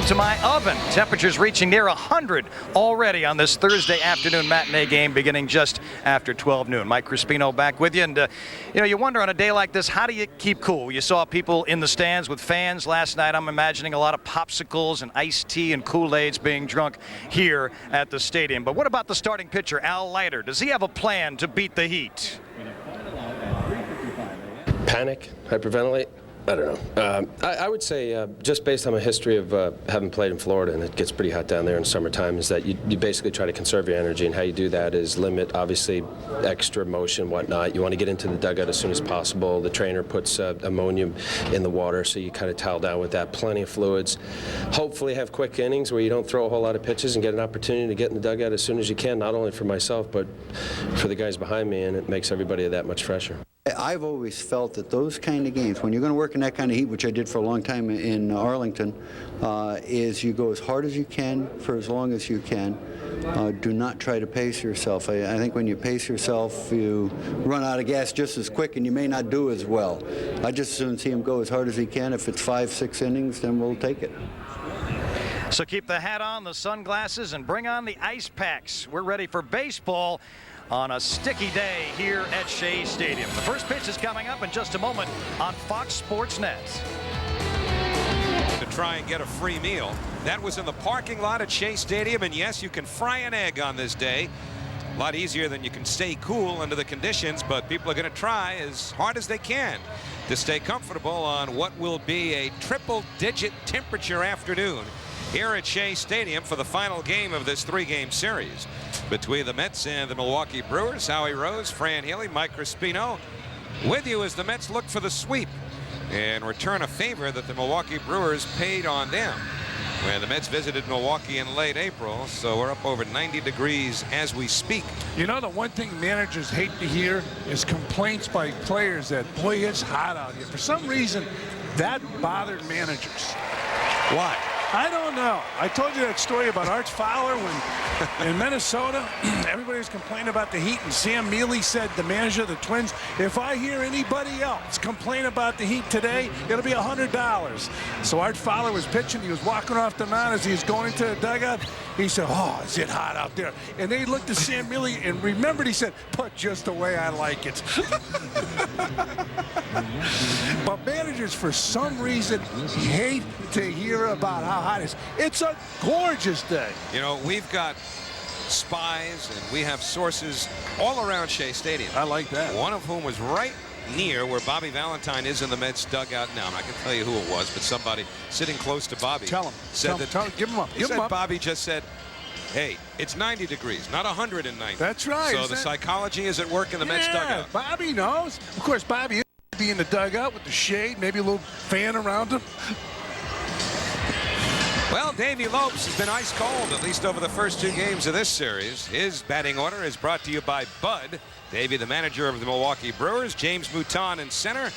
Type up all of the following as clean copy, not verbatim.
To my oven. Temperatures reaching near 100 already on this Thursday afternoon matinee game beginning just after 12 noon. Mike Crispino back with you. And, you wonder on a day like this, how do you keep cool? You saw people in the stands with fans last night. I'm imagining a lot of popsicles and iced tea and Kool-Aids being drunk here at the stadium. But what about the starting pitcher, Al Leiter? Does he have a plan to beat the heat? Panic, hyperventilate. I don't know. I would say, just based on my history of having played in Florida, and it gets pretty hot down there in summertime, is that you basically try to conserve your energy, and how you do that is limit, obviously, extra motion, whatnot. You want to get into the dugout as soon as possible. The trainer puts ammonia in the water, so you kind of towel down with that. Plenty of fluids. Hopefully have quick innings where you don't throw a whole lot of pitches and get an opportunity to get in the dugout as soon as you can, not only for myself, but for the guys behind me, and it makes everybody that much fresher. I've always felt that those kind of games, when you're going to work in that kind of heat, which I did for a long time in Arlington, is you go as hard as you can for as long as you can. Do not try to pace yourself. I think when you pace yourself, you run out of gas just as quick, and you may not do as well. I just as soon see him go as hard as he can. If it's 5-6 innings, then we'll take it. So keep the hat on, the sunglasses, and bring on the ice packs. We're ready for baseball on a sticky day here at Shea Stadium. The first pitch is coming up in just a moment on Fox Sports Net. To try and get a free meal. That was in the parking lot at Shea Stadium, and yes, you can fry an egg on this day. A lot easier than you can stay cool under the conditions, but people are going to try as hard as they can to stay comfortable on what will be a triple-digit temperature afternoon here at Shea Stadium for the final game of this three-game series between the Mets and the Milwaukee Brewers. Howie Rose, Fran Healy, Mike Crispino with you as the Mets look for the sweep and return a favor that the Milwaukee Brewers paid on them when the Mets visited Milwaukee in late April. So we're up over 90 degrees as we speak. You know, the one thing managers hate to hear is complaints by players that, boy, it's hot out here. For some reason, that bothered managers. Why? I don't know. I told you that story about Arch Fowler when in Minnesota, everybody was complaining about the heat, and Sam Mealy said, the manager of the Twins, if I hear anybody else complain about the heat today, it'll be $100. So Arch Fowler was pitching. He was walking off the mound as he was going into the dugout. He said, oh, is it hot out there? And they looked at Sam Mealy and remembered, he said, but just the way I like it. But managers, for some reason, hate to hear about how hot it is. It's a gorgeous day. You know, we've got spies and we have sources all around Shea Stadium. I like that. One of whom was right near where Bobby Valentine is in the Mets dugout now. I'm not going to tell you who it was, but somebody sitting close to Bobby tell him. said tell him, give him up. He said Bobby just said, hey, it's 90 degrees, not 190. That's right. So the psychology is at work in the Mets dugout. Bobby knows. Of course, Bobby is be in the dugout with the shade, maybe a little fan around him. Well, Davey Lopes has been ice cold, at least over the first two games of this series. His batting order is brought to you by Bud. Davey, the manager of the Milwaukee Brewers. James Mouton in center.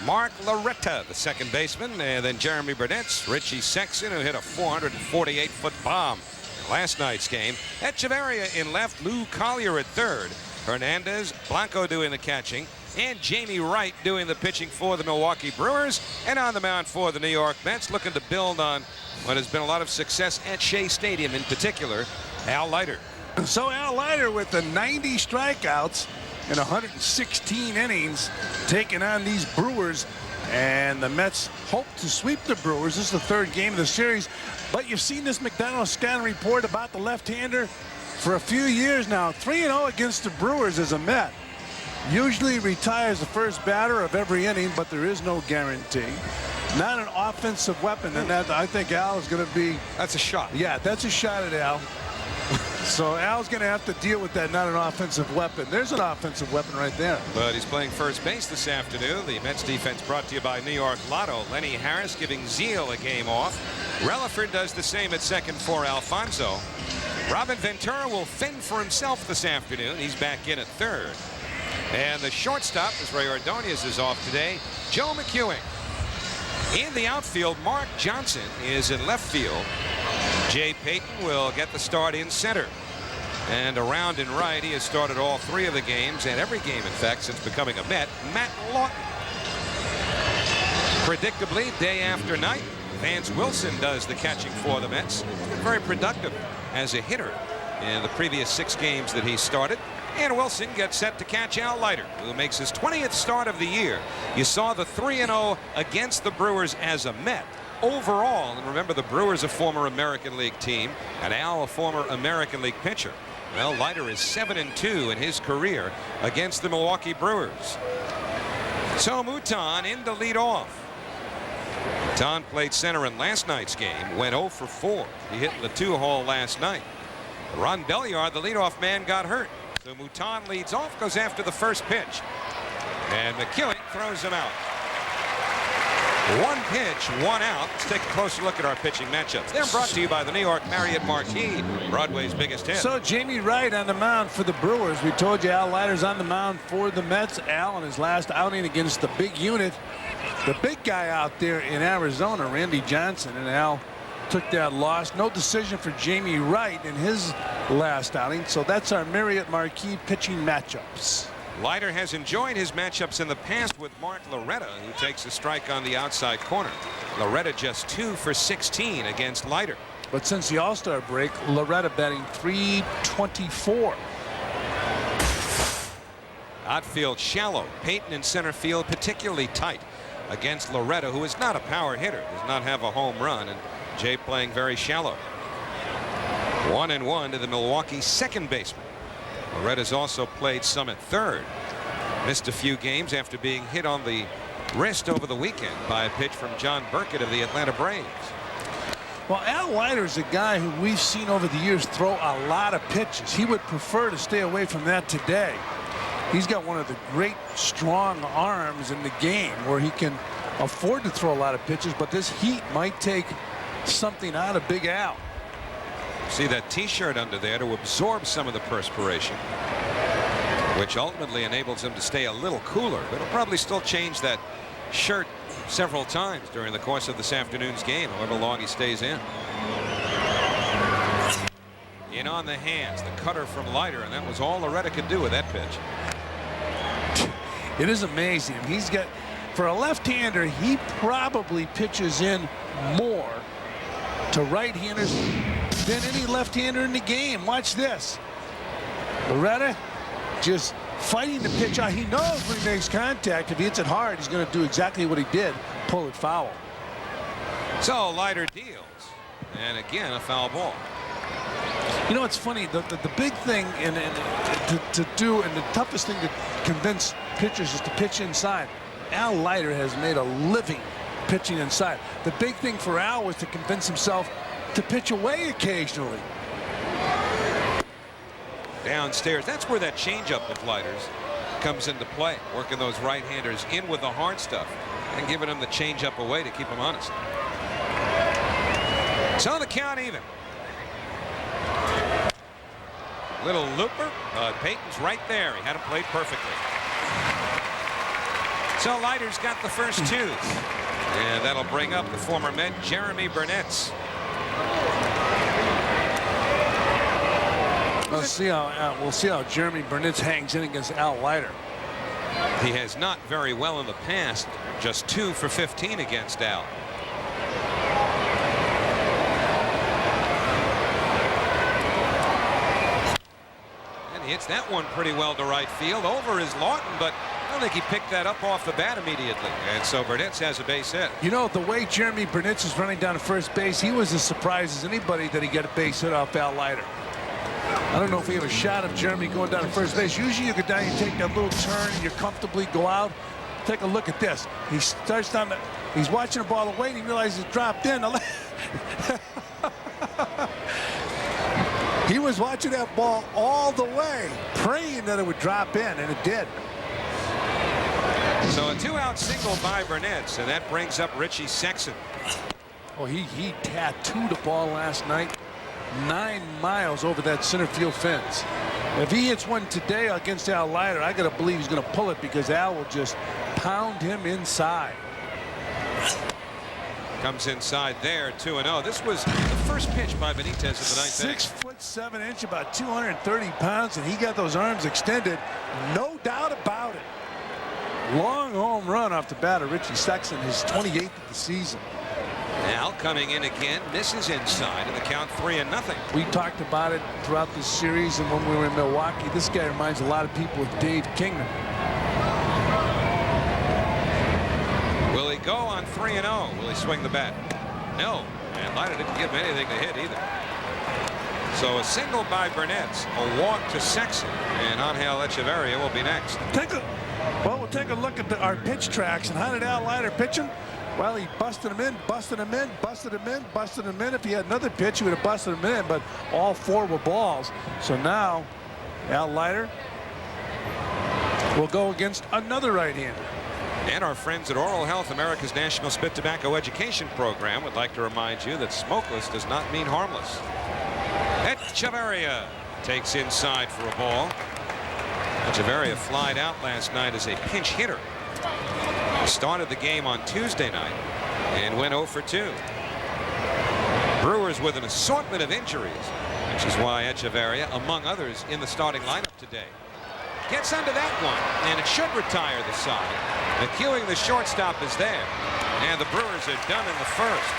Mark Loretta, the second baseman. And then Jeremy Burnett, Richie Sexton, who hit a 448-foot bomb in last night's game. Echeverria in left. Lou Collier at third. Hernandez, Blanco doing the catching. And Jamie Wright doing the pitching for the Milwaukee Brewers. And on the mound for the New York Mets, looking to build on what has been a lot of success at Shea Stadium, in particular, Al Leiter. So Al Leiter with the 90 strikeouts in 116 innings taking on these Brewers. And the Mets hope to sweep the Brewers. This is the third game of the series. But you've seen this McDonald scan report about the left-hander for a few years now. 3-0 against the Brewers as a Met. Usually retires the first batter of every inning, but there is no guarantee. Not an offensive weapon, and that I think Al is going to be. That's a shot. Yeah, that's a shot at Al. So Al's going to have to deal with that, not an offensive weapon. There's an offensive weapon right there. But he's playing first base this afternoon. The Mets defense brought to you by New York Lotto. Lenny Harris giving Zeal a game off. Relaford does the same at second for Alfonso. Robin Ventura will fend for himself this afternoon. He's back in at third. And the shortstop, as Ray Ordonez is off today, Joe McEwing. In the outfield, Mark Johnson is in left field. Jay Payton will get the start in center. And around in right, he has started all three of the games, and every game, in fact, since becoming a Met, Matt Lawton. Predictably, day after night, Vance Wilson does the catching for the Mets. Very productive as a hitter in the previous 6 games that he started. And Wilson gets set to catch Al Leiter, who makes his 20th start of the year. You saw the 3-0 against the Brewers as a Met. Overall, and remember, the Brewers a former American League team, and Al a former American League pitcher. Well, Leiter is 7-2 in his career against the Milwaukee Brewers. So Mouton in to lead off. Mouton played center in last night's game, went 0 for 4. He hit the 2-hole last night. Ron Belliard, the leadoff man, got hurt. So Mouton leads off, goes after the first pitch. And McEwing throws him out. 1 pitch, 1 out. Let's take a closer look at our pitching matchups. They're brought to you by the New York Marriott Marquis, Broadway's biggest hit. So Jamie Wright on the mound for the Brewers. We told you Al Leiter's on the mound for the Mets. Al in his last outing against the big unit, the big guy out there in Arizona, Randy Johnson, and Al took that loss. No decision for Jamie Wright in his last outing. So that's our Marriott Marquis pitching matchups. Leiter has enjoyed his matchups in the past with Mark Loretta, who takes a strike on the outside corner. Loretta just 2 for 16 against Leiter. But since the All-Star break, Loretta batting .324. Outfield shallow. Payton in center field particularly tight against Loretta, who is not a power hitter, does not have a home run, and Jay playing very shallow. 1-1 to the Milwaukee second baseman. Loretta's also played some at third. Missed a few games after being hit on the wrist over the weekend by a pitch from John Burkett of the Atlanta Braves. Well, Al Leiter is a guy who we've seen over the years throw a lot of pitches. He would prefer to stay away from that today. He's got one of the great strong arms in the game where he can afford to throw a lot of pitches, but this heat might take something out of Big Al. See that T-shirt under there to absorb some of the perspiration, which ultimately enables him to stay a little cooler. But he'll probably still change that shirt several times during the course of this afternoon's game, however long he stays in. In on the hands, the cutter from Leiter, and that was all Loretta could do with that pitch. It is amazing. He's got, for a left-hander, he probably pitches in more to right-handers than any left-hander in the game. Watch this. Loretta just fighting the pitch out. He knows when he makes contact, if he hits it hard, he's going to do exactly what he did, pull it foul. So Leiter deals, and again a foul ball. You know, it's funny, the big thing to do, and the toughest thing to convince pitchers is to pitch inside. Al Leiter has made a living pitching inside. The big thing for Al was to convince himself to pitch away occasionally. Downstairs, that's where that changeup of Leiter's comes into play, working those right-handers in with the hard stuff and giving them the changeup away to keep them honest. So the count even. Little looper, Payton's right there. He had him played perfectly. So Leiter's got the first 2. And that'll bring up the former Met, Jeremy Burnett. We'll see how Jeremy Burnett hangs in against Al Leiter. He has not very well in the past, just 2 for 15 against Al. And he hits that one pretty well to right field. Over is Lawton, but I don't think he picked that up off the bat immediately. And so Burnett has a base hit. You know, the way Jeremy Burnett is running down to first base, he was as surprised as anybody that he got a base hit off Al Leiter. I don't know if we have a shot of Jeremy going down to first base. Usually you go down, you take that little turn, and you comfortably go out. Take a look at this. He starts down, he's watching the ball away, and he realizes it dropped in. He was watching that ball all the way, praying that it would drop in, and it did. So a 2-out single by Burnett, and that brings up Richie Sexson. Oh, he tattooed the ball last night 9 miles over that center field fence. If he hits one today against Al Leiter, I gotta believe he's gonna pull it because Al will just pound him inside. Comes inside there, 2-0. This was the first pitch by Benitez in the 9th inning. 6'7", about 230 pounds, and he got those arms extended, no doubt about it. Long home run off the bat of Richie Sexson, his 28th of the season. Now coming in again, misses inside, and the count 3-0. We talked about it throughout this series, and when we were in Milwaukee, this guy reminds a lot of people of Dave Kingman. Will he go on 3-0? Will he swing the bat? No, and Leiter didn't give him anything to hit either. So a single by Burnett, a walk to Sexton, and Angel Echeverria will be next. We'll take a look at our pitch tracks. And how did Al Leiter pitch him? Well, he busted him in, busted him in, busted him in, busted him in. If he had another pitch, he would have busted him in, but all 4 were balls. So now Al Leiter will go against another right-hander. And our friends at Oral Health, America's National Spit Tobacco Education Program, would like to remind you that smokeless does not mean harmless. Echeverria takes inside for a ball. Echeverria flied out last night as a pinch hitter. He started the game on Tuesday night and went 0 for 2. Brewers with an assortment of injuries, which is why Echeverria, among others, in the starting lineup today. Gets under that one, and it should retire the side. McEwing, the shortstop, is there. And the Brewers are done in the first.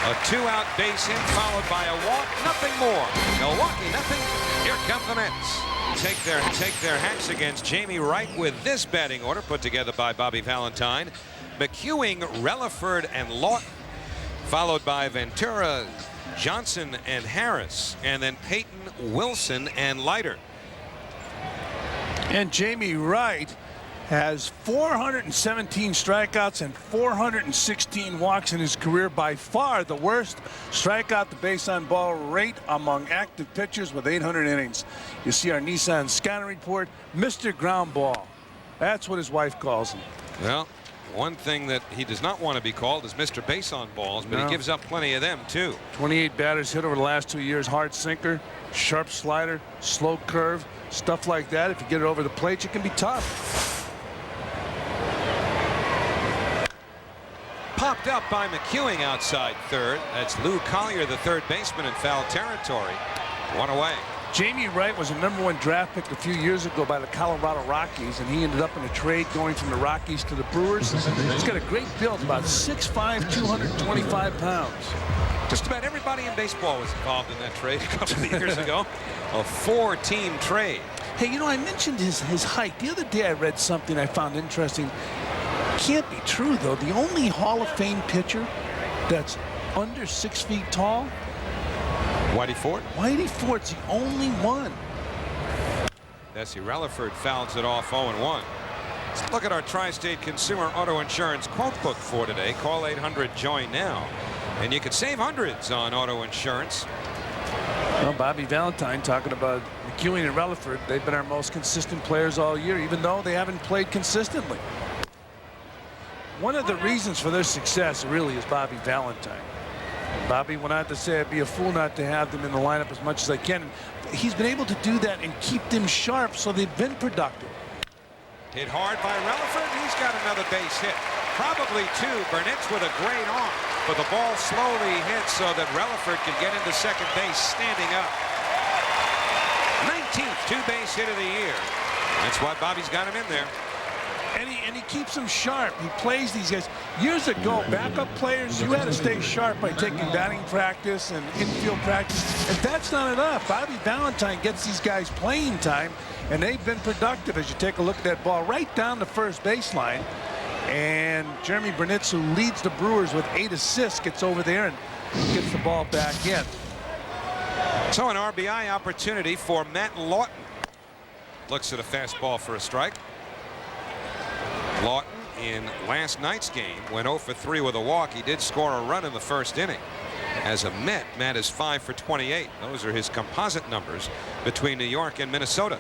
A 2-out base hit followed by a walk. Nothing more. Milwaukee, nothing. Here come the Mets. Take their hacks against Jamie Wright with this batting order put together by Bobby Valentine. McEwing, Relaford, and Lawton, followed by Ventura, Johnson, and Harris, and then Peyton, Wilson, and Leiter. And Jamie Wright has 417 strikeouts and 416 walks in his career, by far the worst strikeout to base on ball rate among active pitchers with 800 innings. You see our Nissan scouting report, Mr. Ground Ball. That's what his wife calls him. Well, one thing that he does not want to be called is Mr. Base on balls, but he gives up plenty of them too. 28 batters hit over the last 2 years. Hard sinker, sharp slider, slow curve, stuff like that. If you get it over the plate, you can be tough. Popped up by McEwing outside third. That's Lou Collier, the third baseman, in foul territory. 1 away. Jamie Wright was a #1 draft pick a few years ago by the Colorado Rockies, and he ended up in a trade going from the Rockies to the Brewers. He's got a great build, about 6'5", 225 pounds. Just about everybody in baseball was involved in that trade a couple of years ago. A 4-team trade. Hey, you know, I mentioned his height. The other day I read something I found interesting. Can't be true, though. The only Hall of Fame pitcher that's under 6 feet tall, Whitey Ford? Whitey Ford's the only one. Jesse Relaford fouls it off 0-1. Let's look at our Tri-State Consumer Auto Insurance quote book for today. Call 800-JOIN now, and you can save hundreds on auto insurance. Well, Bobby Valentine talking about McEwing and Relaford. They've been our most consistent players all year, even though they haven't played consistently. One of the reasons for their success really is Bobby Valentine. Bobby went on to say, I'd be a fool not to have them in the lineup as much as I can. He's been able to do that and keep them sharp, so they've been productive. Hit hard by Relaford. He's got another base hit. Probably 2. Burnett's with a great arm, but the ball slowly hits so that Relaford can get into second base standing up. 19th two-base hit of the year. That's why Bobby's got him in there. And he keeps them sharp. He plays these guys. Years ago, backup players, you had to stay sharp by taking batting practice and infield practice. And that's not enough. Bobby Valentine gets these guys playing time, and they've been productive as you take a look at that ball right down the first baseline. And Jeremy Burnett, who leads the Brewers with 8 assists, gets over there and gets the ball back in. So an RBI opportunity for Matt Lawton. Looks at a fastball for a strike. Lawton in last night's game went 0 for 3 with a walk. He did score a run in the first inning. As a Met, Matt is 5 for 28. Those are his composite numbers between New York and Minnesota.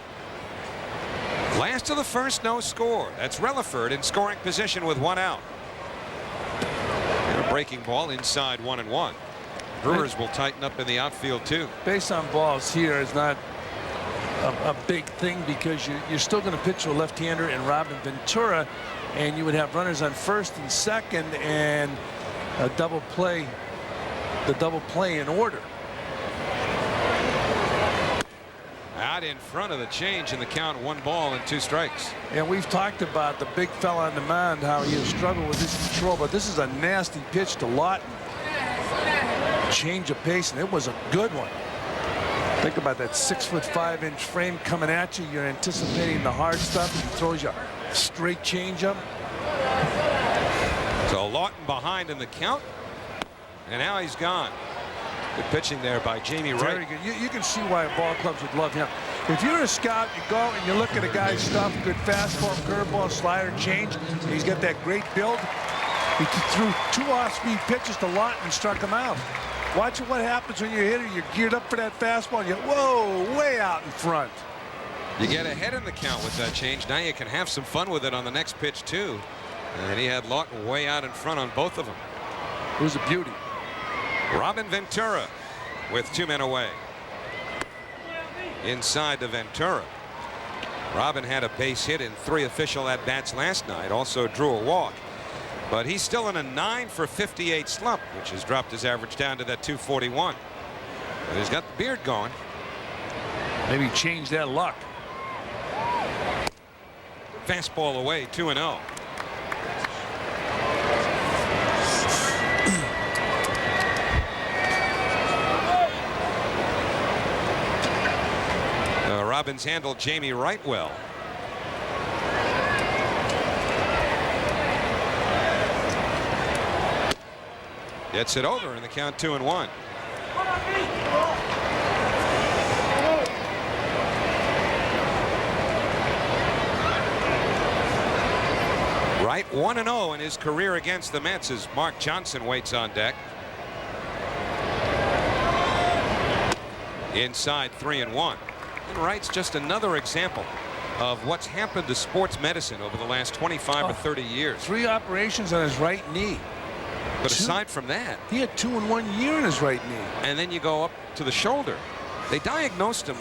Last of the first, no score. That's Relaford in scoring position with 1 out. And a breaking ball inside 1-1. Brewers will tighten up in the outfield too. Base on balls here is not a big thing because you're still going to pitch to a left-hander in Robin Ventura, and you would have runners on first and second and a double play, the double play in order. Out in front of the change in the count, 1 ball and 2 strikes. And we've talked about the big fella on the mound, how he has struggled with his control, but this is a nasty pitch to Lawton. change of pace, and it was a good one. Think about that 6'5" frame coming at you. You're anticipating the hard stuff, and he throws you a straight changeup. So Lawton behind in the count, and now he's gone. Good pitching there by Jamie Wright. Very good. You can see why ball clubs would love him. If you're a scout, you go and you look at a guy's stuff, good fastball, curveball, slider, change. He's got that great build. He threw 2 off-speed pitches to Lawton and struck him out. Watch what happens when you're a hitter. You're geared up for that fastball. And whoa, way out in front. You get ahead in the count with that change. Now you can have some fun with it on the next pitch, too. And he had Lawton way out in front on both of them. It was a beauty. Robin Ventura with 2 men away. Inside to Ventura. Robin had a base hit in 3 official at-bats last night. Also drew a walk. But he's still in a 9 for 58 slump, which has dropped his average down to that 241. But he's got the beard going. Maybe change that luck. Fastball away, 2-0. Robbins handled Jamie Wright well. Gets it over in the count, 2-1. Wright 1-0 in his career against the Mets as Mark Johnson waits on deck. Inside, 3-1. And Wright's just another example of what's happened to sports medicine over the last 25 or 30 years. 3 operations on his right knee. But aside from that, he had 2 in 1 year in his right knee. And then you go up to the shoulder. They diagnosed him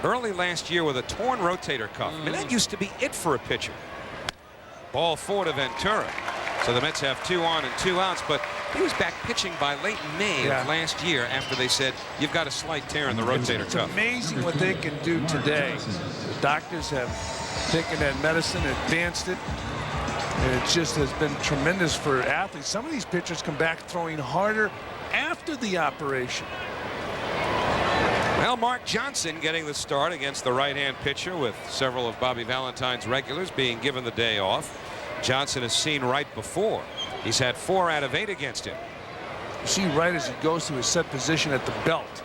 early last year with a torn rotator cuff. I mean, that used to be it for a pitcher. Ball 4 to Ventura. So the Mets have 2 on and 2 outs, but he was back pitching by late May of last year after they said you've got a slight tear in the rotator cuff. It's amazing what they can do today. The doctors have taken that medicine, advanced it, and it just has been tremendous for athletes. Some of these pitchers come back throwing harder after the operation. Well, Mark Johnson getting the start against the right-hand pitcher, with several of Bobby Valentine's regulars being given the day off. Johnson has seen Wright before. He's had 4 out of 8 against him. You see Wright as he goes to his set position at the belt.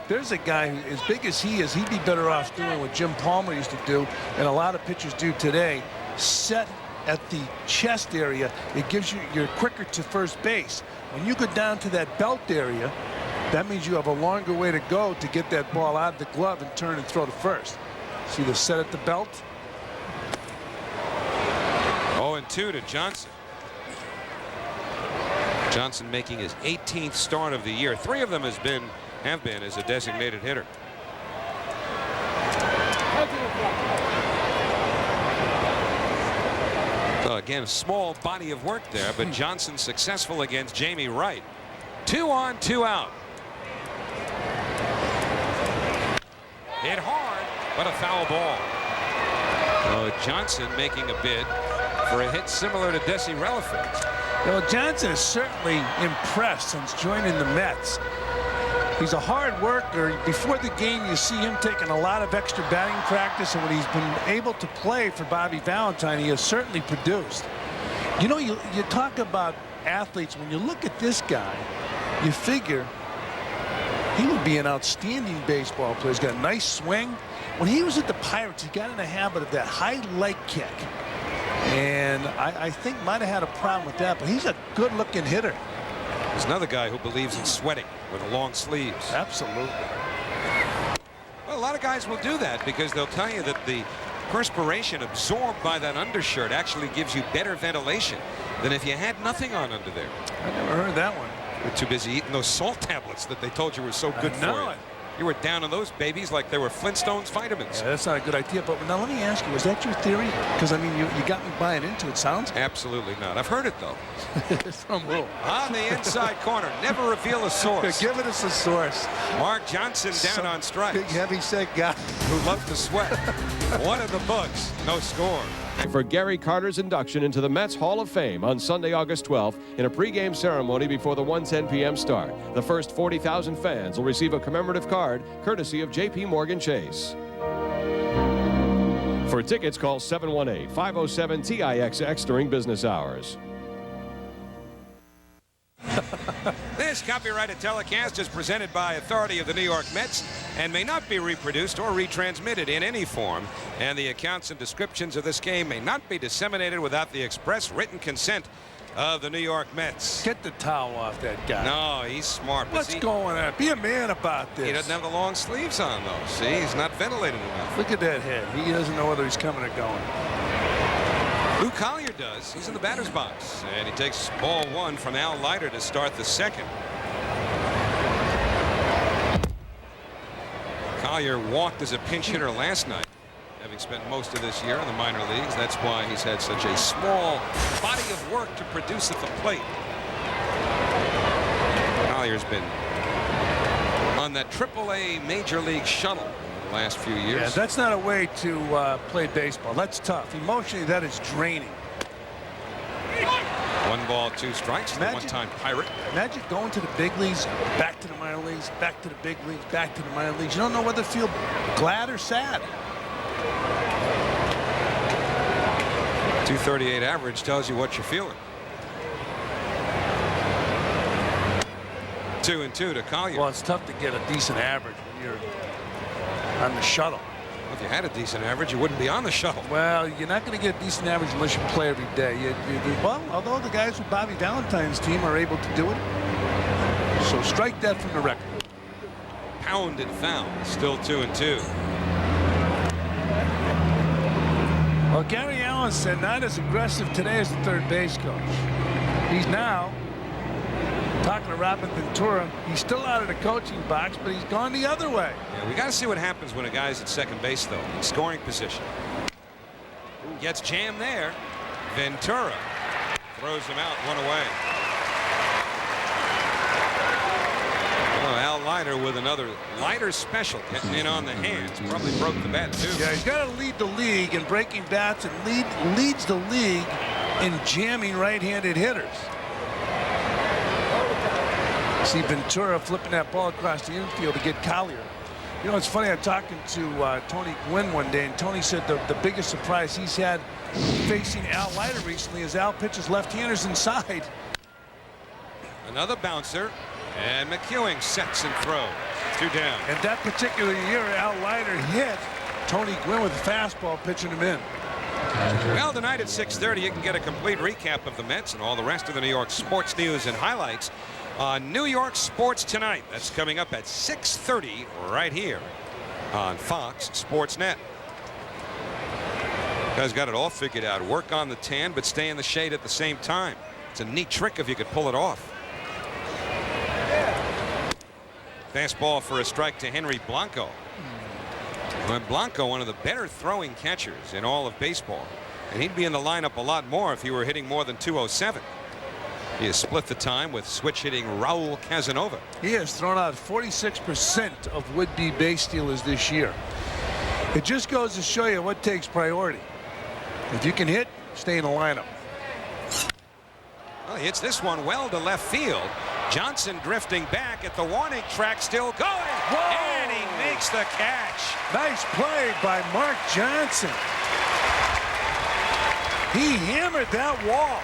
There's a guy who, as big as he is, he'd be better off doing what Jim Palmer used to do, and a lot of pitchers do today. Set at the chest area. It gives you, you're quicker to first base. When you go down to that belt area, that means you have a longer way to go to get that ball out of the glove and turn and throw to first. See the set at the belt? 0-2 to Johnson. Johnson making his 18th start of the year. 3 of them have been as a designated hitter. So again, a small body of work there, but Johnson successful against Jamie Wright. 2 on, 2 out. Hit hard, but a foul ball. Johnson making a bid for a hit similar to Desi Relaford's. Well, Johnson is certainly impressed since joining the Mets. He's a hard worker. Before the game, you see him taking a lot of extra batting practice, and when he's been able to play for Bobby Valentine, he has certainly produced. You know, you talk about athletes. When you look at this guy, you figure he would be an outstanding baseball player. He's got a nice swing. When he was at the Pirates, he got in the habit of that high leg kick. And I think might have had a problem with that, but he's a good-looking hitter. There's another guy who believes in sweating with the long sleeves. Absolutely. Well, a lot of guys will do that because they'll tell you that the perspiration absorbed by that undershirt actually gives you better ventilation than if you had nothing on under there. I never heard that one. You're too busy eating those salt tablets that they told you were so good for you. You were down on those babies like they were Flintstones vitamins. Yeah, that's not a good idea. But now let me ask you, was that your theory? Because, I mean, you got me buying into it. Sounds absolutely not. I've heard it, though. From who? On the inside corner. Never reveal a source. Give us a source. Mark Johnson down on strikes. Big, heavy-set guy. Who loved to sweat. One of the books. No score. for Gary Carter's induction into the Mets Hall of Fame on Sunday, August 12th in a pregame ceremony before the 1:10 p.m. start. The first 40,000 fans will receive a commemorative card courtesy of J.P. Morgan Chase. For tickets, call 718-507-TIXX during business hours. This copyrighted telecast is presented by authority of the New York Mets and may not be reproduced or retransmitted in any form. And the accounts and descriptions of this game may not be disseminated without the express written consent of the New York Mets. Get the towel off that guy. No, he's smart. What's going on? Be a man about this. He doesn't have the long sleeves on, though. See, he's not ventilated enough. Look at that head. He doesn't know whether he's coming or going. Lou Collier does. He's in the batter's box. And he takes ball one from Al Leiter to start the second. Collier walked as a pinch hitter last night, having spent most of this year in the minor leagues. That's why he's had such a small body of work to produce at the plate. Collier's been on that AAA Major League shuttle the last few years. Yeah, that's not a way to play baseball. That's tough. Emotionally, that is draining. 1 ball, 2 strikes. The one-time Pirate. Imagine going to the big leagues, back to the minor leagues, back to the big leagues, back to the minor leagues. You don't know whether to feel glad or sad. 238 average tells you what you're feeling. 2-2 to Collier. Well, it's tough to get a decent average when you're on the shuttle. If you had a decent average, you wouldn't be on the shuttle. Well, you're not going to get a decent average unless you play every day. Well, although the guys with Bobby Valentine's team are able to do it. So strike that from the record. Pounded foul. Still 2-2. Well, Gary Allen said not as aggressive today as the third base coach. He's now talking to Robin Ventura. He's still out of the coaching box, but he's gone the other way. Yeah, we got to see what happens when a guy's at second base, though, in scoring position. Gets jammed there. Ventura throws him out, one away. Oh, Al Leiter with another Leiter special, getting in on the hands. Probably broke the bat, too. Yeah, he's got to lead the league in breaking bats and leads the league in jamming right-handed hitters. See Ventura flipping that ball across the infield to get Collier. You know, it's funny, I'm talking to Tony Gwynn one day, and Tony said the biggest surprise he's had facing Al Leiter recently is Al pitches left-handers inside. Another bouncer, and McEwing sets and throws. 2 down. And that particular year, Al Leiter hit Tony Gwynn with a fastball, pitching him in. Well, tonight at 6:30, you can get a complete recap of the Mets and all the rest of the New York sports news and highlights on New York Sports Tonight. That's coming up at 6:30 right here on Fox Sports Net. Guys got it all figured out. Work on the tan, but stay in the shade at the same time. It's a neat trick if you could pull it off. Fastball for a strike to Henry Blanco. And Blanco, one of the better throwing catchers in all of baseball. And he'd be in the lineup a lot more if he were hitting more than 207. He has split the time with switch hitting Raul Casanova. He has thrown out 46% of would-be base stealers this year. It just goes to show you what takes priority. If you can hit, stay in the lineup. Well, he hits this one well to left field. Johnson drifting back at the warning track, still going. Whoa! And he makes the catch. Nice play by Mark Johnson. He hammered that wall.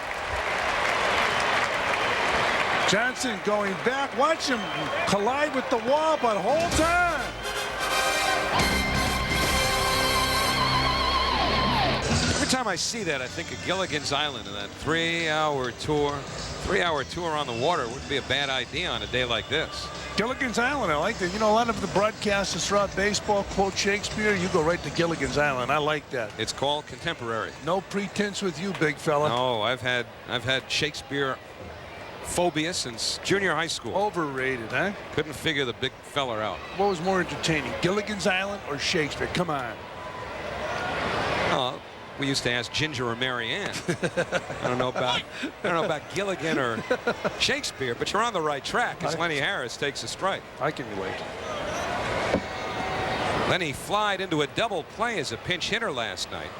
Johnson going back. Watch him collide with the wall, but hold on. Every time I see that, I think of Gilligan's Island and that 3-hour tour. 3-hour tour on the water wouldn't be a bad idea on a day like this. Gilligan's Island, I like that. You know, a lot of the broadcasters throughout baseball quote Shakespeare. You go right to Gilligan's Island. I like that. It's called contemporary. No pretense with you, big fella. No, I've had Shakespeare phobia since junior high school. Overrated, huh? Couldn't figure the big fella out. What was more entertaining, Gilligan's Island or Shakespeare? Come on. Oh, we used to ask Ginger or Mary Ann. I don't know about Gilligan or Shakespeare, but you're on the right track as Lenny Harris takes a strike. I can wait. Lenny flied into a double play as a pinch hitter last night.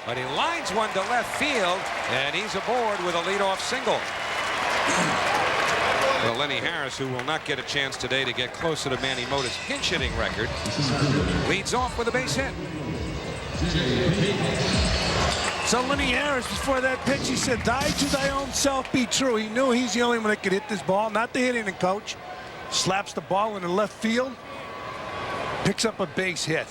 but he lines one to left field, and he's aboard with a leadoff single. Well, Lenny Harris, who will not get a chance today to get closer to Manny Mota's pinch hitting record, leads off with a base hit. So Lenny Harris, before that pitch, he said, "Die to thy own self, be true." He knew he's the only one that could hit this ball, not the hitting coach. Slaps the ball in the left field, picks up a base hit.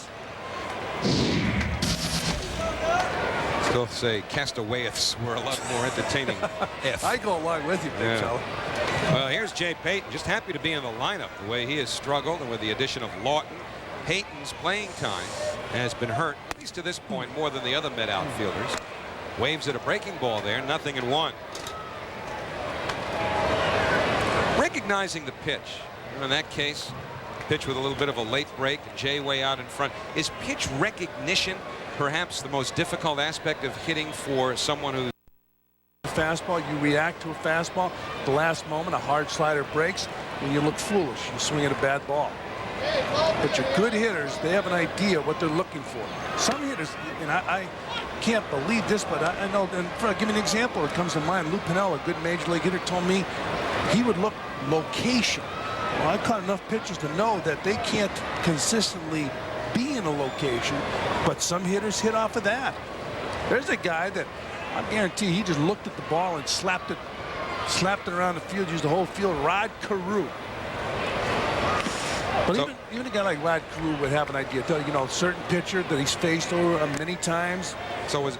Still say Castaways were a lot more entertaining. I go along with you, big fella. Well, here's Jay Payton, just happy to be in the lineup. The way he has struggled, and with the addition of Lawton, Payton's playing time has been hurt, at least to this point, more than the other Met outfielders. Waves at a breaking ball there, 0-1. Recognizing the pitch. In that case, pitch with a little bit of a late break, Jay way out in front. Is pitch recognition perhaps the most difficult aspect of hitting for someone who's Fastball, you react to a fastball. At the last moment, a hard slider breaks, and you look foolish. You swing at a bad ball. But your good hitters, they have an idea what they're looking for. Some hitters, and I can't believe this, but I know, and I'll give you an example that comes to mind. Lou Piniella, a good major league hitter, told me he would look location. Well, I caught enough pitchers to know that they can't consistently be in a location, but some hitters hit off of that. There's a guy that I guarantee he just looked at the ball and slapped it around the field, used the whole field. Rod Carew. But So, even a guy like Rod Carew would have an idea. You know, certain pitcher that he's faced over many times. so was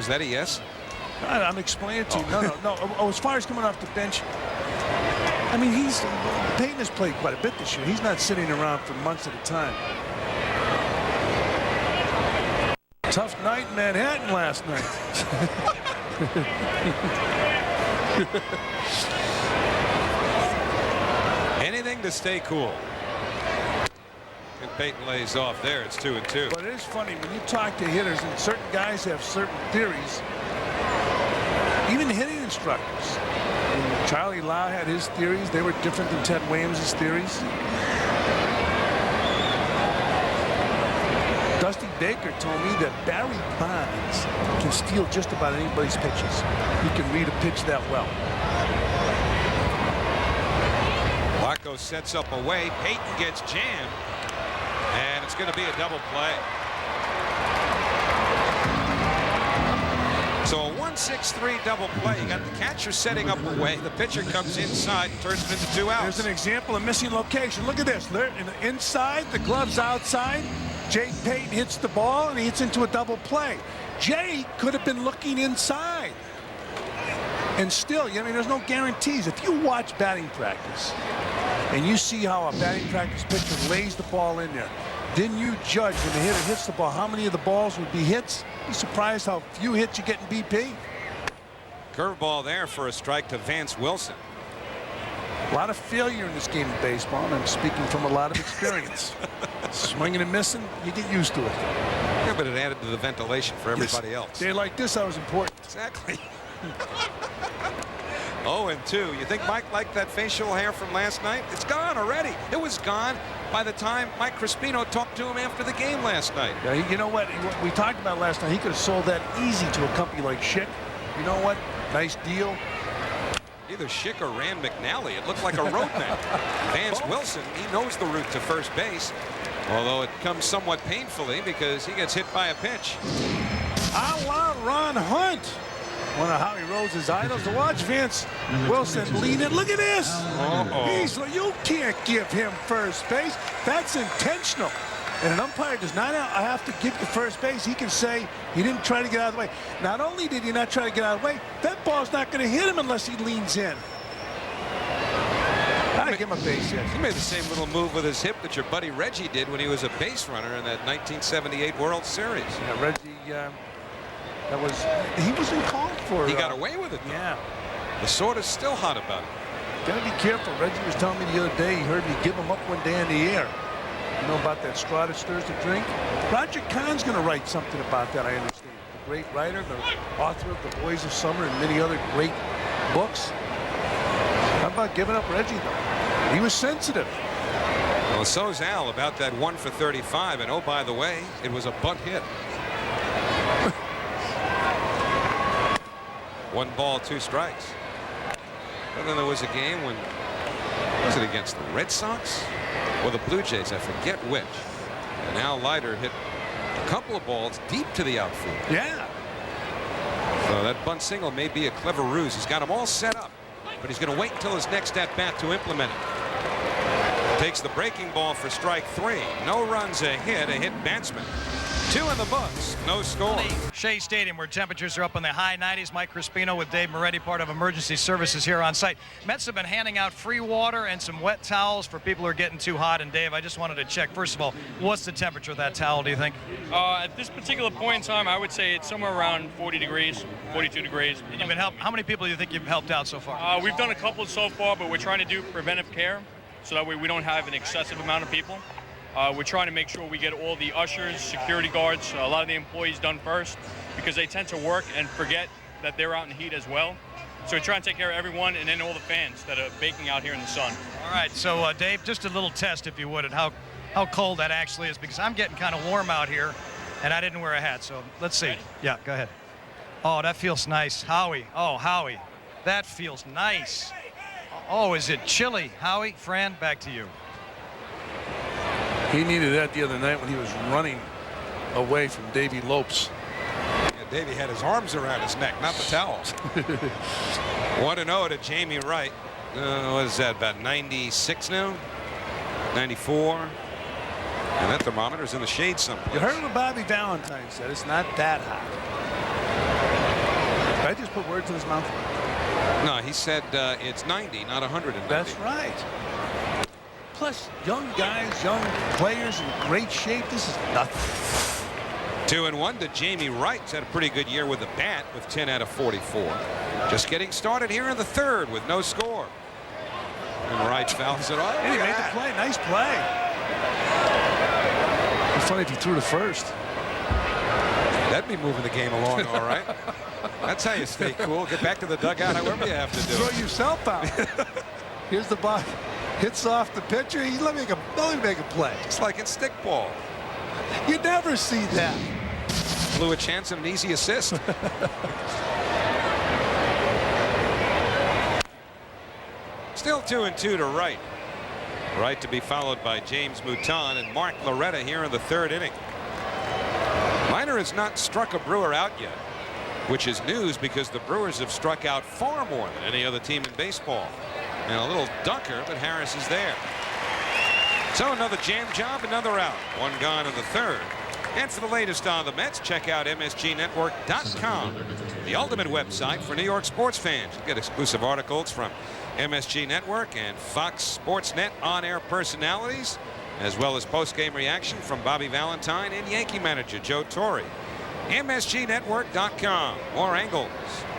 that a yes? I'm explaining it to you. No. As far as coming off the bench, I mean, Payton has played quite a bit this year. He's not sitting around for months at a time. Tough night in Manhattan last night. Anything to stay cool. And Payton lays off there. It's 2-2. But it is funny when you talk to hitters, and certain guys have certain theories. Even hitting instructors. When Charlie Lau had his theories, they were different than Ted Williams' theories. Dusty Baker told me that Barry Bonds can steal just about anybody's pitches. He can read a pitch that well. Larko sets up away. Payton gets jammed. And it's going to be a double play. So a 1-6-3 double play. You got the catcher setting up away. The pitcher comes inside and turns it into 2 outs. There's an example of missing location. Look at this. Inside, the glove's outside. Jay Payton hits the ball, and he hits into a double play. Jay could have been looking inside. And still, I mean, there's no guarantees. If you watch batting practice, and you see how a batting practice pitcher lays the ball in there, then you judge when the hitter hits the ball, how many of the balls would be hits. You're surprised how few hits you get in BP. Curveball there for a strike to Vance Wilson. A lot of failure in this game of baseball, and I'm speaking from a lot of experience. Swinging and missing, you get used to it. Yeah, but it added to the ventilation for everybody else. They like this, I was important. Exactly. 0-2. You think Mike liked that facial hair from last night? It's gone already. It was gone by the time Mike Crispino talked to him after the game last night. Yeah, you know what we talked about last night, he could have sold that easy to a company like Schick. You know what? Nice deal. Either Schick or Rand McNally. It looked like a roadmap. Vance Wilson, he knows the route to first base, although it comes somewhat painfully because he gets hit by a pitch. I want Ron Hunt. One of Howie Rose's idols to watch. Vance Wilson lead it. Look at this. You can't give him first base. That's intentional. And an umpire does not have to give you first base. He can say he didn't try to get out of the way. Not only did he not try to get out of the way, that ball's not going to hit him unless he leans in. I give him a base hit. He made the same little move with his hip that your buddy Reggie did when he was a base runner in that 1978 World Series. Yeah, Reggie, he wasn't called for. He got away with it, though. Yeah. The sword is still hot about it. Gotta be careful. Reggie was telling me the other day he heard me give him up one day in the air. You know about that straw that stirs the drink? Roger Kahn's going to write something about that, I understand. The great writer, the author of The Boys of Summer and many other great books. How about giving up Reggie, though? He was sensitive. Well, so's Al about that 1 for 35. And, oh, by the way, it was a bunt hit. 1 ball, 2 strikes. And then there was a game when, was it against the Red Sox or the Blue Jays? I forget which. And now Leiter hit a couple of balls deep to the outfield. Yeah. So that bunt single may be a clever ruse. He's got them all set up, but he's going to wait until his next at bat to implement it. Takes the breaking ball for strike 3. No runs, a hit Bansman. 2 in the books, no score. Shea Stadium, where temperatures are up in the high 90s. Mike Crispino with Dave Moretti, part of emergency services here on site. Mets have been handing out free water and some wet towels for people who are getting too hot. And Dave, I just wanted to check, first of all, what's the temperature of that towel, do you think? At this particular point in time, I would say it's somewhere around 40 degrees, 42 degrees. And you've been how many people do you think you've helped out so far? We've done a couple so far, but we're trying to do preventive care so that way we don't have an excessive amount of people. We're trying to make sure we get all the ushers, security guards, a lot of the employees done first, because they tend to work and forget that they're out in the heat as well. So we're trying to take care of everyone and then all the fans that are baking out here in the sun. All right, so Dave, just a little test, if you would, at how cold that actually is, because I'm getting kind of warm out here, and I didn't wear a hat. So let's see. Ready? Yeah, go ahead. Oh, that feels nice. Howie. Oh, Howie. That feels nice. Oh, is it chilly? Howie, Fran, back to you. He needed that the other night when he was running away from Davey Lopes. Yeah, Davey had his arms around his neck, not the towels. 1-0 to Jamie Wright. What is that, about 96 now? 94. And that thermometer's in the shade someplace. You heard what Bobby Valentine said. It's not that hot. Did I just put words in his mouth? No, he said it's 90, not 190. That's right. Plus, young guys, young players in great shape. This is nothing. 2-1 to Jamie Wright. He's had a pretty good year with the bat with 10 out of 44. Just getting started here in the 3rd with no score. And Wright fouls it off. And he made the play. Nice play. It'd be funny if he threw to first. That'd be moving the game along all right. That's how you stay cool. Get back to the dugout however you have to do it. Throw yourself out. Here's the ball. Hits off the pitcher. He's let me make a play. It's like in stickball. You never see that. Blew a chance of an easy assist. Still 2-2 to Wright. Wright to be followed by James Mouton and Mark Loretta here in the 3rd inning. Leiter has not struck a Brewer out yet, which is news because the Brewers have struck out far more than any other team in baseball. And a little dunker, but Harris is there. So another jam job, another out. 1 gone in the 3rd. And for the latest on the Mets, check out MSGNetwork.com, the ultimate website for New York sports fans. You get exclusive articles from MSG Network and Fox Sports Net on-air personalities, as well as post-game reaction from Bobby Valentine and Yankee manager Joe Torre. MSGNetwork.com. More angles,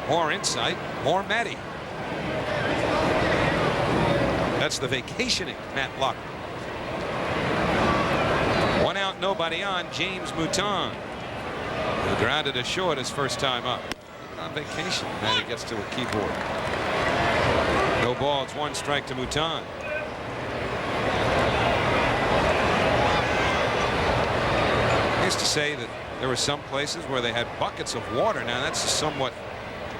more insight, more Matty. That's the vacationing Matt Locker. 1 out, nobody on. James Mouton, who grounded to short his first time up. On vacation, Matty gets to a keyboard. No ball, it's 1 strike to Mouton. I used to say that there were some places where they had buckets of water. Now that's a somewhat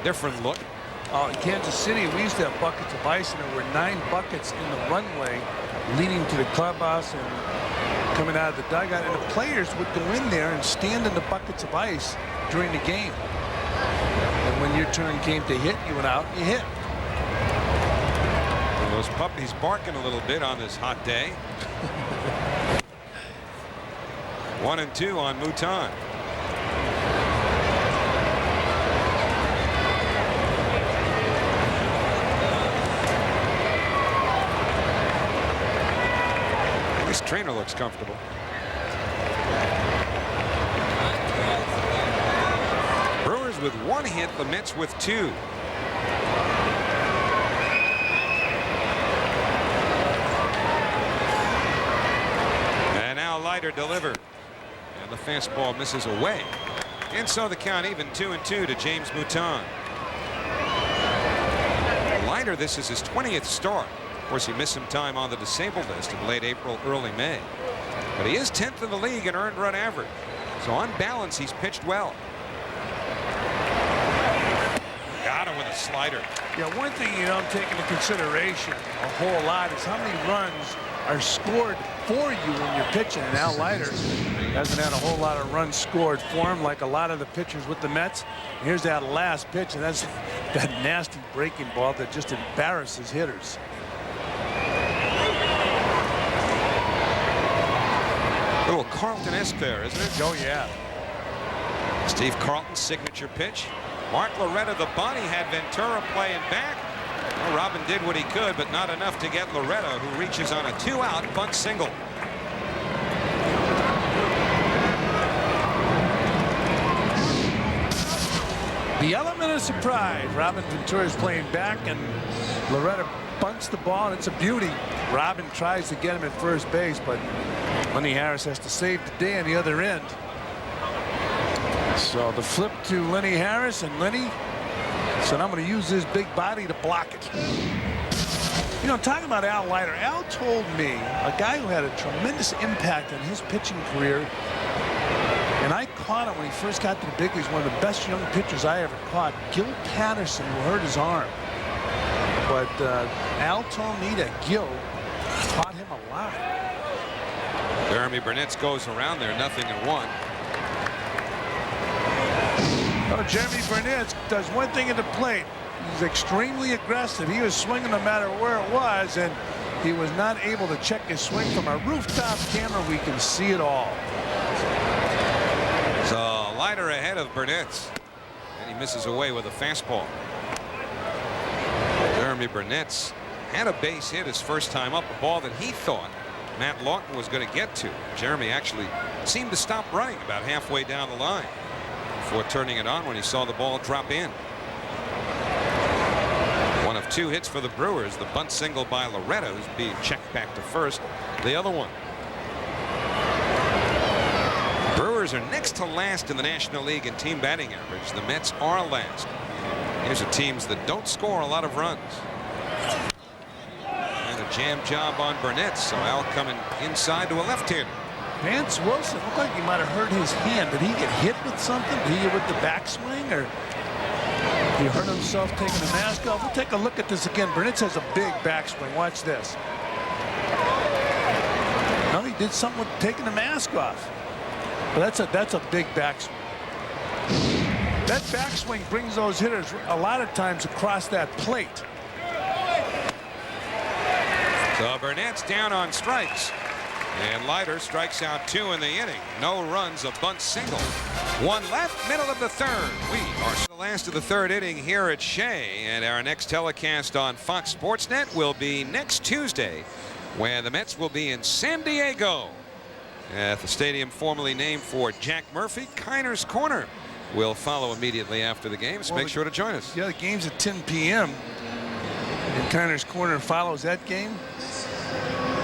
different look. In Kansas City, we used to have buckets of ice, and there were 9 buckets in the runway leading to the clubhouse and coming out of the dugout. And the players would go in there and stand in the buckets of ice during the game. And when your turn came to hit, you went out and you hit. And those puppies barking a little bit on this hot day. 1-2 on Mouton. Trainer looks comfortable. Brewers with 1 hit, the Mets with 2. And now Leiter delivered. And the fastball misses away. And so the count even 2-2 to James Mouton. Leiter, this is his 20th start. Of course, he missed some time on the disabled list in late April, early May. But he is 10th in the league in earned run average. So on balance, he's pitched well. Got him with a slider. Yeah, one thing you don't take into consideration a whole lot is how many runs are scored for you when you're pitching. And Al Leiter hasn't had a whole lot of runs scored for him like a lot of the pitchers with the Mets. Here's that last pitch, and that's that nasty breaking ball that just embarrasses hitters. A little Carlton-esque there, isn't it? Oh, yeah. Steve Carlton's signature pitch. Mark Loretta, the bunny, had Ventura playing back. Well, Robin did what he could, but not enough to get Loretta, who reaches on a 2-out bunt single. The element of surprise. Robin Ventura is playing back, and Loretta bunts the ball, and it's a beauty. Robin tries to get him at first base, but Lenny Harris has to save the day on the other end. So the flip to Lenny Harris, and Lenny said, I'm going to use his big body to block it. You know, talking about Al Leiter, Al told me, a guy who had a tremendous impact on his pitching career, and I caught him when he first got to the big leagues, one of the best young pitchers I ever caught, Gil Patterson, who hurt his arm. But Al told me that Gil taught him a lot. Jeremy Burnett goes around there, 0-1. Oh, Jeremy Burnett does one thing at the plate. He's extremely aggressive. He was swinging no matter where it was, and he was not able to check his swing. From our rooftop camera, we can see it all. So Leiter ahead of Burnett, and he misses away with a fastball. Jeremy Burnett had a base hit his first time up, a ball that he thought Matt Lawton was going to get to. Jeremy actually seemed to stop running about halfway down the line before turning it on when he saw the ball drop in. One of 2 hits for the Brewers, the bunt single by Loretta, who's being checked back to first. The other one. Brewers are next to last in the National League in team batting average. The Mets are last. Here's are teams that don't score a lot of runs. And a jam job on Burnett, so Al coming inside to a left-hander. Vance Wilson looked like he might have hurt his hand. Did he get hit with something? Did he get with the backswing, or he hurt himself taking the mask off? We'll take a look at this again. Burnett has a big backswing. Watch this. No, he did something with taking the mask off. But that's a big backswing. That backswing brings those hitters a lot of times across that plate. So Burnett's down on strikes. And Leiter strikes out 2 in the inning. No runs, a bunt single. 1 left, middle of the 3rd. We are the last of the 3rd inning here at Shea, and our next telecast on Fox Sports Net will be next Tuesday, where the Mets will be in San Diego at the stadium formerly named for Jack Murphy. Kiner's Corner will follow immediately after the game, so make sure to join us. Yeah, the game's at 10 p.m. and Kiner's Corner follows that game.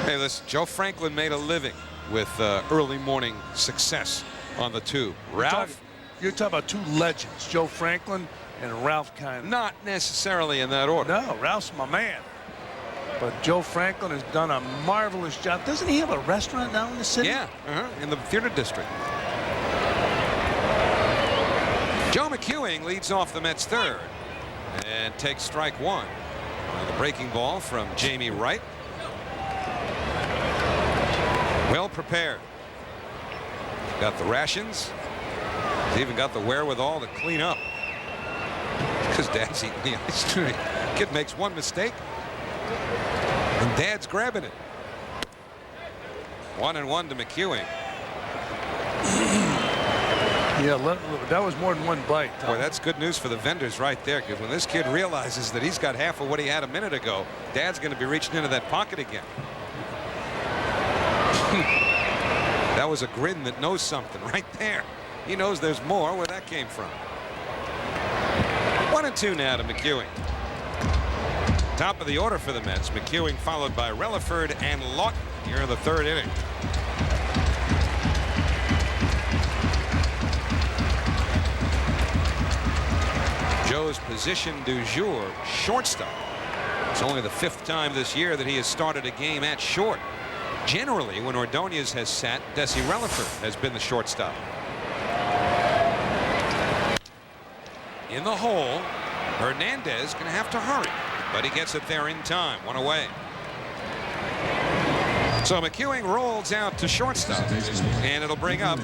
Hey, listen, Joe Franklin made a living with early morning success on the tube. Ralph? You're talking about 2 legends, Joe Franklin and Ralph Kiner. Not necessarily in that order. No, Ralph's my man. But Joe Franklin has done a marvelous job. Doesn't he have a restaurant now in the city? Yeah, in the theater district. Joe McEwing leads off the Mets 3rd and takes strike 1. The breaking ball from Jamie Wright. Well prepared. Got the rations. He's even got the wherewithal to clean up. Because Dad's eating the ice cream. Kid makes one mistake, and Dad's grabbing it. 1-1 to McEwing. Yeah, that was more than 1 bite. Boy, that's good news for the vendors right there, because when this kid realizes that he's got half of what he had a minute ago, Dad's going to be reaching into that pocket again. That was a grin that knows something right there. He knows there's more where that came from. 1-2 now to McEwing. Top of the order for the Mets. McEwing followed by Relaford and Lawton here in the 3rd inning. Joe's position du jour, shortstop. It's only the 5th time this year that he has started a game at short. Generally, when Ordonez has sat, Desi Relaford has been the shortstop. In the hole, Hernandez going to have to hurry, but he gets it there in time. One away. So McEwing rolls out to shortstop, and it'll bring up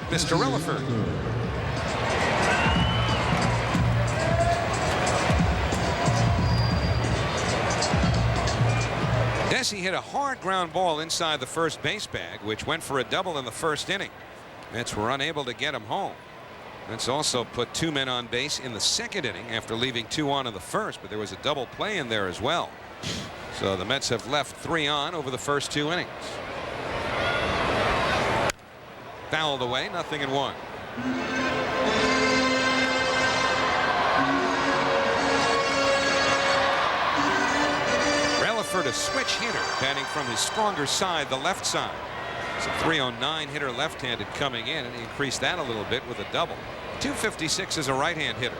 Mr. Relaford. Desi hit a hard ground ball inside the first base bag, which went for a double in the first inning. Mets were unable to get him home. Mets also put 2 men on base in the second inning after leaving 2 on in the first, but there was a double play in there as well. So the Mets have left 3 on over the first 2 innings. Fouled away, 0-1. Relaford, a switch hitter, batting from his stronger side, the left side. It's a 309 hitter left-handed coming in, and he increased that a little bit with a double. 256 is a right-hand hitter.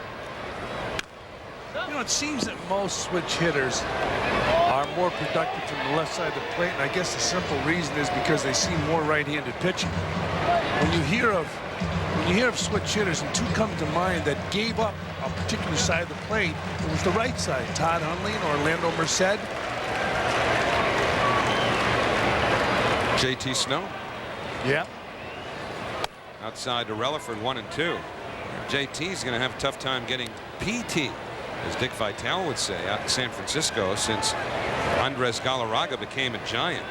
You know, it seems that most switch hitters are more productive from the left side of the plate, and I guess the simple reason is because they see more right-handed pitching. When you hear of switch hitters, and 2 come to mind that gave up a particular side of the plate, it was the right side. Todd Hundley and Orlando Merced. JT Snow. Yeah. Outside to Relaford, 1-2. JT's going to have a tough time getting PT, as Dick Vitale would say, out in San Francisco since Andres Galarraga became a Giant.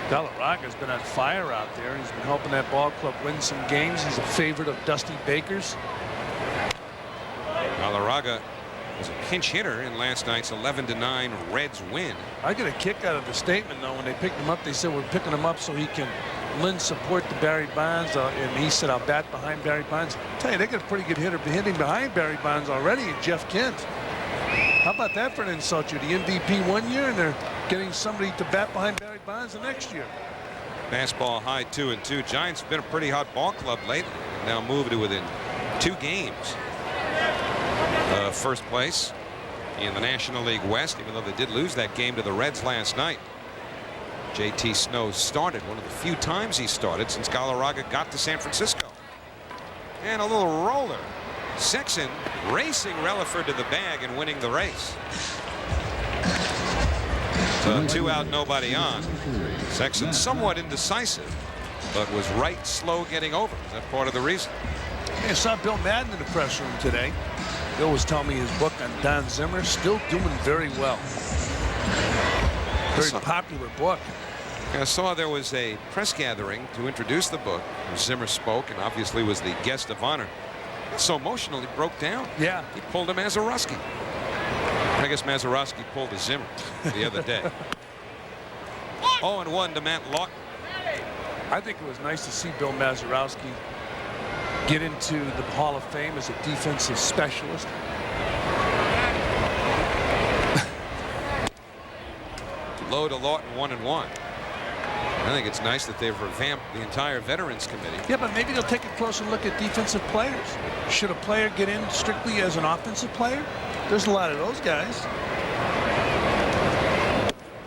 Galarraga's been on fire out there. He's been helping that ball club win some games. He's a favorite of Dusty Baker's. Galarraga was a pinch hitter in last night's 11-9 Reds win. I get a kick out of the statement, though, when they picked him up. They said we're picking him up so he can lend support to Barry Bonds, and he said I'll bat behind Barry Bonds. I tell you, they got a pretty good hitter hitting behind Barry Bonds already, Jeff Kent. How about that for an insult? You're the MVP one year, and they're getting somebody to bat behind Barry Bonds the next year. Fastball high, 2-2. Giants have been a pretty hot ball club lately. Now moved to within 2 games. First place in the National League West, even though they did lose that game to the Reds last night. JT Snow started one of the few times he started since Galarraga got to San Francisco. And a little roller. Sexton racing Relaford to the bag and winning the race. So 2 out, nobody on. Sexton somewhat indecisive, but was right slow getting over. Is that part of the reason? I saw Bill Madden in the press room today. Bill was telling me his book on Don Zimmer still doing very well. Very popular book. I saw there was a press gathering to introduce the book. Zimmer spoke and obviously was the guest of honor. So emotional he broke down. Yeah. He pulled a Mazeroski. I guess Mazeroski pulled a Zimmer the other day. 0-1 to Matt Lawton. I think it was nice to see Bill Mazeroski get into the Hall of Fame as a defensive specialist. Low to Lawton, 1-1. I think it's nice that they've revamped the entire Veterans Committee. Yeah, but maybe they'll take a closer look at defensive players. Should a player get in strictly as an offensive player? There's a lot of those guys.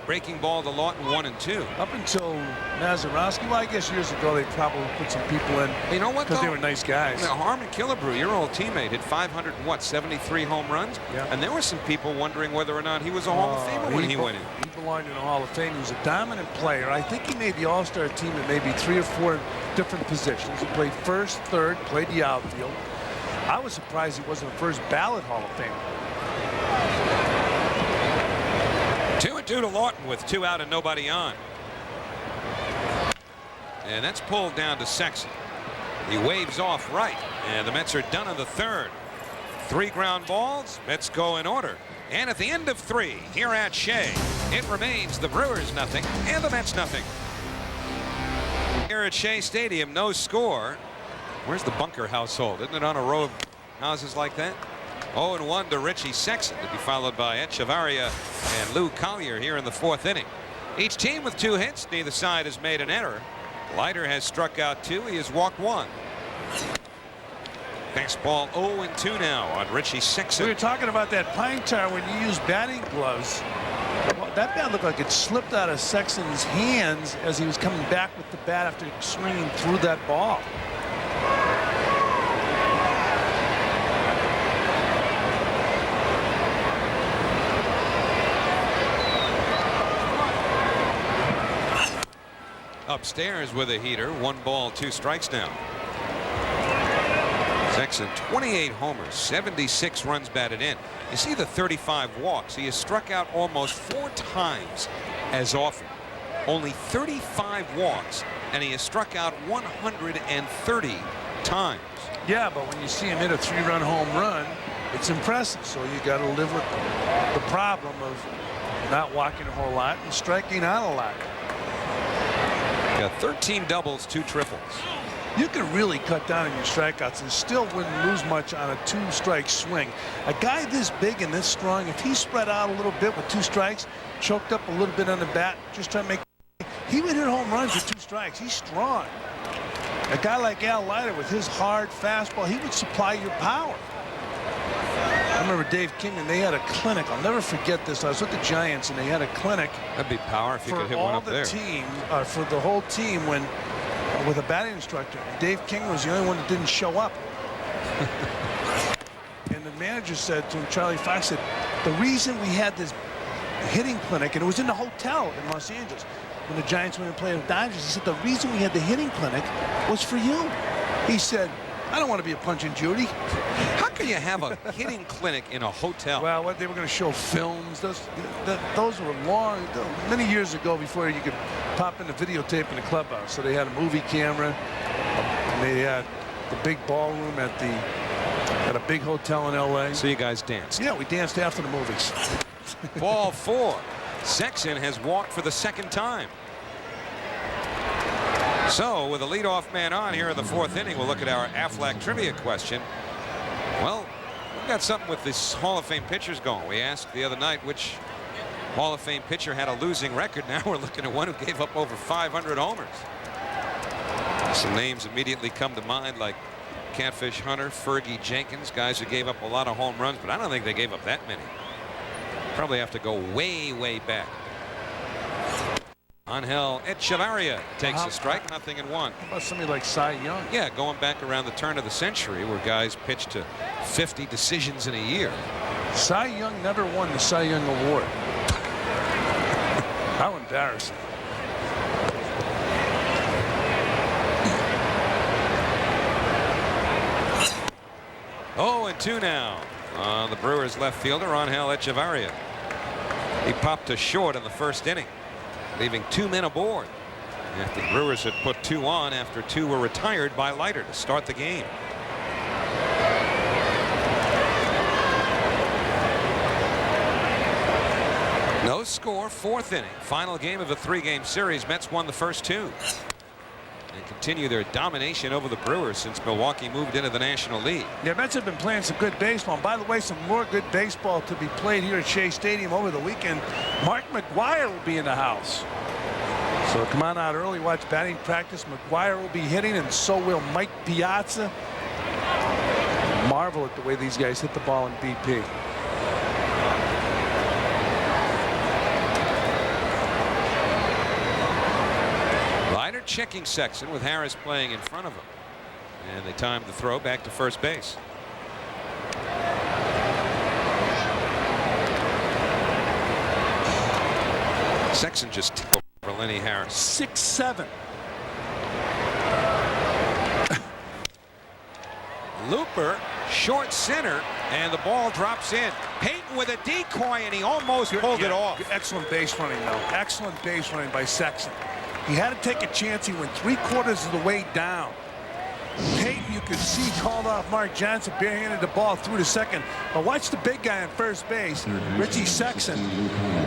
Breaking ball to Lawton, 1-2. Up until Mazeroski, well, I guess years ago they probably put some people in. You know what? Because they were nice guys. Now, Harmon Killebrew, your old teammate, hit 573 home runs. Yeah. And there were some people wondering whether or not he was a Hall of Famer when he went in. He belonged in the Hall of Fame. He was a dominant player. I think he made the All-Star team at maybe 3 or 4 different positions. He played first, third, played the outfield. I was surprised he wasn't a first ballot Hall of Famer. 2-2 to Lawton with 2 out and nobody on. And that's pulled down to Sexton. He waves off right, and the Mets are done in the third. 3 ground balls. Mets go in order. And at the end of 3 here at Shea, it remains the Brewers nothing and the Mets nothing. Here at Shea Stadium, no score. Where's the Bunker household? Isn't it on a row of houses like that? 0-1 to Richie Sexton, to be followed by Echevarria and Lou Collier here in the 4th inning. Each team with 2 hits. Neither side has made an error. Leiter has struck out 2. He has walked 1. Fastball 0-2 now on Richie Sexton. We were talking about that pine tar when you use batting gloves. Well, that bat looked like it slipped out of Sexton's hands as he was coming back with the bat after swinging through that ball. upstairs with a heater. 1 ball, 2 strikes now. Sexson, 28 homers, 76 runs batted in. You see the 35 walks. He has struck out almost 4 times as often. Only 35 walks, and he has struck out 130 times. Yeah, but when you see him hit a 3-run home run, it's impressive. So you got to live with the problem of not walking a whole lot and striking out a lot. Got 13 doubles, 2 triples. You can really cut down on your strikeouts and still wouldn't lose much on a 2-strike swing. A guy this big and this strong, if he spread out a little bit with 2 strikes, choked up a little bit on the bat, just trying to make, he would hit home runs with 2 strikes. He's strong. A guy like Leiter with his hard fastball, he would supply your power. I remember Dave Kingman, they had a clinic. I'll never forget this. I was with the Giants and they had a clinic. That'd be power if you could hit one up there. For the whole team when with a batting instructor. And Dave Kingman was the only one that didn't show up. And the manager said to him, Charlie Fox said, the reason we had this hitting clinic, and it was in the hotel in Los Angeles, when the Giants went and played with the Dodgers, he said, the reason we had the hitting clinic was for you. He said, I don't want to be a Punch and Judy. How can you have a hitting clinic in a hotel? Well, what they were going to show films. Those were long, many years ago before you could pop in the videotape in the clubhouse. So they had a movie camera. And they had the big ballroom at a big hotel in L.A. So you guys danced? Yeah, we danced after the movies. Ball 4. Sexson has walked for the 2nd time. So with a leadoff man on here in the 4th inning, we'll look at our Aflac trivia question. Well, we've got something with this Hall of Fame pitchers going. We asked the other night which Hall of Fame pitcher had a losing record. Now we're looking at one who gave up over 500 homers. Some names immediately come to mind like Catfish Hunter, Fergie Jenkins, guys who gave up a lot of home runs, but I don't think they gave up that many. Probably have to go way, way back. Angel Echevarria takes a strike, 0-1. How about somebody like Cy Young? Yeah, going back around the turn of the century where guys pitched to 50 decisions in a year. Cy Young never won the Cy Young Award. How embarrassing. Oh, 2 now. The Brewers left fielder, Angel Echevarria. He popped to short in the 1st inning, leaving 2 men aboard after the Brewers had put 2 on after 2 were retired by Leiter to start the game. No score, 4th inning. Final game of a 3-game series. Mets won the first 2 and continue their domination over the Brewers since Milwaukee moved into the National League. Yeah, Mets have been playing some good baseball. And by the way, some more good baseball to be played here at Shea Stadium over the weekend. Mark McGwire will be in the house. So come on out early, watch batting practice. McGwire will be hitting, and so will Mike Piazza. Marvel at the way these guys hit the ball in BP. Leiter checking Sexson with Harris playing in front of him. And they timed the throw back to first base. Sexson just tickled for Lenny Harris. 6-7. Looper, short center, and the ball drops in. Payton with a decoy, and he almost pulled it off. Excellent base running, though. Excellent base running by Sexson. He had to take a chance. He went 3/4 of the way down. Payton, you could see, called off Mark Johnson, barehanded the ball through to second. But watch the big guy on first base, Richie Sexson.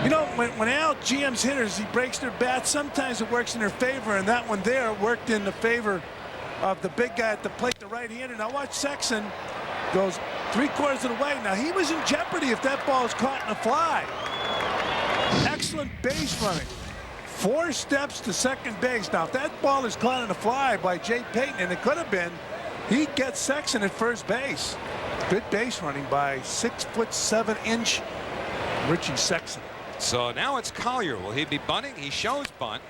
You know, when Al GM's hitters, he breaks their bats, sometimes it works in their favor, and that one there worked in the favor of the big guy at the plate, the right-hander. Now watch Sexson goes 3/4 of the way. Now he was in jeopardy if that ball was caught in a fly. Excellent base running. 4 steps to second base. Now if that ball is caught in a fly by Jay Payton, and it could have been, he gets Sexson at first base. Good base running by 6'7" Richie Sexson. So now it's Collier. Will he be bunting? He shows bunt,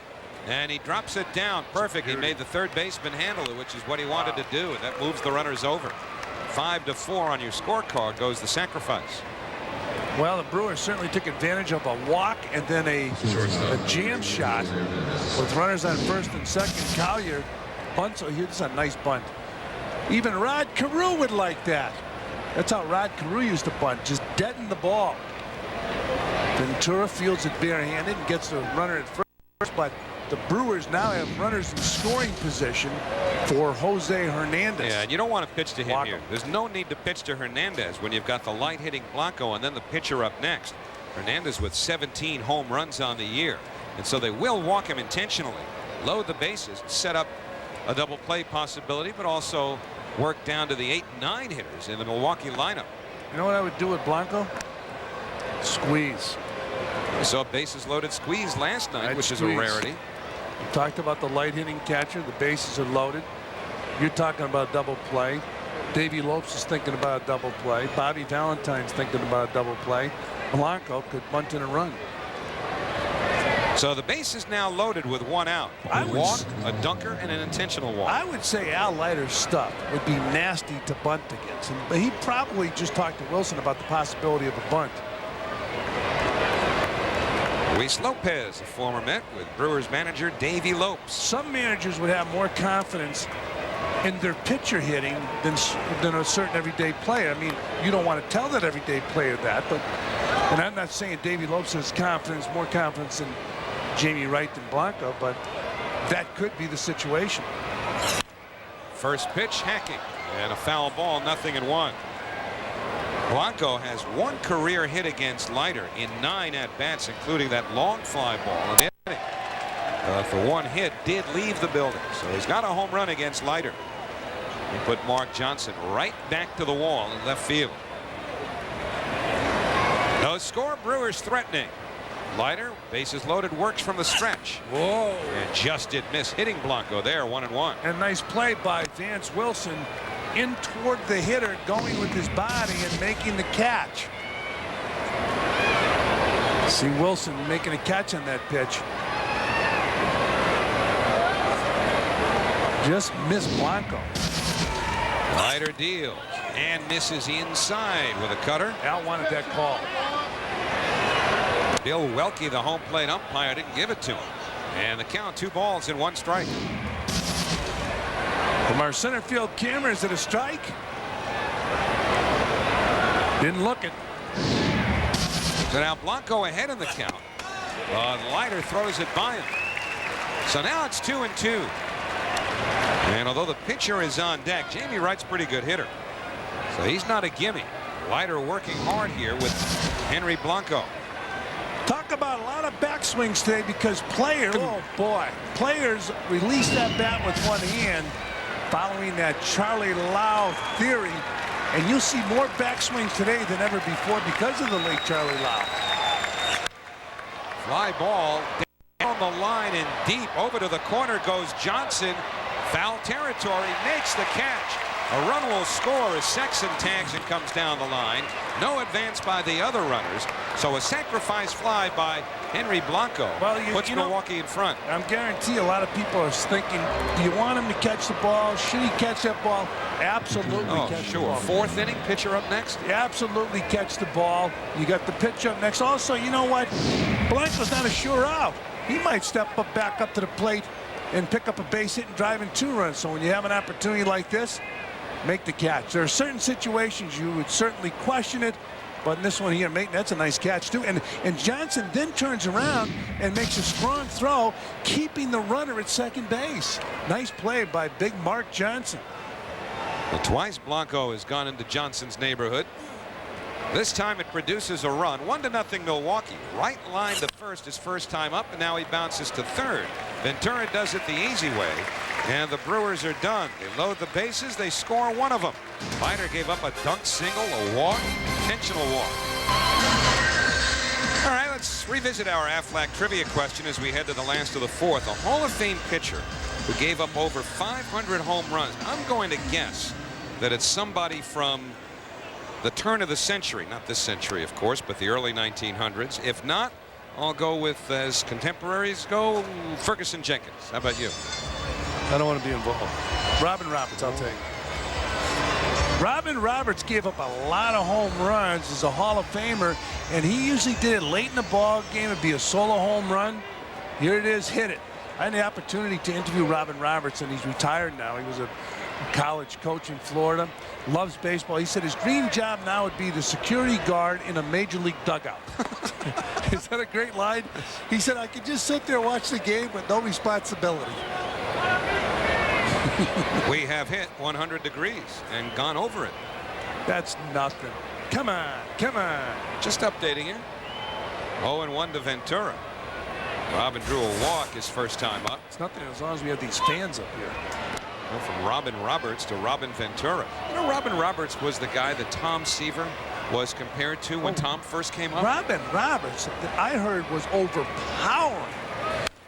and he drops it down. Perfect. He made the third baseman handle it, which is what he wanted to do, and that moves the runners over. 5-4 on your scorecard goes the sacrifice. Well, the Brewers certainly took advantage of a walk and then a jam shot with runners on first and second. Collier bunts. So here's a nice bunt. Even Rod Carew would like that. That's how Rod Carew used to bunt, just deaden the ball. Ventura fields it barehanded and gets the runner at first, but the Brewers now have runners in scoring position for Jose Hernandez. Yeah, and you don't want to pitch to him here. There's no need to pitch to Hernandez when you've got the light-hitting Blanco and then the pitcher up next. Hernandez with 17 home runs on the year, and so they will walk him intentionally, load the bases, set up a double play possibility, but also work down to the 8 and 9 hitters in the Milwaukee lineup. You know what I would do with Blanco? Squeeze. We saw bases loaded squeeze last night, which is a rarity. We talked about the light hitting catcher. The bases are loaded. You're talking about a double play. Davey Lopes is thinking about a double play. Bobby Valentine's thinking about a double play. Blanco could bunt in a run. So the base is now loaded with 1 out. A walk, a dunker, and an intentional walk. I would say Al Leiter's stuff would be nasty to bunt against. But he probably just talked to Wilson about the possibility of a bunt. Luis Lopez, a former Met, with Brewers manager Davey Lopes. Some managers would have more confidence in their pitcher hitting than a certain everyday player. I mean, you don't want to tell that everyday player that, but, and I'm not saying Davey Lopes has confidence, more confidence in Jamie Wright than Blanco, but that could be the situation. First pitch, hacking, and a foul ball, 0-1. Blanco has 1 career hit against Leiter in 9 at-bats, including that long fly ball. And for 1 hit, did leave the building. So he's got a home run against Leiter. He put Mark Johnson right back to the wall in left field. No score, Brewers threatening. Leiter, bases loaded, works from the stretch. Whoa. And just did miss hitting Blanco there, 1-1. And nice play by Vance Wilson in toward the hitter, going with his body and making the catch. See Wilson making a catch on that pitch. Just missed Blanco. Leiter deals and misses inside with a cutter. Al wanted that call. Bill Welke, the home plate umpire, didn't give it to him. And the count, 2 balls and 1 strike. From our center field camera, is it a strike? Didn't look it. So now Blanco ahead in the count. Leiter throws it by him. So now it's 2-2. And although the pitcher is on deck, Jamie Wright's a pretty good hitter. So he's not a gimme. Leiter working hard here with Henry Blanco. Talk about a lot of backswings today because players, oh boy, players release that bat with 1 hand following that Charlie Lau theory. And you'll see more backswings today than ever before because of the late Charlie Lau. Fly ball down the line and deep. Over to the corner goes Johnson. Foul territory, makes the catch. A run will score as Sexton tags and comes down the line. No advance by the other runners. So a sacrifice fly by Henry Blanco puts Milwaukee in front. I guarantee a lot of people are thinking, do you want him to catch the ball? Should he catch that ball? Absolutely catch the ball. 4th inning, pitcher up next. Absolutely catch the ball. You got the pitch up next. Also, you know what? Blanco's not a sure out. He might step up back up to the plate and pick up a base hit and drive in 2 runs. So when you have an opportunity like this, make the catch. There are certain situations you would certainly question it, but in this one here, that's a nice catch too. And Johnson then turns around and makes a strong throw, keeping the runner at second base. Nice play by big Mark Johnson. Well, twice Blanco has gone into Johnson's neighborhood. This time it produces a run. 1-0 Milwaukee. Right line to first his first time up, and now he bounces to third. Ventura does it the easy way, and the Brewers are done. They load the bases. They score 1 of them. Leiter gave up a dunk single, a walk, intentional walk. All right, let's revisit our Aflac trivia question as we head to the last of the 4th. A Hall of Fame pitcher who gave up over 500 home runs. I'm going to guess that it's somebody from the turn of the century, not this century, of course, but the early 1900s. If not, I'll go with, as contemporaries go, Ferguson Jenkins. How about you? I don't want to be involved. Robin Roberts, I'll take. Robin Roberts gave up a lot of home runs as a Hall of Famer, and he usually did it late in the ball game. It'd be a solo home run. Here it is, hit it. I had the opportunity to interview Robin Roberts, and he's retired now. He was a college coach in Florida, loves baseball. He said his dream job now would be the security guard in a major league dugout. Is that a great line? He said, I could just sit there and watch the game with no responsibility. We have hit 100 degrees and gone over it. That's nothing. Come on, come on. Just updating you. 0-1 to Ventura. Robin drew a walk his first time up. It's nothing as long as we have these fans up here. Well, from Robin Roberts to Robin Ventura. You know, Robin Roberts was the guy that Tom Seaver was compared to when Tom first came up. Robin Roberts, I heard, was overpowering.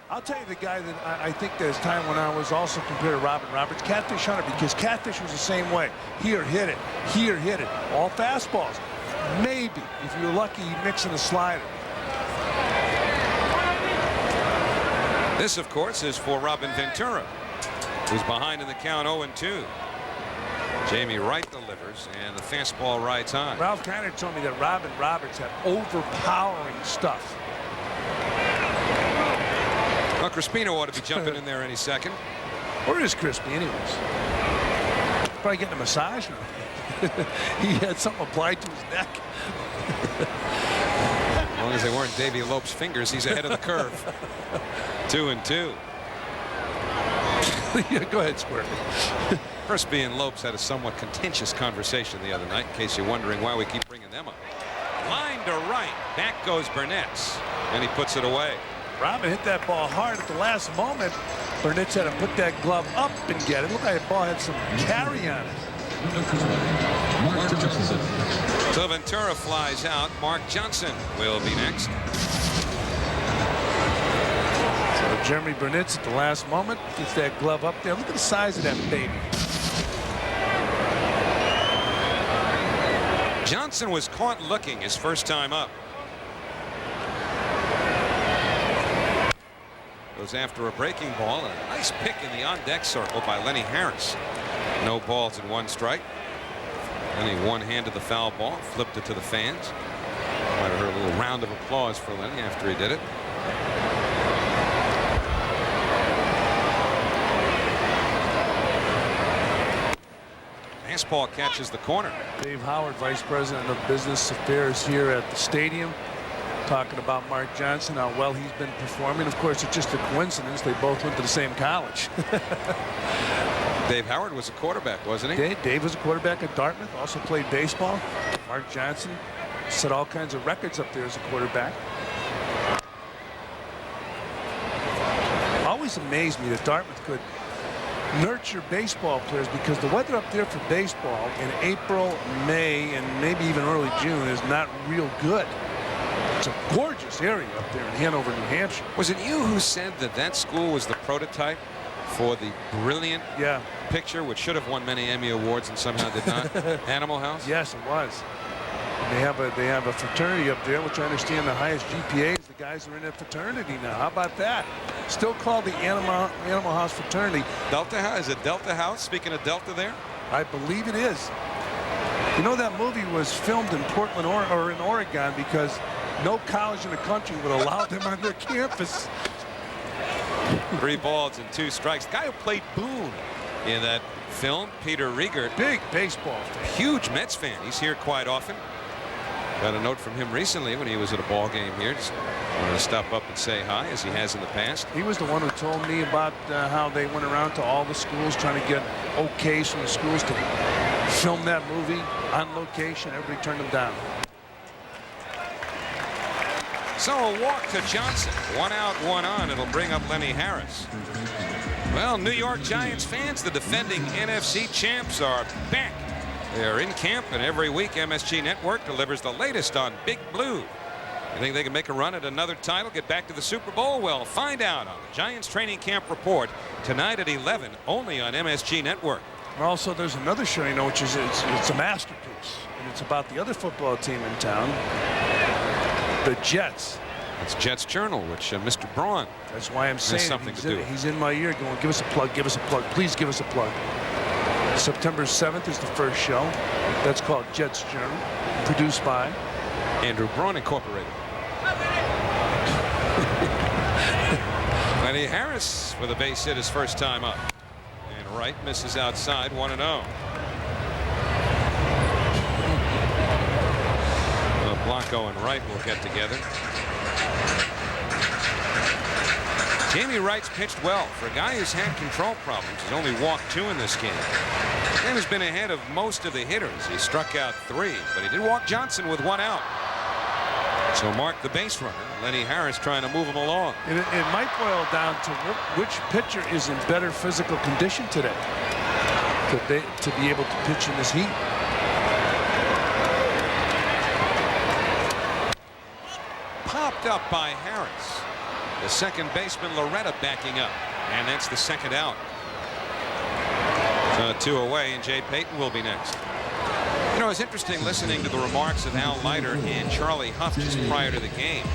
I'll tell you the guy that I think that as time went on was also compared to Robin Roberts, Catfish Hunter, because Catfish was the same way. Here, hit it. Here, hit it. All fastballs. Maybe, if you're lucky, you mix in a slider. This, of course, is for Robin Ventura, who's behind in the count 0-2. Jamie Wright delivers, and the fastball rides high. Ralph Kiner told me that Robin Roberts had overpowering stuff. Well, Crispino ought to be jumping in there any second. Where is Crispy anyways? Probably getting a massage now. He had something applied to his neck. As long as they weren't Davey Lope's fingers, he's ahead of the curve. 2-2. Yeah, go ahead, Squirty. Crispy and Lopes had a somewhat contentious conversation the other night, in case you're wondering why we keep bringing them up. Line to right. Back goes Burnett's, and he puts it away. Robin hit that ball hard at the last moment. Burnett's had to put that glove up and get it. Looked like the ball had some carry on it. So Ventura flies out. Mark Johnson will be next. So Jeremy Burnett's at the last moment gets that glove up there. Look at the size of that baby. Johnson was caught looking his first time up. Goes after a breaking ball, and a nice pick in the on-deck circle by Lenny Harris. No balls and 1 strike. Lenny one-handed the foul ball, flipped it to the fans. Might have heard a little round of applause for Lenny after he did it. Fastball catches the corner. Dave Howard, Vice President of Business Affairs here at the stadium, talking about Mark Johnson, how well he's been performing. Of course, it's just a coincidence they both went to the same college. Dave Howard was a quarterback, wasn't he? Dave was a quarterback at Dartmouth, also played baseball. Mark Johnson set all kinds of records up there as a quarterback. Always amazed me that Dartmouth could nurture baseball players, because the weather up there for baseball in April, May, and maybe even early June is not real good. It's a gorgeous area up there in Hanover, New Hampshire. Was it you who said that that school was the prototype for the brilliant picture, which should have won many Emmy Awards and somehow did not? Animal House? Yes, it was. And they have a fraternity up there, which I understand the highest GPAs. The guys are in that fraternity now. How about that? Still called the Animal House fraternity. Delta House? Is it Delta House? Speaking of Delta there? I believe it is. You know, that movie was filmed in Portland or in Oregon because no college in the country would allow them on their campus. 3 balls and 2 strikes. The guy who played Boone in that film, Peter Riegert. Big baseball fan. Huge Mets fan. He's here quite often. Got a note from him recently when he was at a ball game here. Just wanted to stop up and say hi, as he has in the past. He was the one who told me about how they went around to all the schools trying to get okays from the schools to film that movie on location. Everybody turned them down. So a walk to Johnson. 1 out, 1 on. It'll bring up Lenny Harris. Well, New York Giants fans, the defending NFC champs, are back. They're in camp, and every week MSG Network delivers the latest on Big Blue. You think they can make a run at another title, get back to the Super Bowl? Well, find out on the Giants training camp report tonight at 11, only on MSG Network. And also, there's another show, you know, which is it's a masterpiece, and it's about the other football team in town, the Jets. It's Jets Journal, which Mr. Braun. That's why I'm saying something to do. He's in my ear going, give us a plug, please give us a plug. September 7th is the first show. That's called Jets Journal, produced by Andrew Braun Incorporated. Lenny Harris with a base hit his first time up. And Wright misses outside, 1-0. Blanco and Wright will get together. Jamie Wright's pitched well. For a guy who's had control problems, he's only walked 2 in this game. And has been ahead of most of the hitters. He struck out 3, but he did walk Johnson with 1 out. So Mark the base runner. Lenny Harris trying to move him along. It might boil down to which pitcher is in better physical condition today to be able to pitch in this heat. Popped up by Harris. The second baseman Loretta backing up, and that's the second out. So 2 away, and Jay Payton will be next. You know, it's interesting listening to the remarks of Al Leiter and Charlie Huff just prior to the game.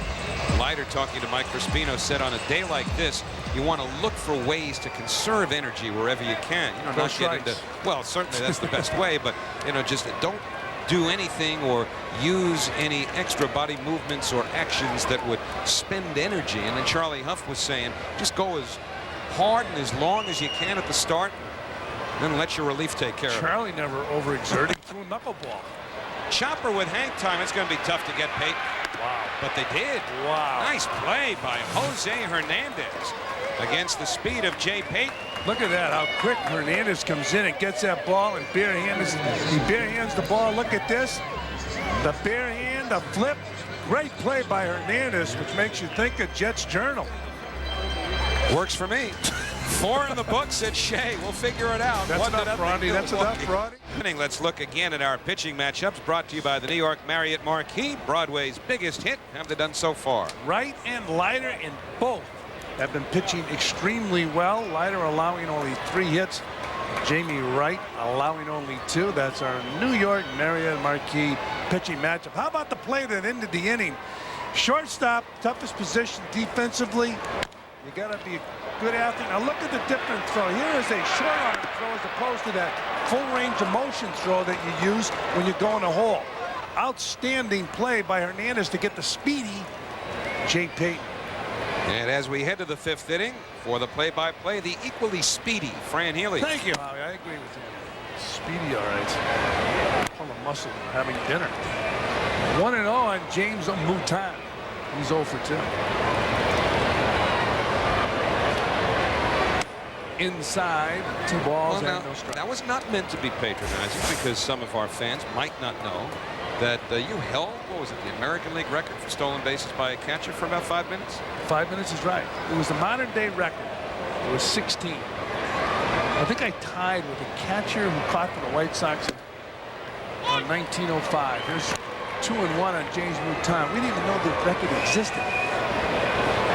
Leiter, talking to Mike Crispino, said on a day like this, you want to look for ways to conserve energy wherever you can. You know, not get into, well, certainly that's the best way, but, you know, just don't do anything or use any extra body movements or actions that would spend energy. And then Charlie Huff was saying, just go as hard and as long as you can at the start, then let your relief take care of it. Charlie never overexerted, threw a knuckleball. Chopper with hang time. It's going to be tough to get Payton. Wow. But they did. Wow. Nice play by Jose Hernandez against the speed of Jay Payton. Look at that, how quick Hernandez comes in and gets that ball and he barehands the ball. Look at this. The bare hand, the flip. Great play by Hernandez, which makes you think of Jets Journal. Works for me. 4 in the books, said Shea. We'll figure it out. That's enough, Ronnie. That's enough, Ronnie. Let's look again at our pitching matchups, brought to you by the New York Marriott Marquis, Broadway's biggest hit. Have they done so far? Wright and Leiter in both have been pitching extremely well. Leiter allowing only 3 hits. Jamie Wright allowing only 2. That's our New York Marriott Marquis pitching matchup. How about the play that ended the inning? Shortstop, toughest position defensively. You got to be a good athlete. Now look at the different throw. Here is a short arm throw as opposed to that full range of motion throw that you use when you go in a hole. Outstanding play by Hernandez to get the speedy Jay Payton. And as we head to the 5th inning for the play-by-play, the equally speedy Fran Healy. Thank you, Howie. I agree with you. Speedy, all right. Full of muscle, having dinner. 1-0 on James Mouton. He's 0 for 2. Inside, 2 balls and no strikes. That was not meant to be patronizing, because some of our fans might not know that you held, what was it, the American League record for stolen bases by a catcher for about 5 minutes? 5 minutes is right. It was the modern day record. It was 16. I think I tied with a catcher who caught for the White Sox in 1905. Here's 2-1 on James Mouton. We didn't even know the record existed.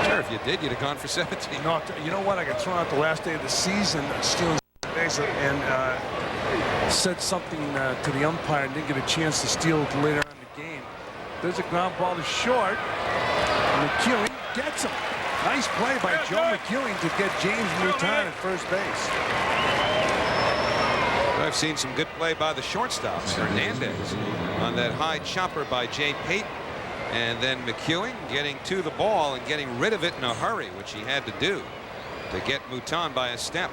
Sure, if you did, you'd have gone for 17. No, you know what? I got thrown out the last day of the season stealing base and said something to the umpire and didn't get a chance to steal later on in the game. There's a ground ball to short. McEwing gets him. Nice play by Joe McEwing to get James Mouton at first base. I've seen some good play by the shortstops. Hernandez on that high chopper by Jay Payton. And then McEwing getting to the ball and getting rid of it in a hurry, which he had to do to get Mouton by a step.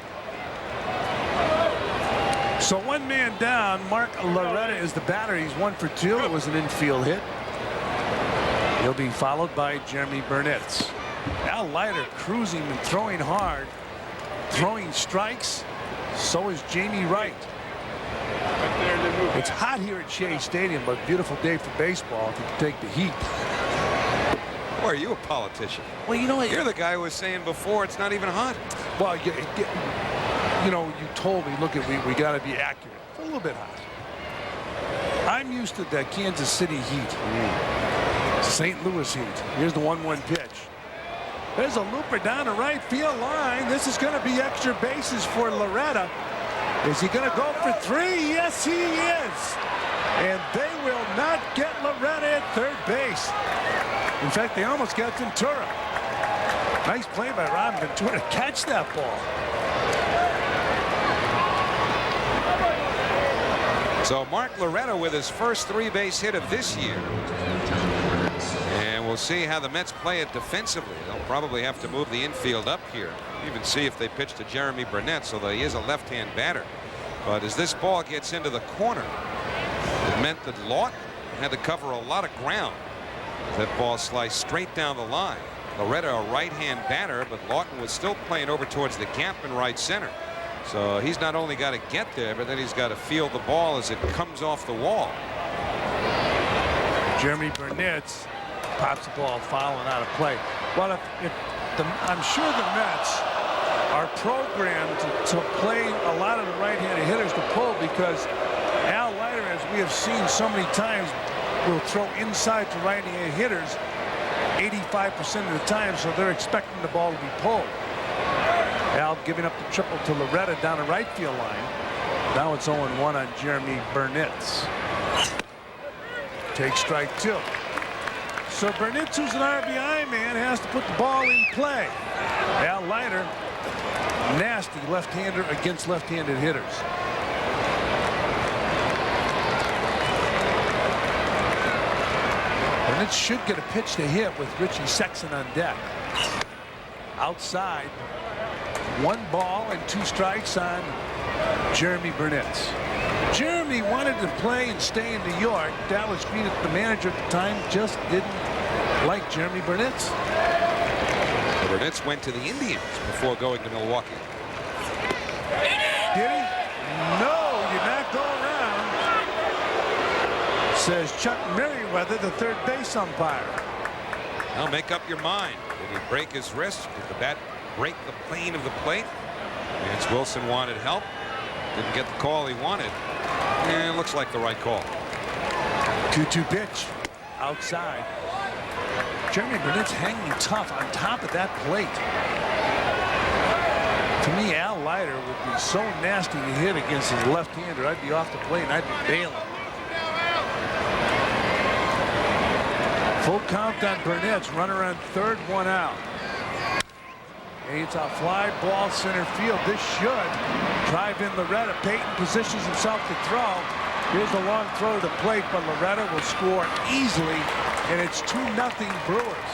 So 1 man down. Mark Loretta is the batter. He's 1 for 2. It was an infield hit. He'll be followed by Jeremy Burnett. Al Leiter cruising and throwing hard, throwing strikes. So is Jamie Wright. It's hot here at Shea Stadium, but beautiful day for baseball if you can take the heat. Boy, are you a politician? Well, you know what? You're the guy who was saying before it's not even hot. Well, you know, you told me, look, we got to be accurate. It's a little bit hot. I'm used to that Kansas City heat. St. Louis heat. Here's the 1-1 pitch. There's a looper down the right field line. This is going to be extra bases for Loretta. Is he going to go for 3? Yes, he is. And they will not get Loretta at third base. In fact, they almost got Ventura. Nice play by Ron Ventura to catch that ball. So Mark Loretta with his first 3-base hit of this year. And we'll see how the Mets play it defensively. They'll probably have to move the infield up here. Even see if they pitch to Jeremy Burnett, although he is a left-hand batter. But as this ball gets into the corner, it meant that Lawton had to cover a lot of ground. That ball sliced straight down the line. Loretta, a right-hand batter, but Lawton was still playing over towards the gap in right center. So he's not only got to get there, but then he's got to feel the ball as it comes off the wall. Jeremy Burnett pops the ball fouling out of play. Well, I'm sure the Mets are programmed to play a lot of the right-handed hitters to pull, because Al Leiter, as we have seen so many times, will throw inside to right-handed hitters 85% of the time, so they're expecting the ball to be pulled. Al giving up the triple to Loretta down the right field line. Now it's 0-1 on Jeremy Burnett. Take strike 2. So Burnett, who's an RBI man, has to put the ball in play. Al Leiter, nasty left-hander against left-handed hitters. Burnett should get a pitch to hit with Richie Sexson on deck. Outside, 1 ball and 2 strikes on Jeremy Burnett. Jeremy wanted to play and stay in New York. Dallas Green, the manager at the time, just didn't like Jeremy Burnett. The Burnett's went to the Indians before going to Milwaukee. Did he? No, you're not going around, says Chuck Merriweather, the third base umpire. Now make up your mind. Did he break his wrist? Did the bat break the plane of the plate? Vance Wilson wanted help. Didn't get the call he wanted. And it looks like the right call. 2-2 pitch outside. Jeremy Burnett's hanging tough on top of that plate. To me, Al Leiter would be so nasty to hit against his left-hander. I'd be off the plate and I'd be bailing. Full count on Burnett's. Runner on third, 1 out. It's a fly ball center field. This should drive in Loretta. Payton positions himself to throw. Here's a long throw to the plate, but Loretta will score easily, and it's 2-0 Brewers.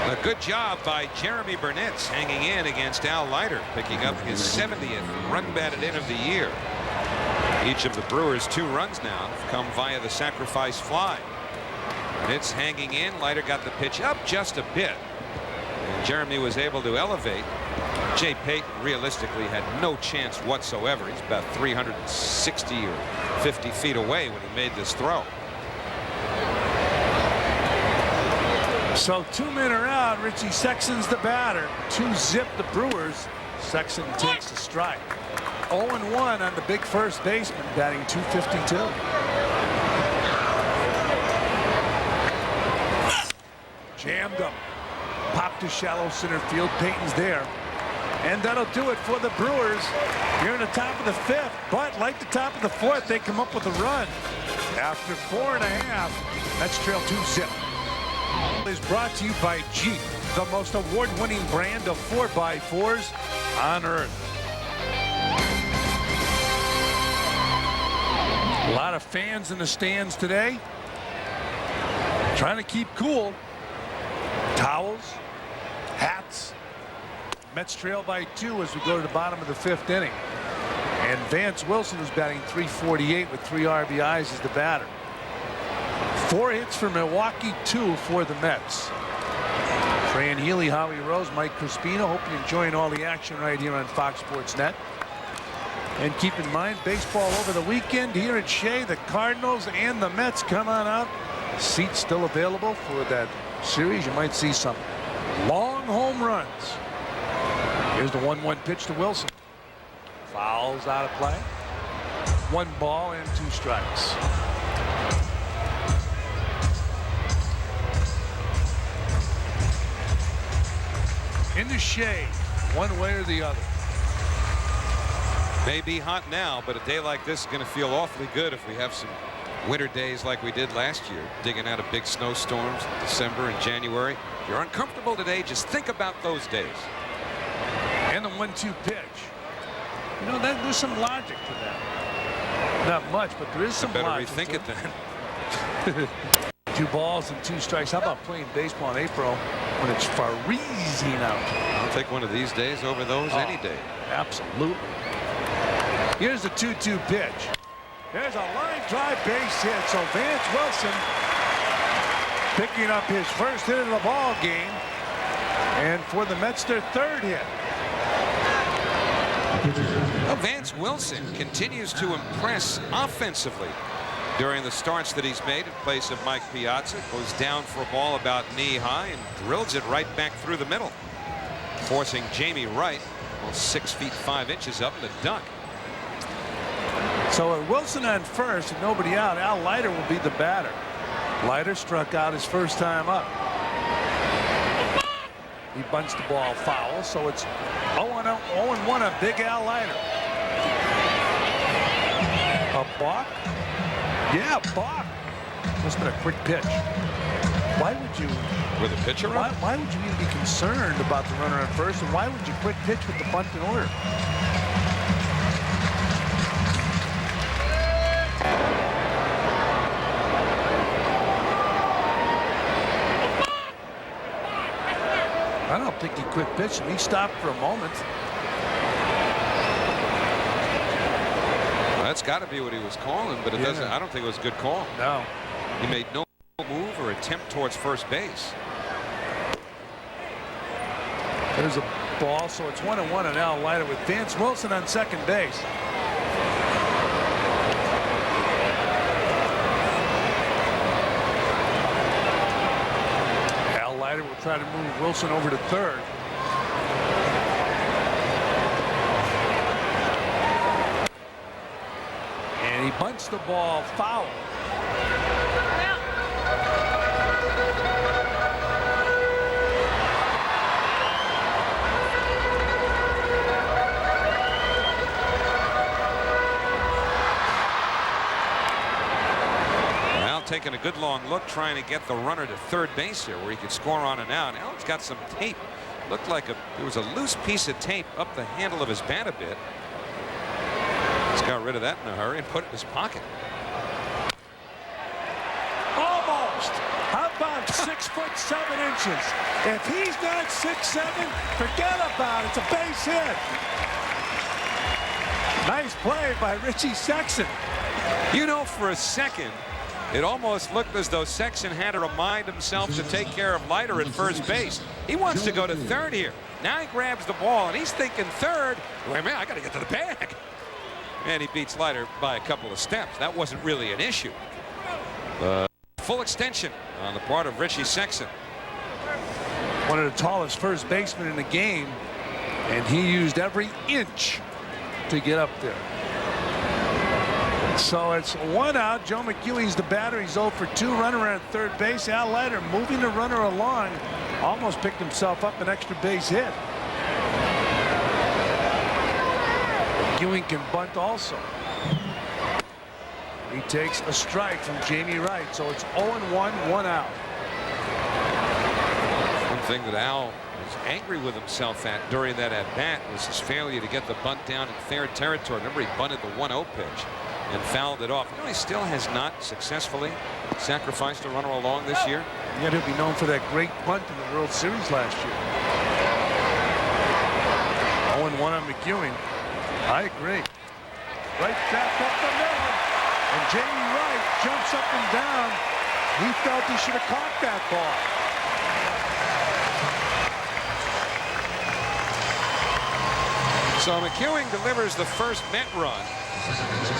A good job by Jeremy Burnett hanging in against Al Leiter, picking up his 70th run batted in of the year. Each of the Brewers' 2 runs now have come via the sacrifice fly. Burnett's hanging in. Leiter got the pitch up just a bit, and Jeremy was able to elevate. Jay Payton realistically had no chance whatsoever. He's about 360 or 50 feet away when he made this throw. So 2 men are out. Richie Sexson's the batter. 2-zip the Brewers. Sexson takes a strike. 0-1 on the big first baseman, batting .252. Jammed him. Popped to shallow center field. Payton's there. And that'll do it for the Brewers here in the top of the 5th. But like the top of the 4th, they come up with a run. After 4.5, that's trail 2-zip. Is brought to you by Jeep, the most award-winning brand of 4x4s on earth. A lot of fans in the stands today. Trying to keep cool. Towels, hats. Mets trail by 2 as we go to the bottom of the 5th inning. And Vance Wilson, who's batting .348 with 3 RBIs, is the batter. 4 hits for Milwaukee, 2 for the Mets. Fran, Healy, Howie Rose, Mike Crispino. Hope you're enjoying all the action right here on Fox Sports Net. And keep in mind, baseball over the weekend here at Shea. The Cardinals and the Mets come on out. Seats still available for that series. You might see some long home runs. Here's the 1-1 pitch to Wilson. Fouls out of play. 1 ball and 2 strikes. Into Shea, one way or the other. May be hot now, but a day like this is going to feel awfully good if we have some winter days like we did last year, digging out of big snowstorms in December and January. If you're uncomfortable today, just think about those days. And the 1-2 pitch. You know, there's some logic to that. Not much, but there is some better logic. rethink it then. 2 balls and 2 strikes. How about playing baseball in April when it's freezing out? I'll take one of these days over those any day. Absolutely. Here's the 2-2 pitch. There's a line drive base hit. So Vance Wilson picking up his first hit of the ball game. And for the Mets, their 3rd hit. Well, Vance Wilson continues to impress offensively during the starts that he's made in place of Mike Piazza. Goes down for a ball about knee high and drills it right back through the middle, forcing Jamie Wright, well, 6 feet 5 inches up in the duck. So Wilson on first and nobody out. Al Leiter will be the batter. Leiter struck out his first time up. He bunts the ball foul, so it's 0-1 on Big Al Leiter. A balk? Yeah, balk. Must have been a quick pitch. Why would you? With a pitcher up? Why would you even be concerned about the runner at first, and why would you quick pitch with the bunt in order? I don't think he quick pitched him. He stopped for a moment. Well, that's got to be what he was calling, but it doesn't. I don't think it was a good call. No. He made no move or attempt towards first base. There's a ball, so it's 1-1 on Al Leiter with Vance Wilson on second base. Al Leiter will try to move Wilson over to third. And he bunts the ball foul. Taking a good long look, trying to get the runner to third base here where he could score on and out. Now he's got some tape. Looked like there was a loose piece of tape up the handle of his bat a bit. He's got rid of that in a hurry and put it in his pocket. Almost. How about 6'7". If he's not 6'7", forget about it. It's a base hit. Nice play by Richie Sexson. You know, for a second, it almost looked as though Sexson had to remind himself to take care of Leiter at first base. He wants to go to third here. Now he grabs the ball, and he's thinking third. Wait a minute, I got to get to the bag. And he beats Leiter by a couple of steps. That wasn't really an issue. Full extension on the part of Richie Sexson. One of the tallest first basemen in the game, and he used every inch to get up there. So it's 1 out. Joe McEwing's the batter. He's 0 for 2. Runner at third base. Al Leiter moving the runner along. Almost picked himself up an extra base hit. McEwing can bunt also. He takes a strike from Jamie Wright. So it's 0-1, 1 out. One thing that Al was angry with himself at during that at-bat was his failure to get the bunt down in fair territory. Remember, he bunted the 1-0 pitch and fouled it off. You know, he still has not successfully sacrificed a runner along this year. Yet he'll be known for that great bunt in the World Series last year. 0-1 on McEwing. I agree. Right back up the middle. And Jamie Wright jumps up and down. He felt he should have caught that ball. So McEwing delivers the first Met run.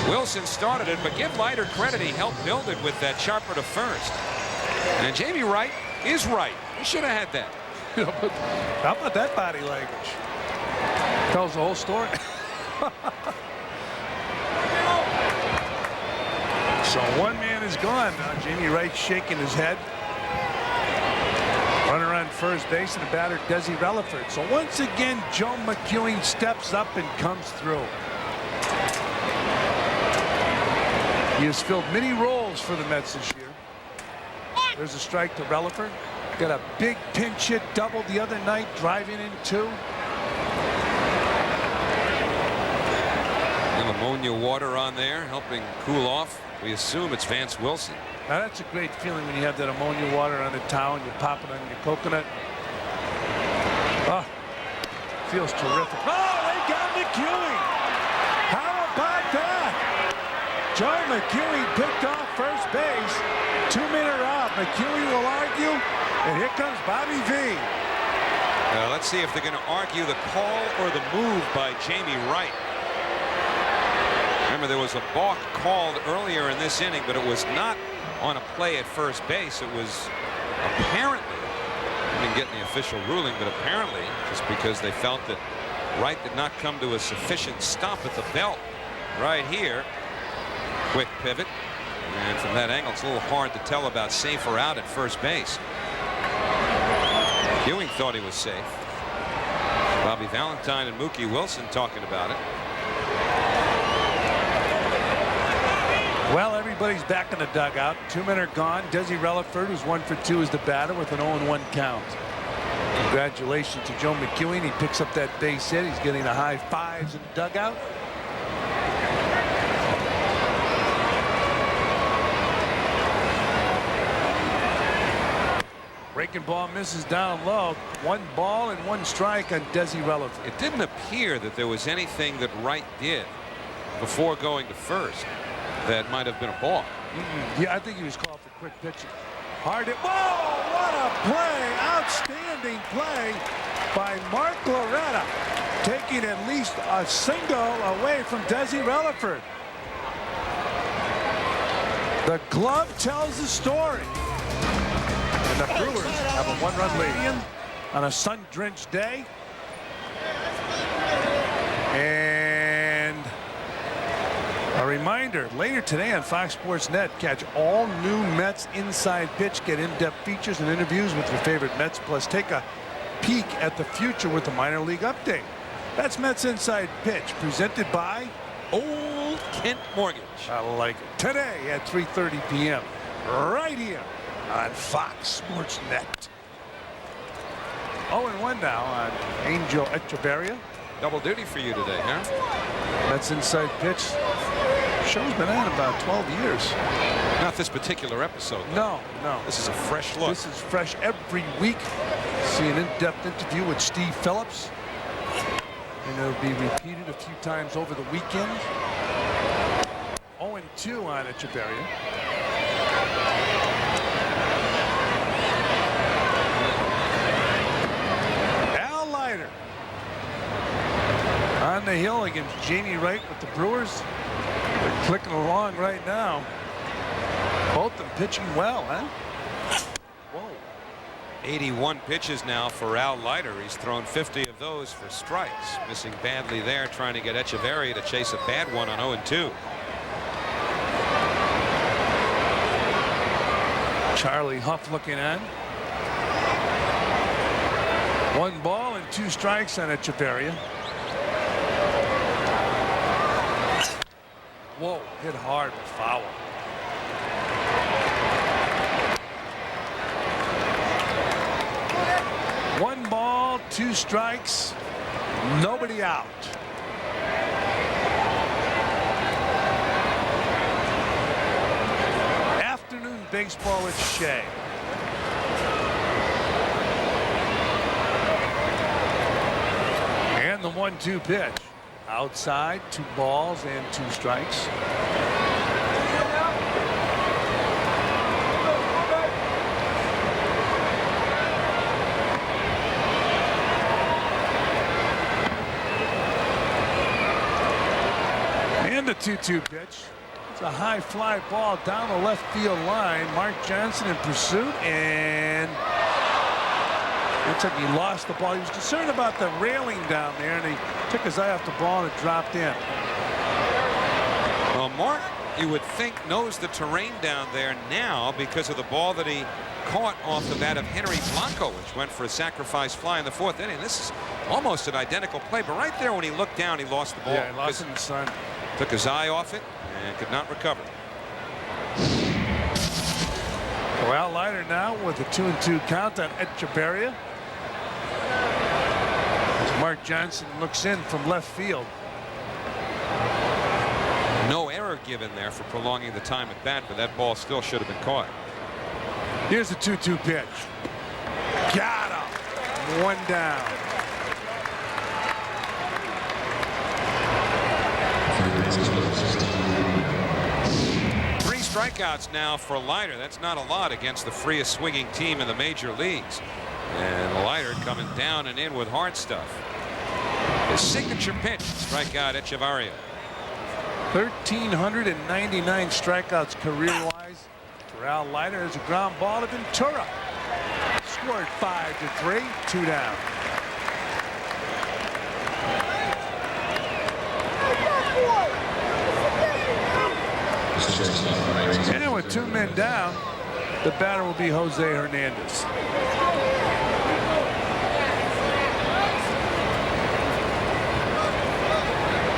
Wilson started it, but give Leiter credit. He helped build it with that sharper to first. And Jamie Wright is right. He should have had that. How about that body language? Tells the whole story. So one man is gone. Now Jamie Wright shaking his head. Runner on first base and the batter Desi Relaford. So once again Joe McEwing steps up and comes through. He has filled many roles for the Mets this year. There's a strike to Relaford. Got a big pinch hit double the other night, driving in 2. Some ammonia water on there helping cool off. We assume it's Vance Wilson. Now that's a great feeling when you have that ammonia water on the towel and you pop it on your coconut. Oh, feels terrific. Oh, they got McEwing. How about that? Joe McEwing picked off first base. 2-minute out. McEwing will argue, and here comes Bobby V. Let's see if they're going to argue the call or the move by Jamie Wright. Remember, there was a balk called earlier in this inning, but it was not on a play at first base. It was apparently, I didn't get the official ruling, but apparently just because they felt that Wright did not come to a sufficient stop at the belt right here. Quick pivot, and from that angle it's a little hard to tell about safe or out at first base. Ewing thought he was safe. Bobby Valentine and Mookie Wilson talking about it. Well, everybody's back in the dugout. 2 men are gone. Desi Relaford, who's 1 for 2, is the batter with an 0-1 count. Congratulations to Joe McEwing. He picks up that base hit. He's getting the high fives in the dugout. Breaking ball misses down low. 1 ball and 1 strike on Desi Relaford. It didn't appear that there was anything that Wright did before going to first that might have been a balk. Yeah, I think he was called for quick pitching. Hard hit. Whoa, what a play. Outstanding play by Mark Loretta, taking at least a single away from Desi Relaford. The glove tells the story. And the Brewers have a 1-run lead on a sun-drenched day. And a reminder, later today on Fox Sports Net, catch all new Mets Inside Pitch. Get in-depth features and interviews with your favorite Mets, plus take a peek at the future with the minor league update. That's Mets Inside Pitch, presented by Old Kent Mortgage. I like it. Today at 3:30 p.m. right here on Fox Sports Net. 0-1 now on Angel Echeverria. Double duty for you today, huh? That's Inside Pitch. Show's been on about 12 years. Not this particular episode, though. No. This is a fresh look. This is fresh every week. See an in-depth interview with Steve Phillips. And it'll be repeated a few times over the weekend. 0-2 on Echeverria. Leiter on the hill against Jamie Wright with the Brewers. They're clicking along right now. Both of them pitching well, huh? Whoa. 81 pitches now for Al Leiter. He's thrown 50 of those for strikes. Missing badly there, trying to get Echeverria to chase a bad one on 0-2. Charlie Huff looking in. 1 ball and 2 strikes on Echeverria. Whoa, hit hard but foul. One ball, 2 strikes, nobody out. Afternoon baseball with Shea. And the 1-2 pitch. Outside, 2 balls and 2 strikes. And the 2-2 pitch. It's a high fly ball down the left field line. Mark Johnson in pursuit, and looks like he lost the ball. He was concerned about the railing down there, and he took his eye off the ball and it dropped in. Well, Mark, you would think, knows the terrain down there now because of the ball that he caught off the bat of Henry Blanco, which went for a sacrifice fly in the 4th inning. This is almost an identical play, but right there when he looked down, he lost the ball. Yeah, he lost it in the sun. Took his eye off it and could not recover. Well, Leiter now with a 2-2 count on Echeverria. As Mark Johnson looks in from left field. given there for prolonging the time at bat, but that ball still should have been caught. Here's the 2-2 pitch. Got him. 1 down. Three strikeouts now for Leiter. That's not a lot against the freest swinging team in the major leagues. And Leiter coming down and in with hard stuff. His signature pitch, strikeout Echevarria. 1,399 strikeouts career-wise for Al Leiter. As a ground ball to Ventura. Scored 5-3, 2 down. And with 2 men down, the batter will be Jose Hernandez.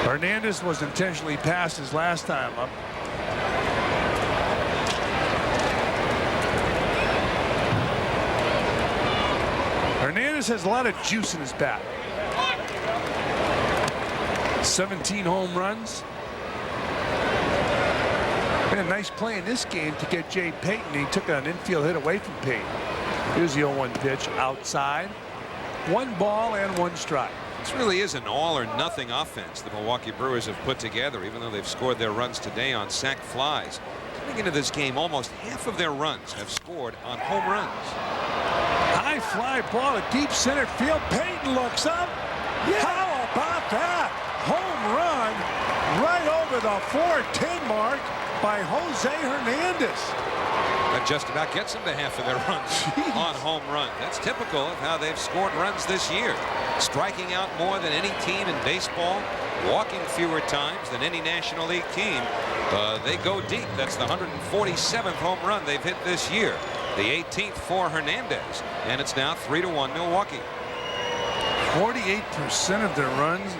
Hernandez was intentionally passed his last time up. Hernandez has a lot of juice in his bat. 17 home runs. And a nice play in this game to get Jay Payton. He took an infield hit away from Payton. Here's the 0-1 pitch outside. 1 ball and 1 strike. This really is an all or nothing offense the Milwaukee Brewers have put together, even though they've scored their runs today on sac flies. Coming into this game, almost half of their runs have scored on home runs. High fly ball to deep center field. Payton looks up. Yeah. How about that? Home run right over the 410 mark by Jose Hernandez. That just about gets them to half of their runs on home run. That's typical of how they've scored runs this year. Striking out more than any team in baseball, walking fewer times than any National League team. They go deep. That's the 147th home run they've hit this year. The 18th for Hernandez. And it's now 3-1 Milwaukee. 48% of their runs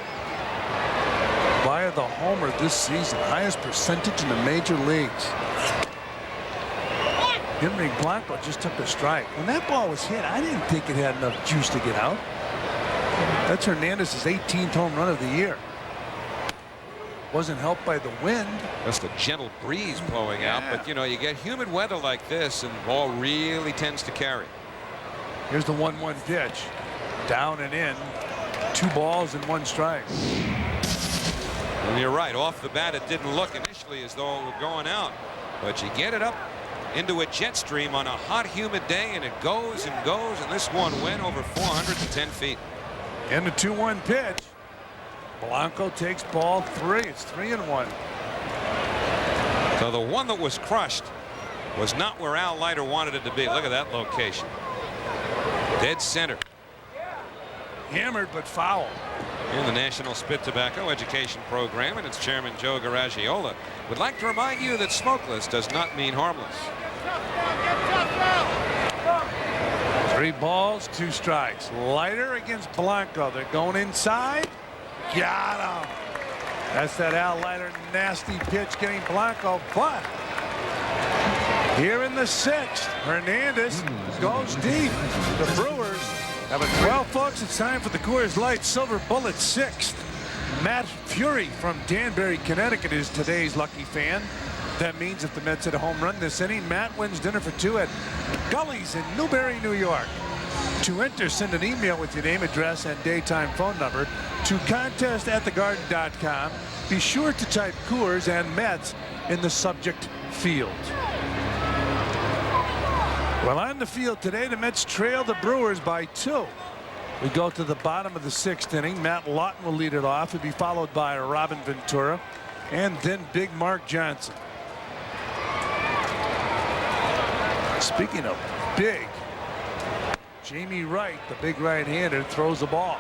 via the homer this season. Highest percentage in the major leagues. Henry Blanco just took a strike. When that ball was hit, I didn't think it had enough juice to get out. That's Hernandez's 18th home run of the year. Wasn't helped by the wind. Just a gentle breeze blowing out, but you know, you get humid weather like this and the ball really tends to carry. Here's the 1-1 pitch. Down and in. 2 balls and 1 strike. And you're right, off the bat it didn't look initially as though it were going out, but you get it up into a jet stream on a hot humid day and it goes and goes, and this one went over 410 feet. And the 2-1 pitch. Blanco takes ball 3. It's 3-1. So the one that was crushed was not where Al Leiter wanted it to be. Look at that location. Dead center. Hammered but foul. In the National Spit Tobacco Education Program and its chairman Joe Garagiola would like to remind you that smokeless does not mean harmless. 3 balls, 2 strikes. Leiter against Blanco. They're going inside. Got him. That's that Al Leiter nasty pitch getting Blanco, but here in the 6th, Hernandez goes deep. The Brewers have a 12, folks. It's time for the Coors Light Silver Bullet 6th. Matt Fury from Danbury, Connecticut is today's lucky fan. That means if the Mets hit a home run this inning, Matt wins dinner for 2 at Gully's in Newbury, New York. To enter, send an email with your name, address, and daytime phone number to contest@thegarden.com. Be sure to type Coors and Mets in the subject field. Well, on the field today, the Mets trail the Brewers by 2. We go to the bottom of the 6th inning. Matt Lawton will lead it off. He'll be followed by Robin Ventura and then Big Mark Johnson. Speaking of big, Jamie Wright, the big right-hander, throws the ball.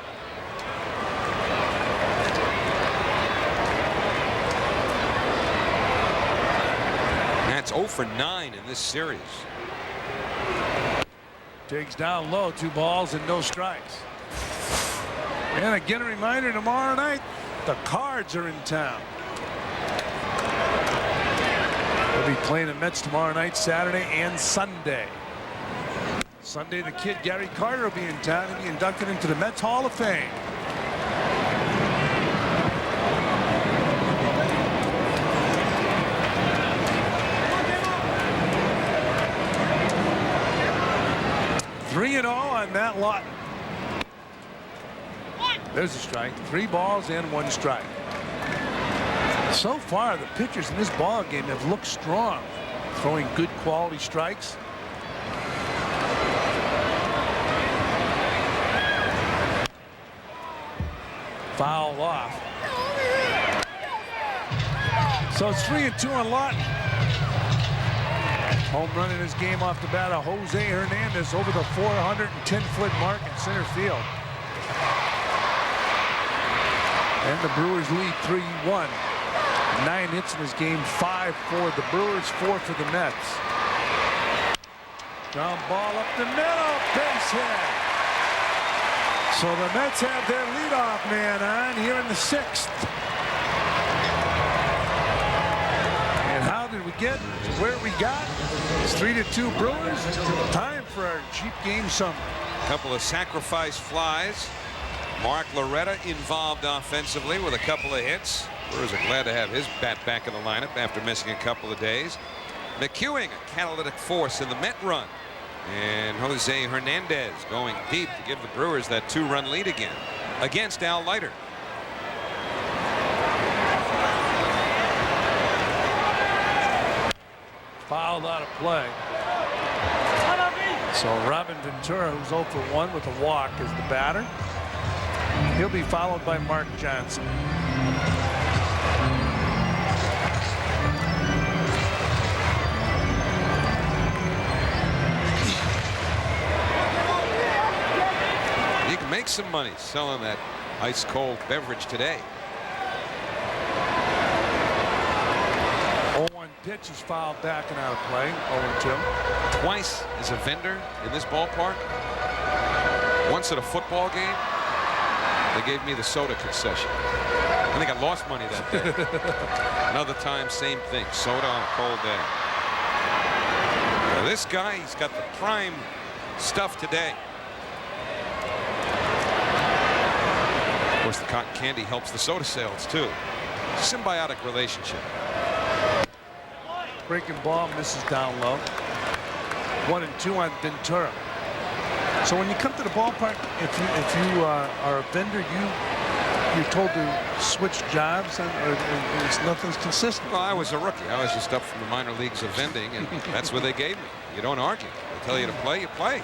That's 0 for 9 in this series. Takes down low, 2 balls and no strikes. And again, a reminder, tomorrow night, the Cards are in town. They'll be playing the Mets tomorrow night, Saturday and Sunday. Sunday, the kid Gary Carter will be in town and be inducted into the Mets Hall of Fame. Matt Lawton. There's a strike. 3 balls and 1 strike. So far, the pitchers in this ball game have looked strong, throwing good quality strikes. Foul off. So it's 3-2 on Lawton. Home run in his game off the bat of Jose Hernandez over the 410-foot mark in center field. And the Brewers lead 3-1. 9 hits in his game, 5 for the Brewers, 4 for the Mets. Ground ball up the middle, base hit. So the Mets have their leadoff man on here in the 6th. And how did we get to where we got? It's 3-2 Brewers. Time for our cheap game summary. A couple of sacrifice flies. Mark Loretta involved offensively with a couple of hits. Brewers are glad to have his bat back in the lineup after missing a couple of days. McEwing, a catalytic force in the Met run. And Jose Hernandez going deep to give the Brewers that 2-run lead again against Al Leiter. Fouled out of play. So Robin Ventura, who's 0 for 1 with a walk, is the batter. He'll be followed by Mark Johnson. You can make some money selling that ice cold beverage today. 0-1 pitch is fouled back and out of play. 0-2. Twice as a vendor in this ballpark. Once at a football game, they gave me the soda concession. I think I lost money that day. Another time, same thing. Soda on a cold day. Now this guy, he's got the prime stuff today. Of course, the cotton candy helps the soda sales too. Symbiotic relationship. Breaking ball misses down low. 1-2 on Ventura. So when you come to the ballpark, if you are a vendor, you're told to switch jobs, and nothing's consistent. Well, I was a rookie. I was just up from the minor leagues of vending, and that's what they gave me. You don't argue. They tell you to play, you play.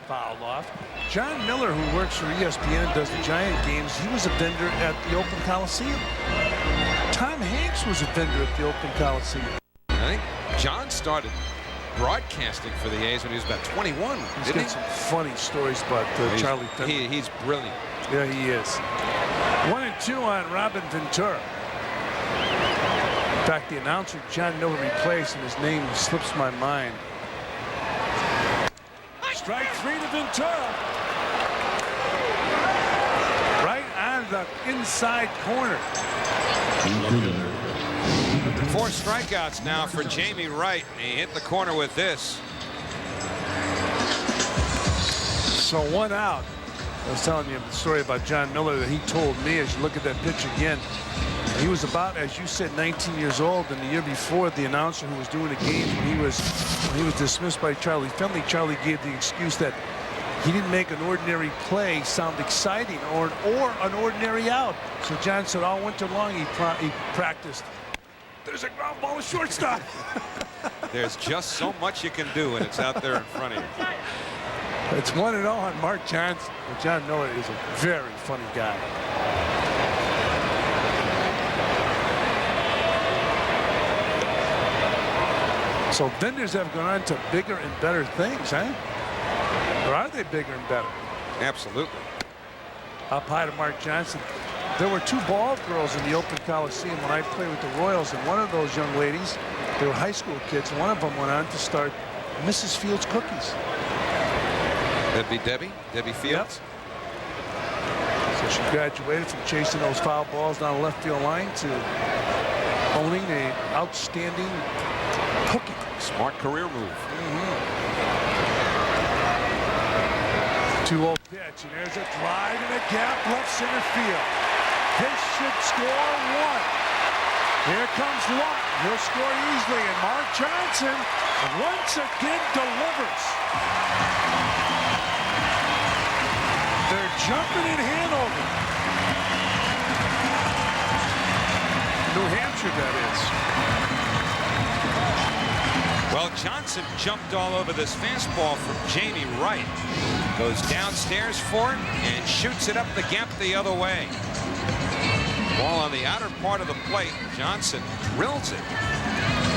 Fouled off. John Miller, who works for ESPN and does the Giant games, he was a vendor at the Oakland Coliseum. Tom Hanks was a vendor at the Oakland Coliseum. I think John started broadcasting for the A's when he was about 21. He's got some funny stories about Charlie Finley. He's brilliant. Yeah, he is. 1-2 on Robin Ventura. In fact, the announcer John Miller replaced, and his name slips my mind. Strike 3 to Ventura. Right on the inside corner. 4 strikeouts now for Jamie Wright. He hit the corner with this. So 1 out. I was telling you the story about John Miller that he told me, as you look at that pitch again, he was about, as you said, 19 years old, and the year before, the announcer who was doing the game, when he was dismissed by Charlie Finley, Charlie gave the excuse that he didn't make an ordinary play sound exciting or an ordinary out. So John said all winter long he practiced. There's a ground ball to shortstop. There's just so much you can do when it's out there in front of you. It's 1-0 on Mark Johnson. But John Miller is a very funny guy. So vendors have gone on to bigger and better things, huh? Or are they bigger and better? Absolutely. Up high to Mark Johnson. There were 2 ball girls in the Oakland Coliseum when I played with the Royals, and one of those young ladies, they were high school kids, one of them went on to start Mrs. Fields Cookies. That'd be Debbie Fields. Yep. So she graduated from chasing those foul balls down the left field line to owning an outstanding cookie. Smart career move. 2-0 pitch, and there's a drive in the gap left center field. This should score 1. Here comes Lawton. he'll score easily, and Mark Johnson once again delivers. They're jumping in Hanover. New Hampshire, that is. Well, Johnson jumped all over this fastball from Jamie Wright. Goes downstairs for it and shoots it up the gap the other way. Ball on the outer part of the plate. Johnson drills it.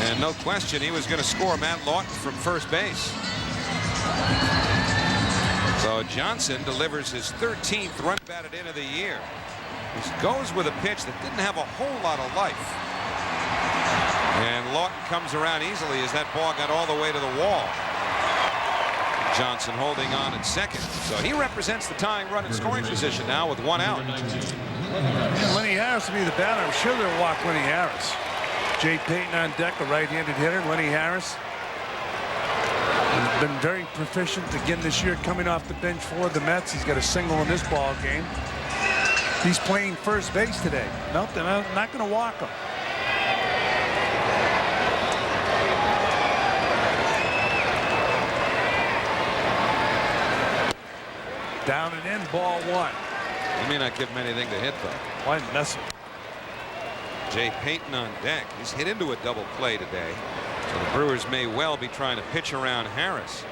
And no question, he was going to score Matt Lawton from first base. So Johnson delivers his 13th run batted in of the year. He goes with a pitch that didn't have a whole lot of life. And Lawton comes around easily as that ball got all the way to the wall. Johnson holding on at second. So he represents the tying run in scoring position now with 1 out. Yeah, Lenny Harris will be the batter. I'm sure they'll walk Lenny Harris. Jay Payton on deck, a right-handed hitter. Lenny Harris has been very proficient again this year coming off the bench for the Mets. He's got a single in this ball game. He's playing first base today. Nope, they're not going to walk him. Down and in, ball 1. You may not give him anything to hit, though. Why mess him? Jay Payton on deck. He's hit into a double play today. So the Brewers may well be trying to pitch around Harris.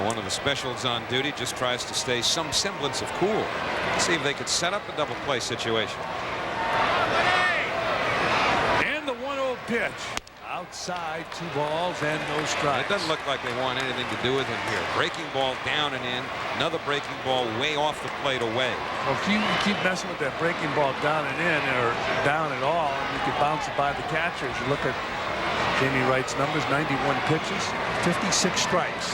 One of the specials on duty just tries to stay some semblance of cool. Let's see if they could set up a double play situation. And the 1-0 pitch. Outside, 2 balls and no strikes. It doesn't look like they want anything to do with him here. Breaking ball down and in. Another breaking ball way off the plate away. Well, if you keep messing with that breaking ball down and in, or down at all, and you can bounce it by the catchers. You look at Jamie Wright's numbers: 91 pitches, 56 strikes.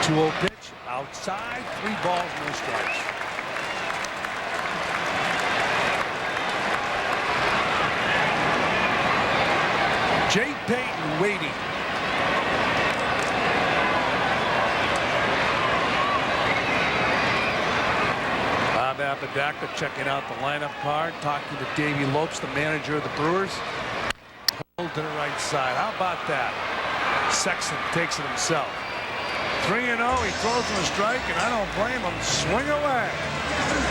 2-0 pitch, outside, 3 balls, no strikes. Jay Payton waiting. Bob Apodaca checking out the lineup card, talking to Davey Lopes, the manager of the Brewers. Hold to the right side. How about that? Sexton takes it himself. 3-0. He throws him a strike, and I don't blame him. Swing away.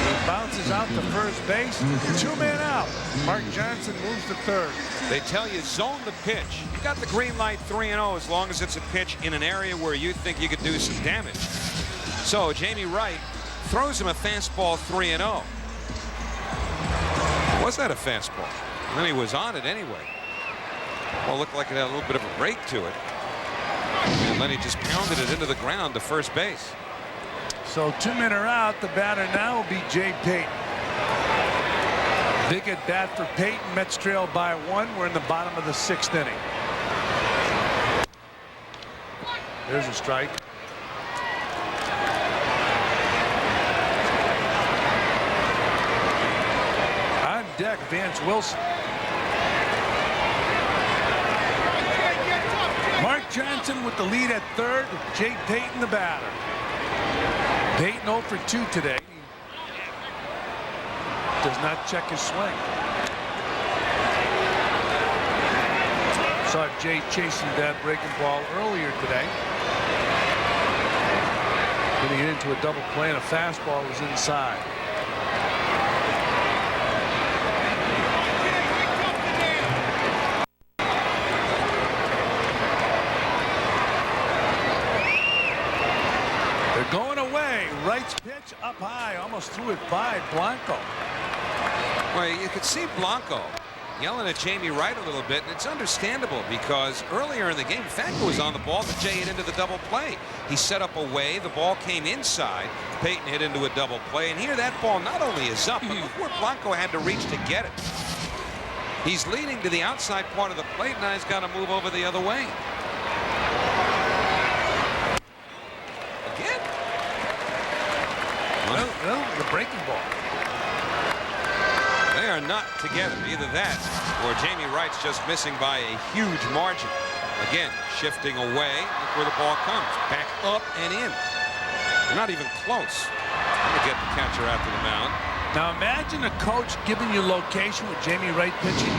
He bounces out to first base. 2 men out. Mark Johnson moves to third. They tell you zone the pitch. You got the green light 3-0 as long as it's a pitch in an area where you think you could do some damage. So Jamie Wright throws him a fastball 3-0. Was that a fastball? And then he was on it anyway. Well, it looked like it had a little bit of a break to it. And then he just pounded it into the ground to first base. So 2 men are out. The batter now will be Jay Payton. Big at bat for Payton. Mets trail by 1. We're in the bottom of the 6th inning. There's a strike. On deck, Vance Wilson. Mark Johnson with the lead at third. Jay Payton the batter. Payton 0 for 2 today. Does not check his swing. Saw Jay chasing that breaking ball earlier today. Getting it into a double play, and a fastball was inside. They're going away. Wright's pitch up high, almost threw it by Blanco. Well, you could see Blanco yelling at Jamie Wright a little bit, and it's understandable because earlier in the game, Facco was on the ball, but Jay hit into the double play. He set up away, the ball came inside, Payton hit into a double play, and here that ball not only is up, but look where Blanco had to reach to get it. He's leading to the outside part of the plate, now he's got to move over the other way. Again? Well, the breaking ball. They are not together. Either that or Jamie Wright's just missing by a huge margin. Again, shifting away. Look where the ball comes. Back up and in. They're not even close. I'm going to get the catcher out to the mound. Now imagine a coach giving you location with Jamie Wright pitching.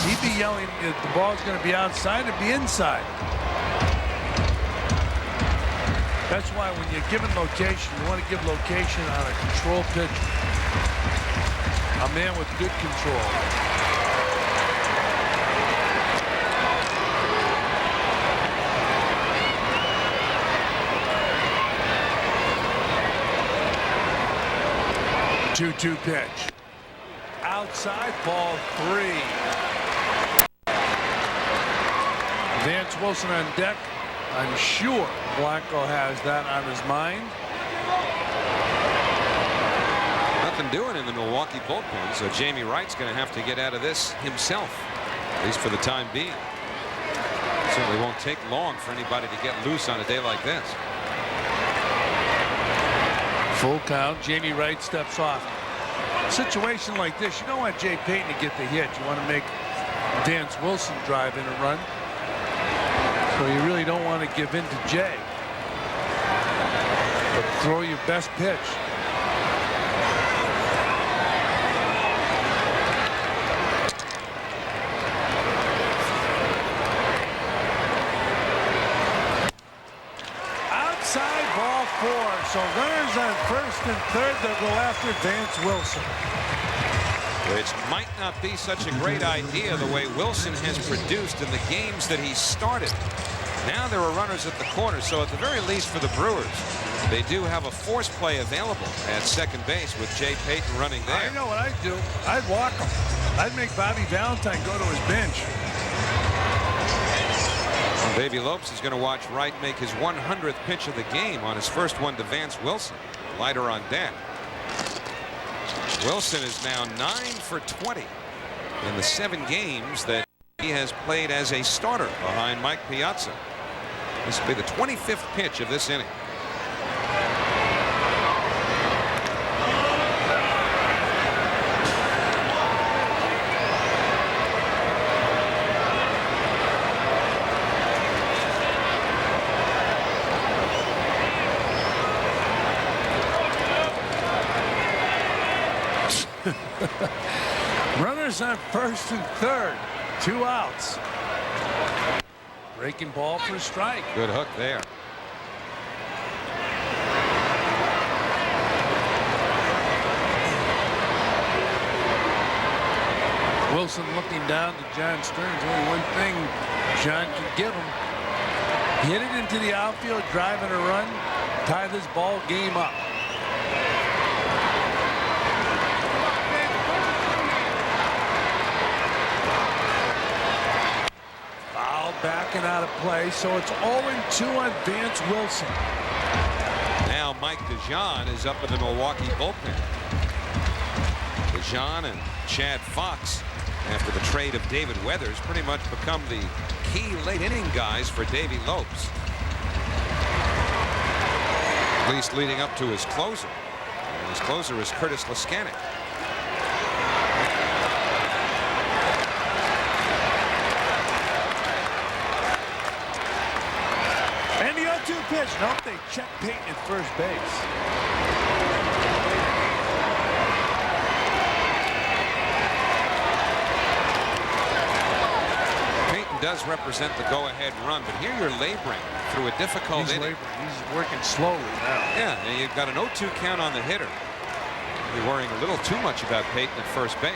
He'd be yelling if the ball's going to be outside, it'd be inside. That's why when you're given location, you want to give location on a control pitch. A man with good control. Two-two pitch. Outside, ball 3. Vance Wilson on deck. I'm sure Blanco has that on his mind. Nothing doing in the Milwaukee bullpen, so Jamie Wright's going to have to get out of this himself, at least for the time being. Certainly won't take long for anybody to get loose on a day like this. Full count. Jamie Wright steps off. A situation like this, you don't want Jay Payton to get the hit. You want to make Vance Wilson drive in a run. So you really don't want to give in to Jay. But throw your best pitch. Outside, ball 4. So runners on first and third. They'll go after Vance Wilson. Which might not be such a great idea the way Wilson has produced in the games that he started. Now there are runners at the corner, so at the very least for the Brewers, they do have a force play available at second base with Jay Payton running there. I know what I'd do. I'd walk him. I'd make Bobby Valentine go to his bench. Davey Lopes is going to watch Wright make his 100th pitch of the game on his first one to Vance Wilson. Leiter on deck. Wilson is now 9 for 20 in the 7 games that he has played as a starter behind Mike Piazza. This will be the 25th pitch of this inning. Runners on first and third. 2 outs. Breaking ball for a strike. Good hook there. Wilson looking down to John Stearns. Only one thing John can give him. Hit it into the outfield, driving a run, tie this ball game up. Backing out of play, so it's 0-2 on Vance Wilson. Now Mike DeJean is up in the Milwaukee bullpen. DeJean and Chad Fox, after the trade of David Weathers, pretty much become the key late inning guys for Davey Lopes. At least leading up to his closer. And his closer is Curtis Laskanik. Pitch. Nope, they check Payton at first base. Payton does represent the go-ahead run, but here you're laboring through a difficult inning. He's working slowly now. Yeah, and you've got an 0-2 count on the hitter. You're worrying a little too much about Payton at first base.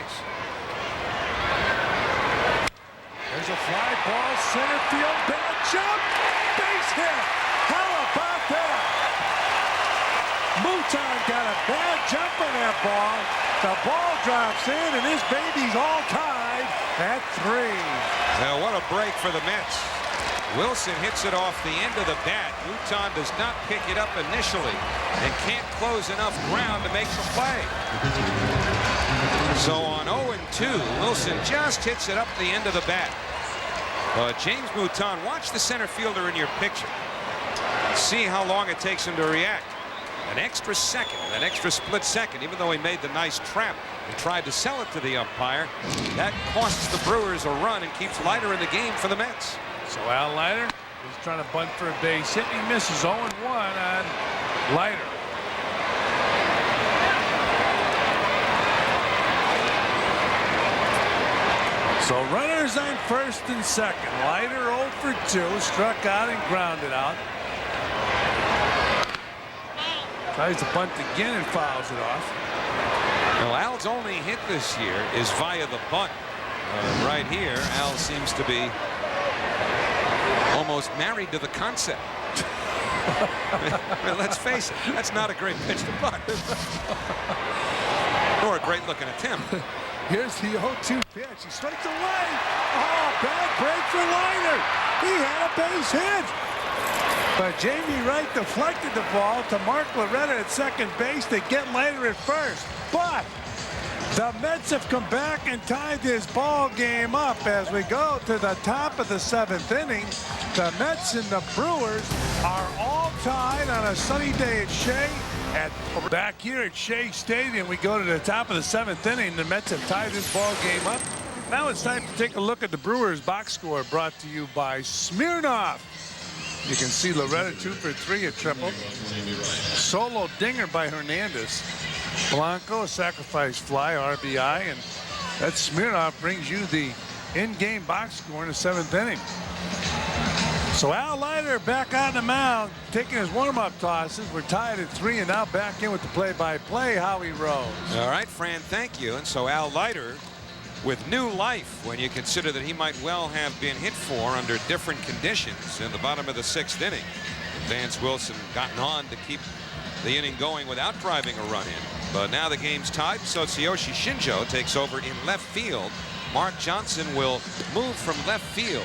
There's a fly ball, center field, bad jump, base hit. How about that? Mouton got a bad jump on that ball. The ball drops in, and his baby's all tied at 3. Now, what a break for the Mets. Wilson hits it off the end of the bat. Mouton does not pick it up initially and can't close enough ground to make the play. So on 0-2, Wilson just hits it up the end of the bat. James Mouton, watch the center fielder in your picture. See how long it takes him to react. An extra second, an extra split second, even though he made the nice trap and tried to sell it to the umpire. That costs the Brewers a run and keeps Leiter in the game for the Mets. So Al Leiter is trying to bunt for a base hit. He misses 0-1 on Leiter. So runners on first and second. Leiter 0 for 2, struck out and grounded out. Tries to bunt again and fouls it off. Well, Al's only hit this year is via the bunt. Right here, Al seems to be almost married to the concept. Well, let's face it, that's not a great pitch to bunt. Nor a great looking attempt. Here's the 0-2 pitch. He strikes away. Oh, bad break for Leiter. He had a base hit. But Jamie Wright deflected the ball to Mark Loretta at second base to get Leiter at first. But the Mets have come back and tied this ball game up as we go to the top of the 7th inning. The Mets and the Brewers are all tied on a sunny day at Shea. Back here at Shea Stadium, we go to the top of the 7th inning. The Mets have tied this ball game up. Now it's time to take a look at the Brewers box score, brought to you by Smirnoff. You can see Loretta 2 for 3 at triple. Solo dinger by Hernandez. Blanco, a sacrifice fly, RBI, and that Smirnoff brings you the in-game box score in the 7th inning. So Al Leiter back on the mound, taking his warm-up tosses. We're tied at 3, and now back in with the play-by-play, Howie Rose. All right, Fran, thank you. And so Al Leiter with new life when you consider that he might well have been hit for under different conditions in the bottom of the 6th inning. Vance Wilson gotten on to keep the inning going without driving a run in. But now the game's tied, so Tsuyoshi Shinjo takes over in left field. Mark Johnson will move from left field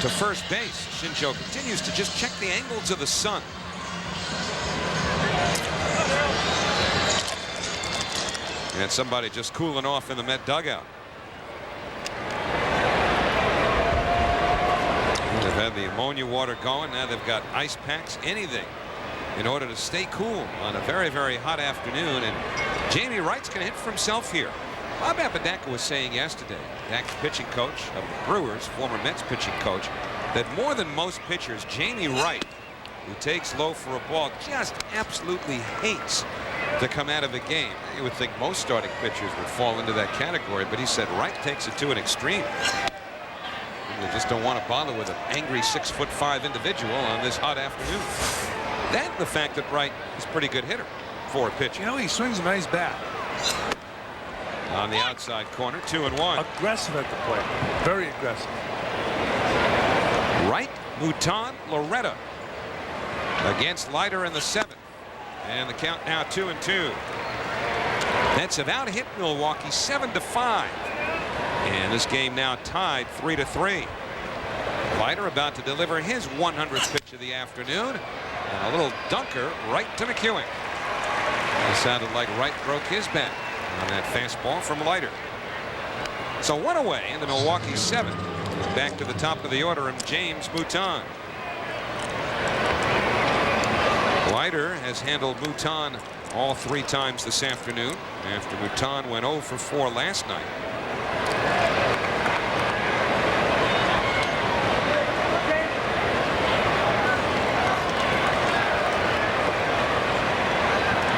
to first base. Shinjo continues to just check the angles of the sun. And somebody just cooling off in the Met dugout. They've had the ammonia water going. Now they've got ice packs, anything, in order to stay cool on a very, very hot afternoon. And Jamie Wright's going to hit for himself here. Bob Apodaca was saying yesterday, Dak's pitching coach of the Brewers, former Mets pitching coach, that more than most pitchers, Jamie Wright, who takes low for a ball, just absolutely hates to come out of a game. You would think most starting pitchers would fall into that category, but he said Wright takes it to an extreme. They just don't want to bother with an angry 6'5" individual on this hot afternoon. Then the fact that Wright is a pretty good hitter for a pitcher. You know, he swings a nice bat. On the outside corner, 2-1. Aggressive at the plate. Very aggressive. Wright, Mouton, Loretta against Leiter in the 7th. And the count now 2-2. Mets have out hit Milwaukee 7-5. And this game now tied 3-3. Leiter about to deliver his 100th pitch of the afternoon. And a little dunker right to McEwing. It sounded like Wright broke his bat on that fastball from Leiter. So one away in the Milwaukee 7th. Back to the top of the order and James Mouton. Leiter has handled Mouton all 3 times this afternoon after Mouton went 0 for 4 last night.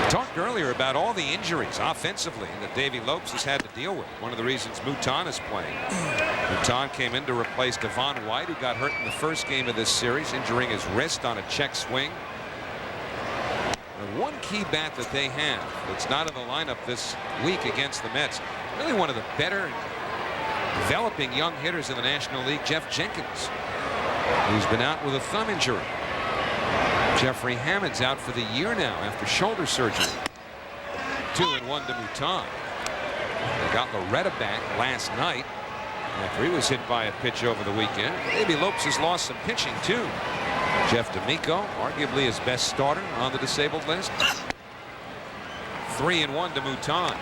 Talked earlier about all the injuries offensively that Davey Lopes has had to deal with. One of the reasons Mouton is playing. Mouton came in to replace Devon White, who got hurt in the first game of this series, injuring his wrist on a check swing. The one key bat that they have that's not in the lineup this week against the Mets, really one of the better developing young hitters in the National League, Jeff Jenkins, who's been out with a thumb injury. Jeffrey Hammond's out for the year now after shoulder surgery. 2-1 to Mouton. They got Loretta back last night after he was hit by a pitch over the weekend. Maybe Lopes has lost some pitching too. Jeff D'Amico, arguably his best starter on the disabled list. 3-1 to Mouton.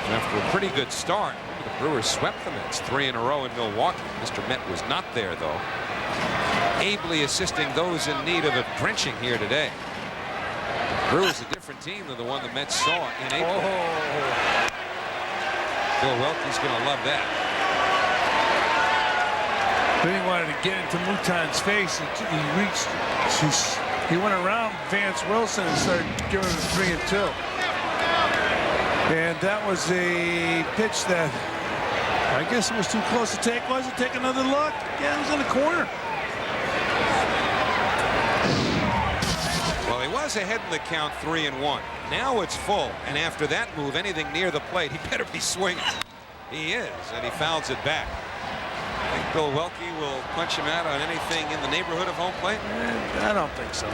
After a pretty good start, the Brewers swept the Mets 3 in a row in Milwaukee. Mr. Met was not there though, ably assisting those in need of a drenching here today. The Brewers a different team than the one the Mets saw in April. Oh. Bill Welke's going to love that. Then he wanted to get into Mouton's face. He went around Vance Wilson and started giving him 3-2. And that was a pitch that I guess it was too close to take, was it? Take another look. Yeah, it was in the corner. Well, he was ahead in the count 3-1. Now it's full. And after that move, anything near the plate, he better be swinging. He is, and he fouls it back. I think Bill Welke will punch him out on anything in the neighborhood of home plate. I don't think so.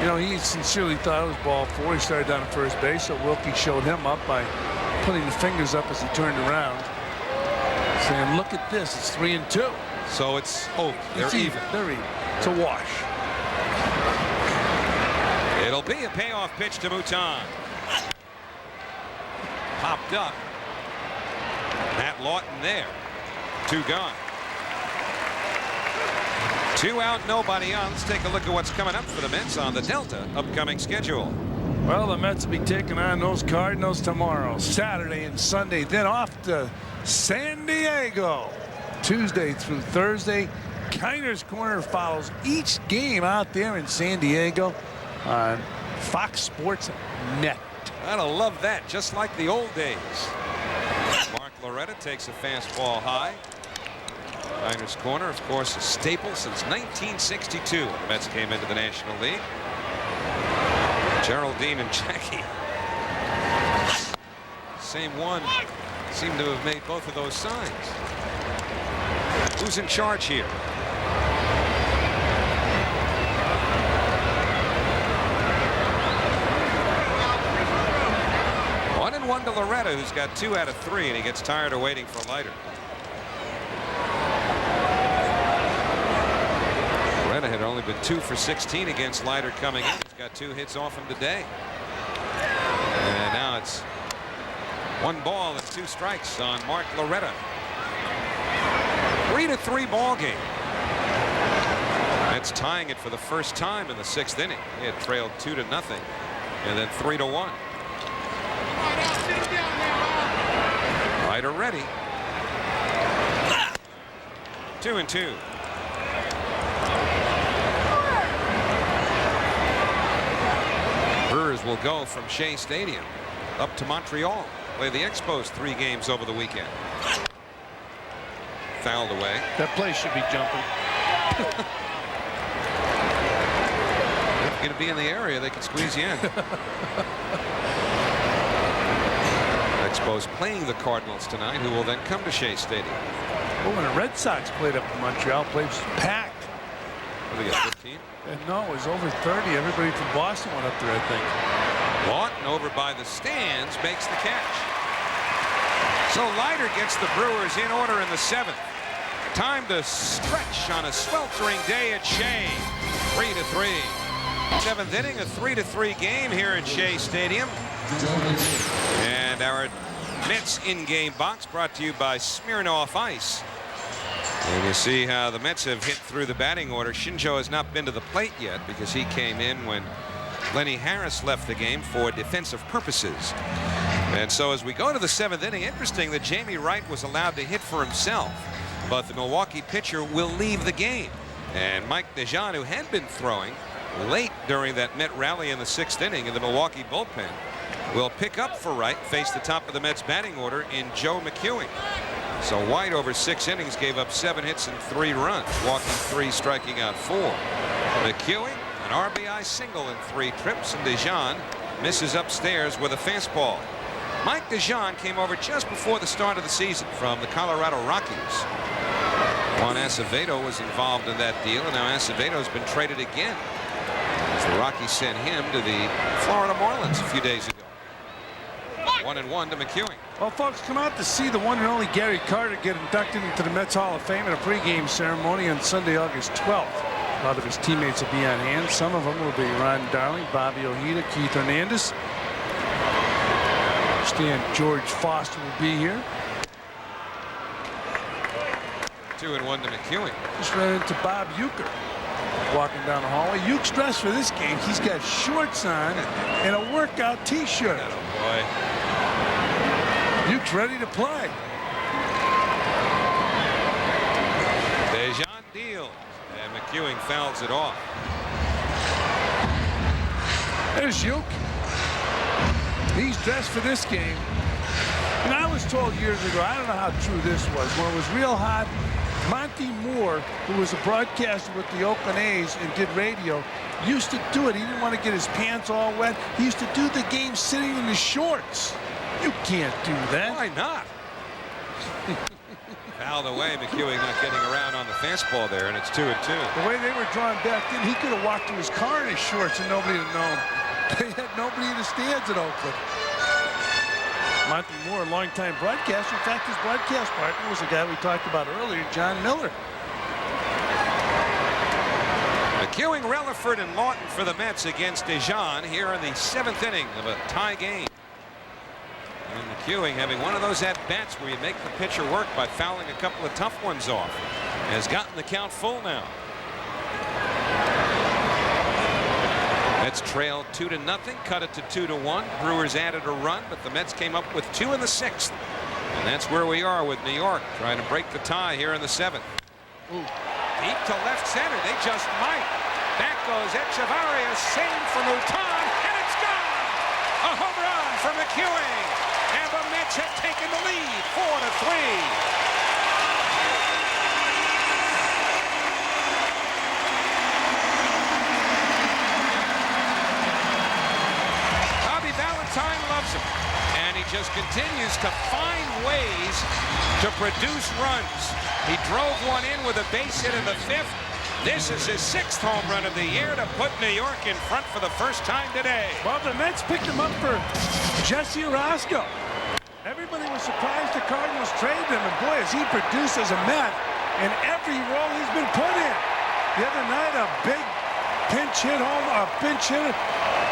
You know, he sincerely thought it was ball 4. He started down at first base, so Welke showed him up by putting the fingers up as he turned around, saying, look at this, it's 3-2. So it's they're even. They're even. It's a wash. It'll be a payoff pitch to Mouton. Popped up. Matt Lawton there. 2 gone. 2 out, nobody on. Let's take a look at what's coming up for the Mets on the Delta upcoming schedule. Well, the Mets will be taking on those Cardinals tomorrow, Saturday and Sunday, then off to San Diego, Tuesday through Thursday. Kiner's Corner follows each game out there in San Diego on Fox Sports Net. I'd love that, just like the old days. Mark Loretta takes a fastball high. Kiner's Corner, of course, a staple since 1962 when the Mets came into the National League. Geraldine and Jackie, same one, seem to have made both of those signs. Who's in charge here? One and one to Loretta, who's got 2 out of 3, and he gets tired of waiting for Leiter. Loretta had only been 2 for 16 against Leiter coming in. He's got 2 hits off him today. And now it's 1 ball and 2 strikes on Mark Loretta. 3-3 ball game. That's tying it for the first time in the 6th inning. He had trailed 2-0 and then 3-1. Leiter ready. 2-2. Brewers will go from Shea Stadium up to Montreal. Play the Expos 3 games over the weekend. Fouled away. That place should be jumping. If you're going to be in the area, they can squeeze you in. Expos playing the Cardinals tonight, who will then come to Shea Stadium. Well, when the Red Sox played up in Montreal, place was packed. What do they get, 15? No, it was over 30. Everybody from Boston went up there, I think. Lawton over by the stands makes the catch. So Leiter gets the Brewers in order in the 7th. Time to stretch on a sweltering day at Shea. 3-3. 7th inning, a 3-3 game here at Shea Stadium. And our Mets in-game box brought to you by Smirnoff Ice. And you see how the Mets have hit through the batting order. Shinjo has not been to the plate yet because he came in when Lenny Harris left the game for defensive purposes. And so as we go to the 7th inning, interesting that Jamie Wright was allowed to hit for himself, but the Milwaukee pitcher will leave the game. And Mike DeJean, who had been throwing late during that Met rally in the 6th inning in the Milwaukee bullpen, will pick up for Wright, face the top of the Mets batting order in Joe McEwing. So White over 6 innings gave up 7 hits and 3 runs, walking 3, striking out 4. McEwing, an RBI single in 3 trips, and DeJean misses upstairs with a fastball. Mike DeJean came over just before the start of the season from the Colorado Rockies. Juan Acevedo was involved in that deal, and now Acevedo's been traded again as the Rockies sent him to the Florida Marlins a few days ago. 1-1 to McEwing. Well, folks, come out to see the one and only Gary Carter get inducted into the Mets Hall of Fame at a pregame ceremony on Sunday, August 12th. A lot of his teammates will be on hand. Some of them will be Ron Darling, Bobby Ojeda, Keith Hernandez. I understand George Foster will be here. 2-1 to McEwing. Just ran into Bob Uecker walking down the hallway. Ueck's dressed for this game. He's got shorts on and a workout T-shirt. Oh boy. Ueck's ready to play. DeJean deals, and McEwing fouls it off. There's Ueck. He's dressed for this game. And I was told years ago, I don't know how true this was, when it was real hot, Monty Moore, who was a broadcaster with the Oakland A's and did radio, used to do it. He didn't want to get his pants all wet. He used to do the game sitting in his shorts. You can't do that. Why not? Fouled away. McEwing not getting around on the fastball there, and it's 2-2. The way they were drawn back in, he could have walked to his car in his shorts and nobody would have known. They had nobody in the stands at Oakland. Monty Moore, a longtime broadcaster. In fact, his broadcast partner was the guy we talked about earlier, John Miller. McEwing, Relaford, and Lawton for the Mets against DeJean here in the 7th inning of a tie game. And McEwing having one of those at-bats where you make the pitcher work by fouling a couple of tough ones off. Has gotten the count full now. Mets trailed 2-0, cut it to 2-1. Brewers added a run, but the Mets came up with 2 in the 6th. And that's where we are with New York trying to break the tie here in the 7th. Ooh. Deep to left center. They just might. Back goes Echevarria, save from Utan, and it's gone! A home run for McEwing. And the Mets have taken the lead, 4-3. Valentine loves him, and he just continues to find ways to produce runs. He drove one in with a base hit in the 5th. This is his 6th home run of the year to put New York in front for the first time today. Well, the Mets picked him up for Jesse Orosco. Everybody was surprised the Cardinals traded him, and boy, has he produced as a Met in every role he's been put in. The other night, a big pinch hit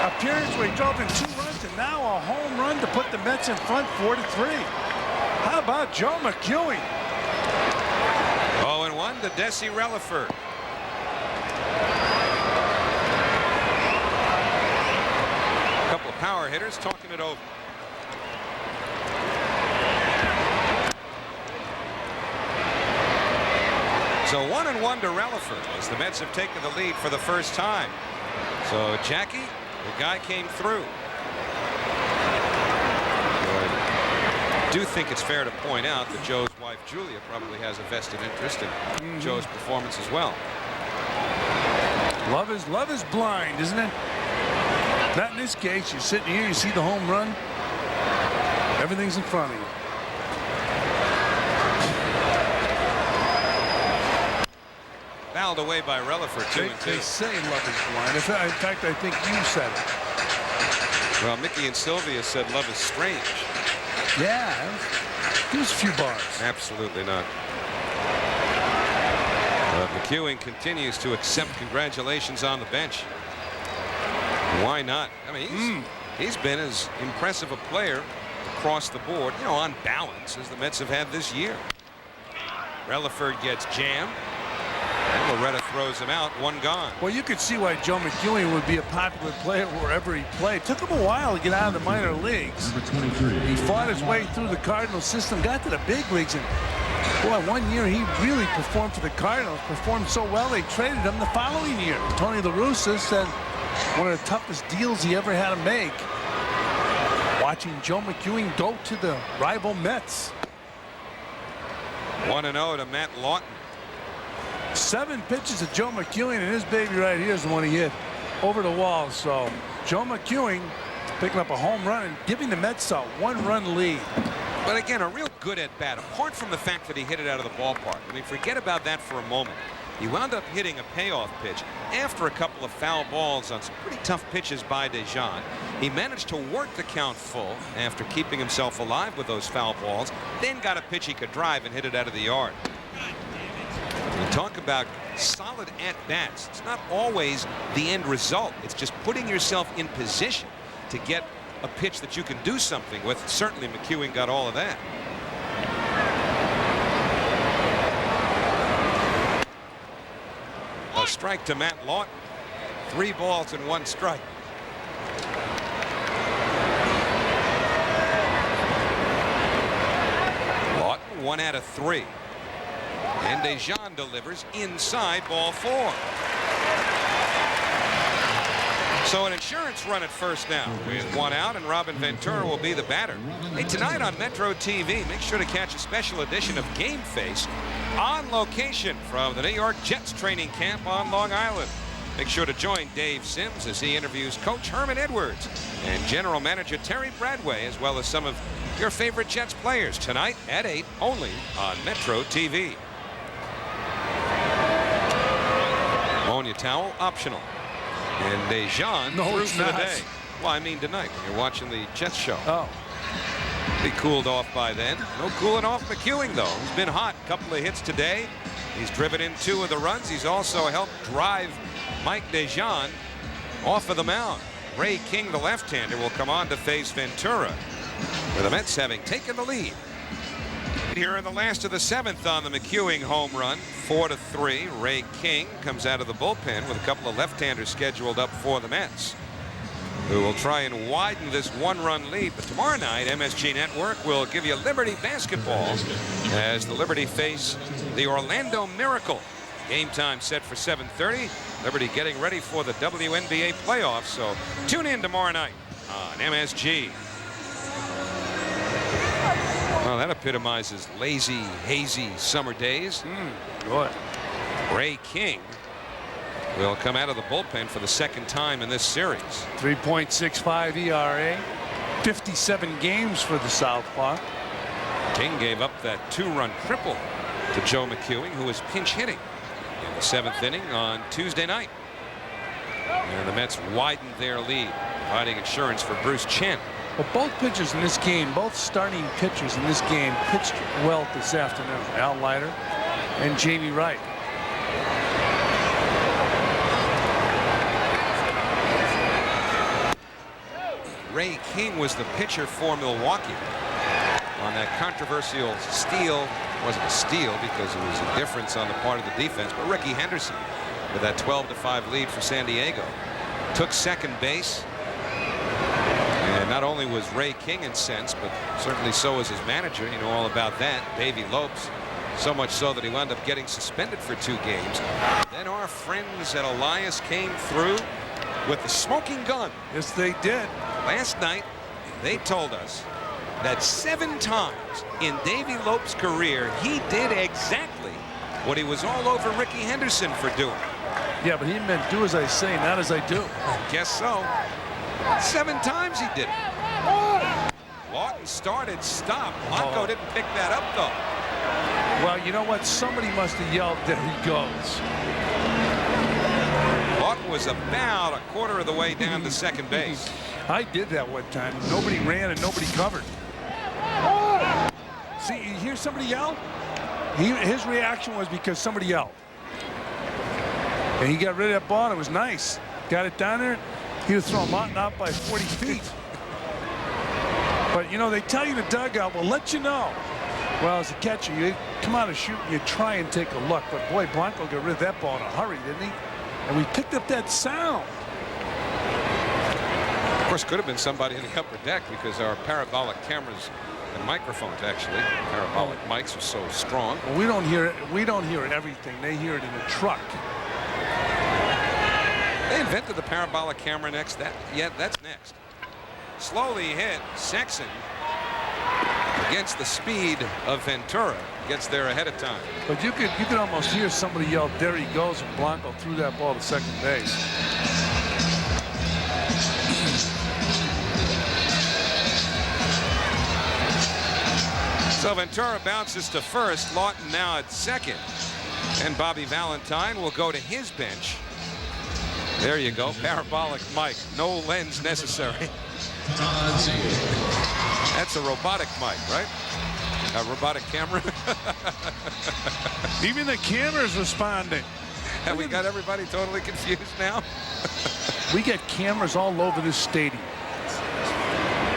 appearance where he drove in 2 runs, and now a home run to put the Mets in front 4-3. How about Joe McEwing? 0-1 to Desi Relaford. A couple of power hitters talking it over. So 1-1 to Relaford as the Mets have taken the lead for the first time. So Jackie, the guy came through. I do think it's fair to point out that Joe's wife Julia probably has a vested interest in Joe's performance as well. Love is blind, isn't it? Not in this case. You're sitting here, you see the home run. Everything's in front of you. Fouled away by Relaford, 2-2. They say love is blind. In fact, I think you said it. Well, Mickey and Sylvia said love is strange. Yeah, give us a few bars. Absolutely not. McEwing continues to accept congratulations on the bench. Why not? I mean, he's been as impressive a player across the board, you know, on balance, as the Mets have had this year. Relaford gets jammed. And Loretta throws him out, 1 gone. Well, you could see why Joe McEwing would be a popular player wherever he played. It took him a while to get out of the minor leagues. He fought his way through the Cardinals system, got to the big leagues, and boy, one year he really performed for the Cardinals, performed so well they traded him the following year. Tony La Russa said one of the toughest deals he ever had to make. Watching Joe McEwing go to the rival Mets. 1-0 to Matt Lawton. 7 pitches of Joe McEwing, and his baby right here is the one he hit over the wall. So Joe McEwing picking up a home run and giving the Mets a 1-run lead. But again, a real good at bat, apart from the fact that he hit it out of the ballpark. I mean, forget about that for a moment. He wound up hitting a payoff pitch after a couple of foul balls on some pretty tough pitches by DeJean. He managed to work the count full after keeping himself alive with those foul balls, then got a pitch he could drive and hit it out of the yard. You talk about solid at-bats. It's not always the end result. It's just putting yourself in position to get a pitch that you can do something with. Certainly McEwing got all of that. A strike to Matt Lawton. 3 balls and 1 strike. Lawton 1 out of 3. And DeJean delivers inside, ball 4. So an insurance run at first now with one out, and Robin Ventura will be the batter. Hey, tonight on Metro TV, make sure to catch a special edition of Game Face on location from the New York Jets training camp on Long Island. Make sure to join Dave Sims as he interviews Coach Herman Edwards and General Manager Terry Bradway, as well as some of your favorite Jets players, tonight at 8, only on Metro TV. Ammonia towel optional. And DeJean through for the day. Well, I mean tonight when you're watching the Jets show. Oh. Be cooled off by then. No cooling off McEwing, though. He's been hot. Couple of hits today. He's driven in 2 of the runs. He's also helped drive Mike DeJean off of the mound. Ray King, the left-hander, will come on to face Ventura, with the Mets having taken the lead. Here in the last of the 7th on the McEwing home run, 4-3. Ray King comes out of the bullpen with a couple of left-handers scheduled up for the Mets, who will try and widen this 1-run lead. But tomorrow night, MSG Network will give you Liberty basketball as the Liberty face the Orlando Miracle. Game time set for 7:30. Liberty getting ready for the WNBA playoffs. So tune in tomorrow night on MSG. Well, that epitomizes lazy, hazy summer days. Good. Ray King will come out of the bullpen for the 2nd time in this series. 3.65 ERA. 57 games for the Southpaw. King gave up that 2-run triple to Joe McEwing, who was pinch hitting in the 7th inning on Tuesday night. And the Mets widened their lead, providing insurance for Bruce Chen. Well, both pitchers in this game, both starting pitchers in this game, pitched well this afternoon. Al Leiter and Jamie Wright. Ray King was the pitcher for Milwaukee on that controversial steal. Wasn't a steal because it was a difference on the part of the defense, but Ricky Henderson with that 12-5 lead for San Diego took second base. And not only was Ray King incensed, but certainly so was his manager. You know all about that, Davey Lopes. So much so that he wound up getting suspended for 2 games. Then our friends at Elias came through with the smoking gun. Yes, they did. Last night, they told us that 7 times in Davey Lopes' career, he did exactly what he was all over Ricky Henderson for doing. Yeah, but he meant do as I say, not as I do. Guess so. 7 times he did it. Lawton started, stopped. Blanco didn't pick that up, though. Well, you know what? Somebody must have yelled, there he goes. Lawton was about a quarter of the way down to second base. I did that one time. Nobody ran and nobody covered. See, you hear somebody yell? His reaction was because somebody yelled. And he got rid of that ball, and it was nice. Got it down there. He would throw Lawton out by 40 feet. But, you know, they tell you the dugout will let you know. Well, as a catcher, you come out and shoot, and you try and take a look. But, boy, Blanco got rid of that ball in a hurry, didn't he? And we picked up that sound. Of course, could have been somebody in the upper deck because our parabolic cameras and microphones, actually, parabolic mics are so strong. Well, we don't hear it. We don't hear everything. They hear it in a truck. They invented the parabolic camera next. That's next. Slowly hit. Sexton against the speed of Ventura gets there ahead of time. But you could almost hear somebody yell, there he goes, and Blanco threw that ball to second base. So Ventura bounces to first. Lawton now at second. And Bobby Valentine will go to his bench. There you go, parabolic mic, no lens necessary. That's a robotic mic, right? A robotic camera. Even the camera's responding. Have we got everybody totally confused now? We get cameras all over this stadium.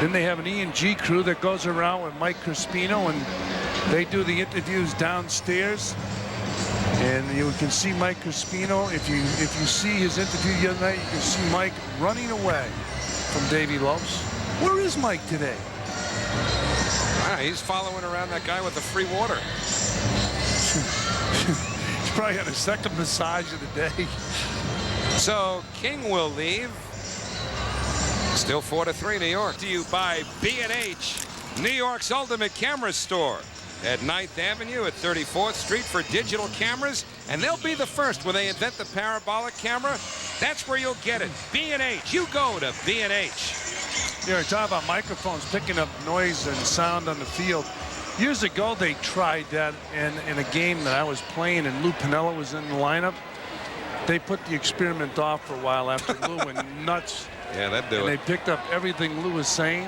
Then they have an E&G crew that goes around with Mike Crispino, and they do the interviews downstairs. And you can see Mike Crispino. If you see his interview the other night, you can see Mike running away from Davey Lopes. Where is Mike today? He's following around that guy with the free water. He's probably on his second massage of the day. So King will leave. Still 4-3 New York. To you by B&H, New York's ultimate camera store at 9th Avenue at 34th Street for digital cameras. And they'll be the first when they invent the parabolic camera. That's where you'll get it. B&H. You go to B&H. You're talking about microphones picking up noise and sound on the field. Years ago, they tried that in a game that I was playing, and Lou Piniella was in the lineup. They put the experiment off for a while after Lou went nuts. Yeah, that'd do and it. They picked up everything Lou was saying.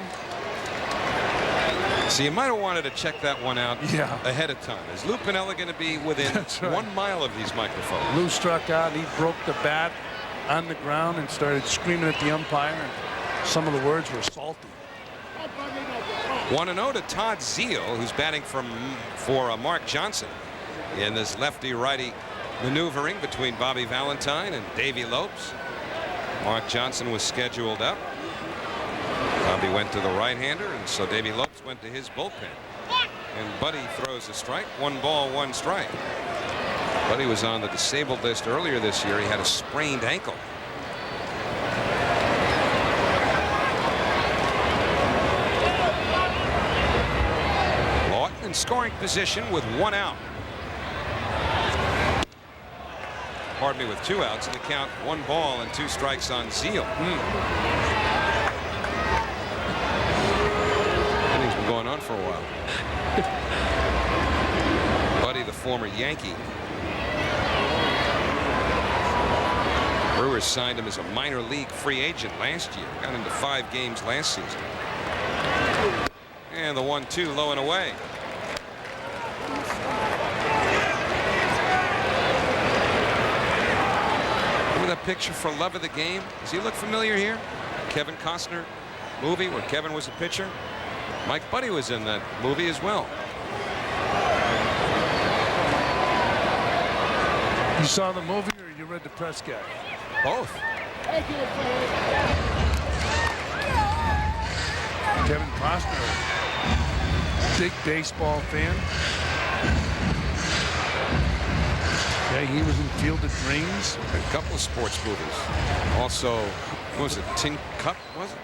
So you might have wanted to check that one out ahead of time. Is Lou Piniella going to be within 1 mile of these microphones? Lou struck out. He broke the bat on the ground and started screaming at the umpire. And some of the words were salty. 1-0 to Todd Zeal, who's batting for Mark Johnson in this lefty-righty maneuvering between Bobby Valentine and Davey Lopes. Mark Johnson was scheduled up. Bobby went to the right-hander, and so Davey Lopes went to his bullpen. And Buddy throws a strike. 1 ball, 1 strike. Buddy was on the disabled list earlier this year. He had a sprained ankle. Lawton in scoring position with 1 out. Pardon me, with 2 outs, and the count 1 ball and 2 strikes on Zeal. Innings been going on for a while. Buddy, the former Yankee. Brewers signed him as a minor league free agent last year. Got into 5 games last season. And the 1-2 low and away. That picture for Love of the Game. Does he look familiar here? Kevin Costner movie where Kevin was a pitcher. Mike Buddy was in that movie as well. You saw the movie or you read the press guy? Both. Kevin Costner, big baseball fan. Yeah, he was in Field of Dreams. A couple of sports movies. Also, what was it? Tin Cup, was it?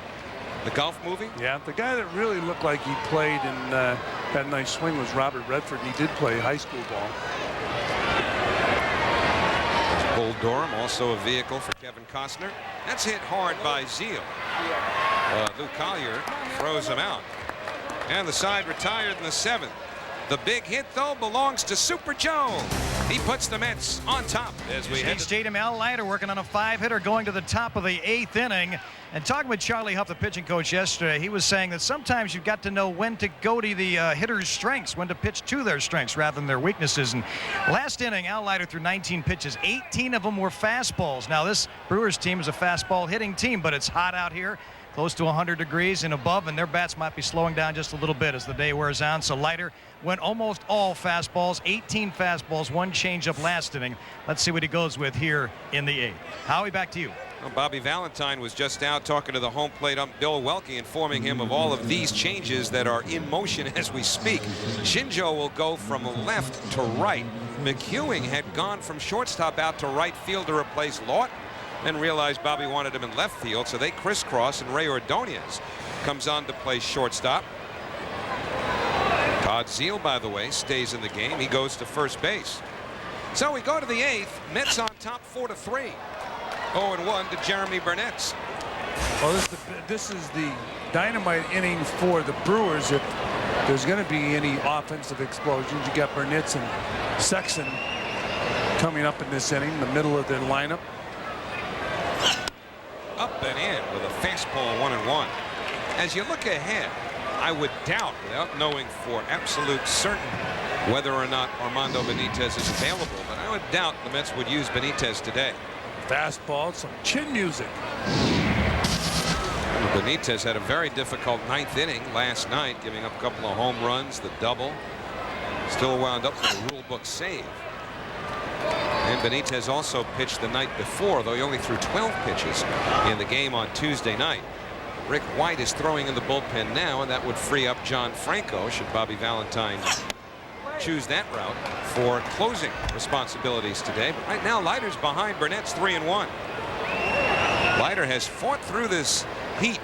The golf movie? Yeah, the guy that really looked like he played in That Nice Swing was Robert Redford. He did play high school ball. There's Bull Durham, also a vehicle for Kevin Costner. That's hit hard by Zeal. Lou Collier throws him out. And the side retired in the 7th. The big hit, though, belongs to Super Joe. He puts the Mets on top as we head Shea Stadium. Leiter working on a 5-hitter going to the top of the 8th inning. And talking with Charlie Huff, the pitching coach, yesterday, he was saying that sometimes you've got to know when to go to the hitter's strengths, when to pitch to their strengths rather than their weaknesses. And last inning, Leiter threw 19 pitches. 18 of them were fastballs. Now, this Brewers team is a fastball hitting team, but it's hot out here. Close to 100 degrees and above, and their bats might be slowing down just a little bit as the day wears on. So Leiter went almost all fastballs, 18 fastballs, 1 changeup last inning. Let's see what he goes with here in the 8th. Howie, back to you. Well, Bobby Valentine was just out talking to the home plate ump Bill Welke, informing him of all of these changes that are in motion as we speak. Shinjo will go from left to right. McEwing had gone from shortstop out to right field to replace Lawton. Then realized Bobby wanted him in left field, so they crisscross, and Ray Ordonez comes on to play shortstop. Todd Zeal, by the way, stays in the game. He goes to first base. So we go to the 8th. Mets on top 4-3. 0-1 to Jeremy Burnett. Well, this is the dynamite inning for the Brewers. If there's going to be any offensive explosions, you got Burnett and Sexton coming up in this inning, the middle of their lineup. Up and in with a fastball 1-1. As you look ahead, I would doubt, without knowing for absolute certain whether or not Armando Benitez is available, but I would doubt the Mets would use Benitez today. Fastball, some chin music. Benitez had a very difficult 9th inning last night, giving up a couple of home runs, the double. Still wound up with a rule book save. And Benitez also pitched the night before, though he only threw 12 pitches in the game on Tuesday night. Rick White is throwing in the bullpen now, and that would free up John Franco should Bobby Valentine choose that route for closing responsibilities today. But right now, Leiter's behind Burnett's 3-1. Leiter has fought through this heat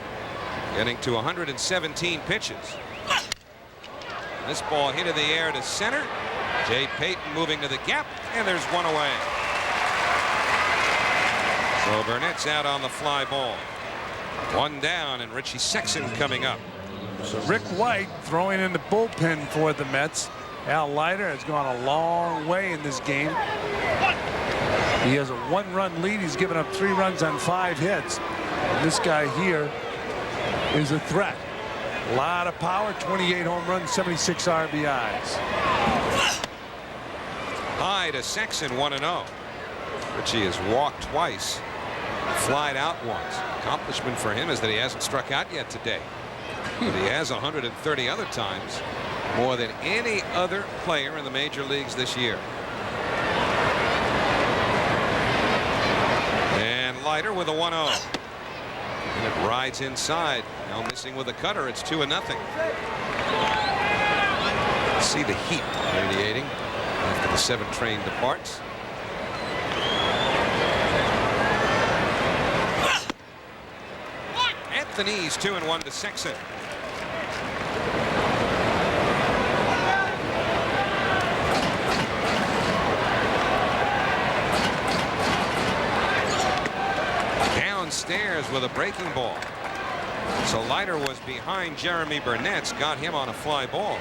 getting to 117 pitches. This ball hit in the air to center. Jay Payton moving to the gap, and there's one away. So Burnett's out on the fly ball. One down, and Richie Sexson coming up. So Rick White throwing in the bullpen for the Mets. Al Leiter has gone a long way in this game. He has a 1-run lead. He's given up 3 runs on 5 hits. And this guy here is a threat. A lot of power, 28 home runs, 76 RBIs. High to Sexson, 1-0. Richie has walked twice, flied out once. Accomplishment for him is that he hasn't struck out yet today. But he has 130 other times, more than any other player in the major leagues this year. And Leiter with a 1-0. And it rides inside. Now missing with a cutter. It's 2-0. See the heat radiating after the 7 train departs. Anthony's 2-1 to Sexson. Downstairs with a breaking ball. So Leiter was behind Jeremy Burnett's, got him on a fly ball.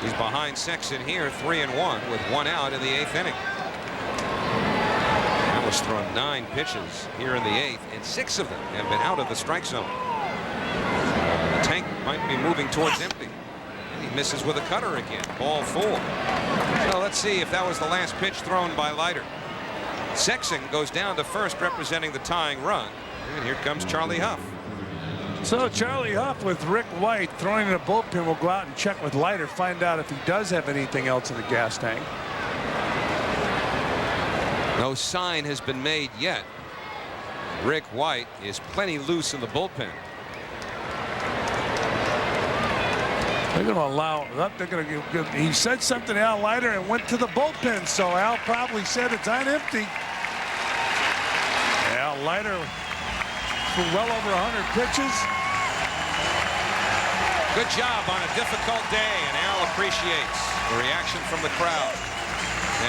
He's behind Sexson here, 3-1 with 1 out in the 8th inning. That was thrown 9 pitches here in the 8th, and 6 of them have been out of the strike zone. The tank might be moving towards empty. And he misses with a cutter again. Ball 4. So let's see if that was the last pitch thrown by Leiter. Sexson goes down to first, representing the tying run. And here comes Charlie Huff. So Charlie Huff with Rick White throwing in a bullpen will go out and check with Leiter, find out if he does have anything else in the gas tank. No sign has been made yet. Rick White is plenty loose in the bullpen. They're going to allow. They're going to give. He said something to Al Leiter and went to the bullpen. So Al probably said it's on empty. Al Leiter for well over 100 pitches. Good job on a difficult day, and Al appreciates the reaction from the crowd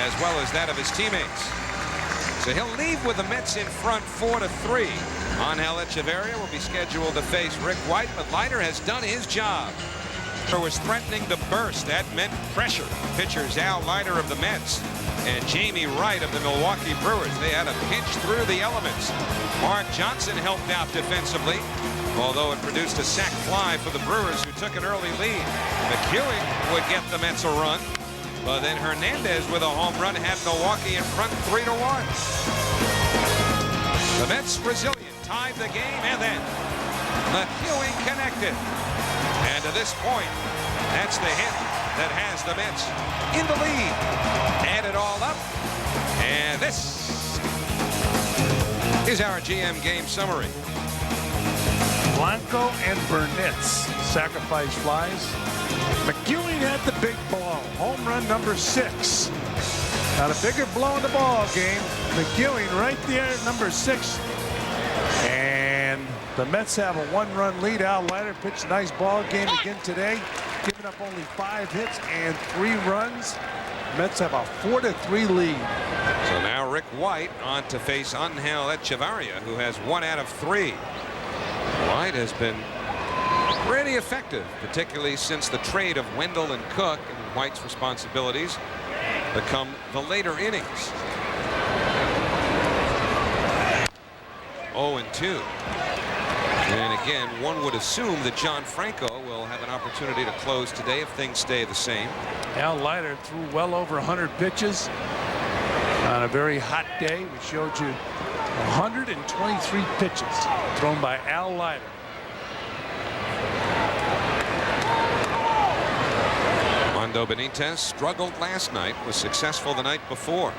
as well as that of his teammates. So he'll leave with the Mets in front 4-3. Angel Echeverria will be scheduled to face Rick White, but Leiter has done his job. Was threatening to burst. That meant pressure. Pitchers Al Leiter of the Mets and Jamie Wright of the Milwaukee Brewers. They had a pitch through the elements. Mark Johnson helped out defensively, although it produced a sac fly for the Brewers, who took an early lead. McEwing would get the Mets a run, but then Hernandez with a home run had Milwaukee in front 3-1. The Mets resilient, tied the game, and then McEwing connected. And to this point, that's the hit that has the Mets in the lead. Add it all up, and this is our GM game summary. Blanco and Burnett's sacrifice flies. McEwing had the big blow. Home run number 6. Not a bigger blow in the ball game. McEwing right there at number 6. And the Mets have a 1-run lead. Al Leiter pitched a nice ball game again today, giving up only 5 hits and 3 runs. Mets have a 4-3 lead. So now Rick White on to face Angel Echeverria, who has 1 out of 3. White has been pretty effective, particularly since the trade of Wendell and Cook, and White's responsibilities become the later innings. 0-2. And again, one would assume that John Franco will have an opportunity to close today if things stay the same. Al Leiter threw well over 100 pitches on a very hot day. We showed you 123 pitches thrown by Al Leiter. Armando Benitez struggled last night, was successful the night before.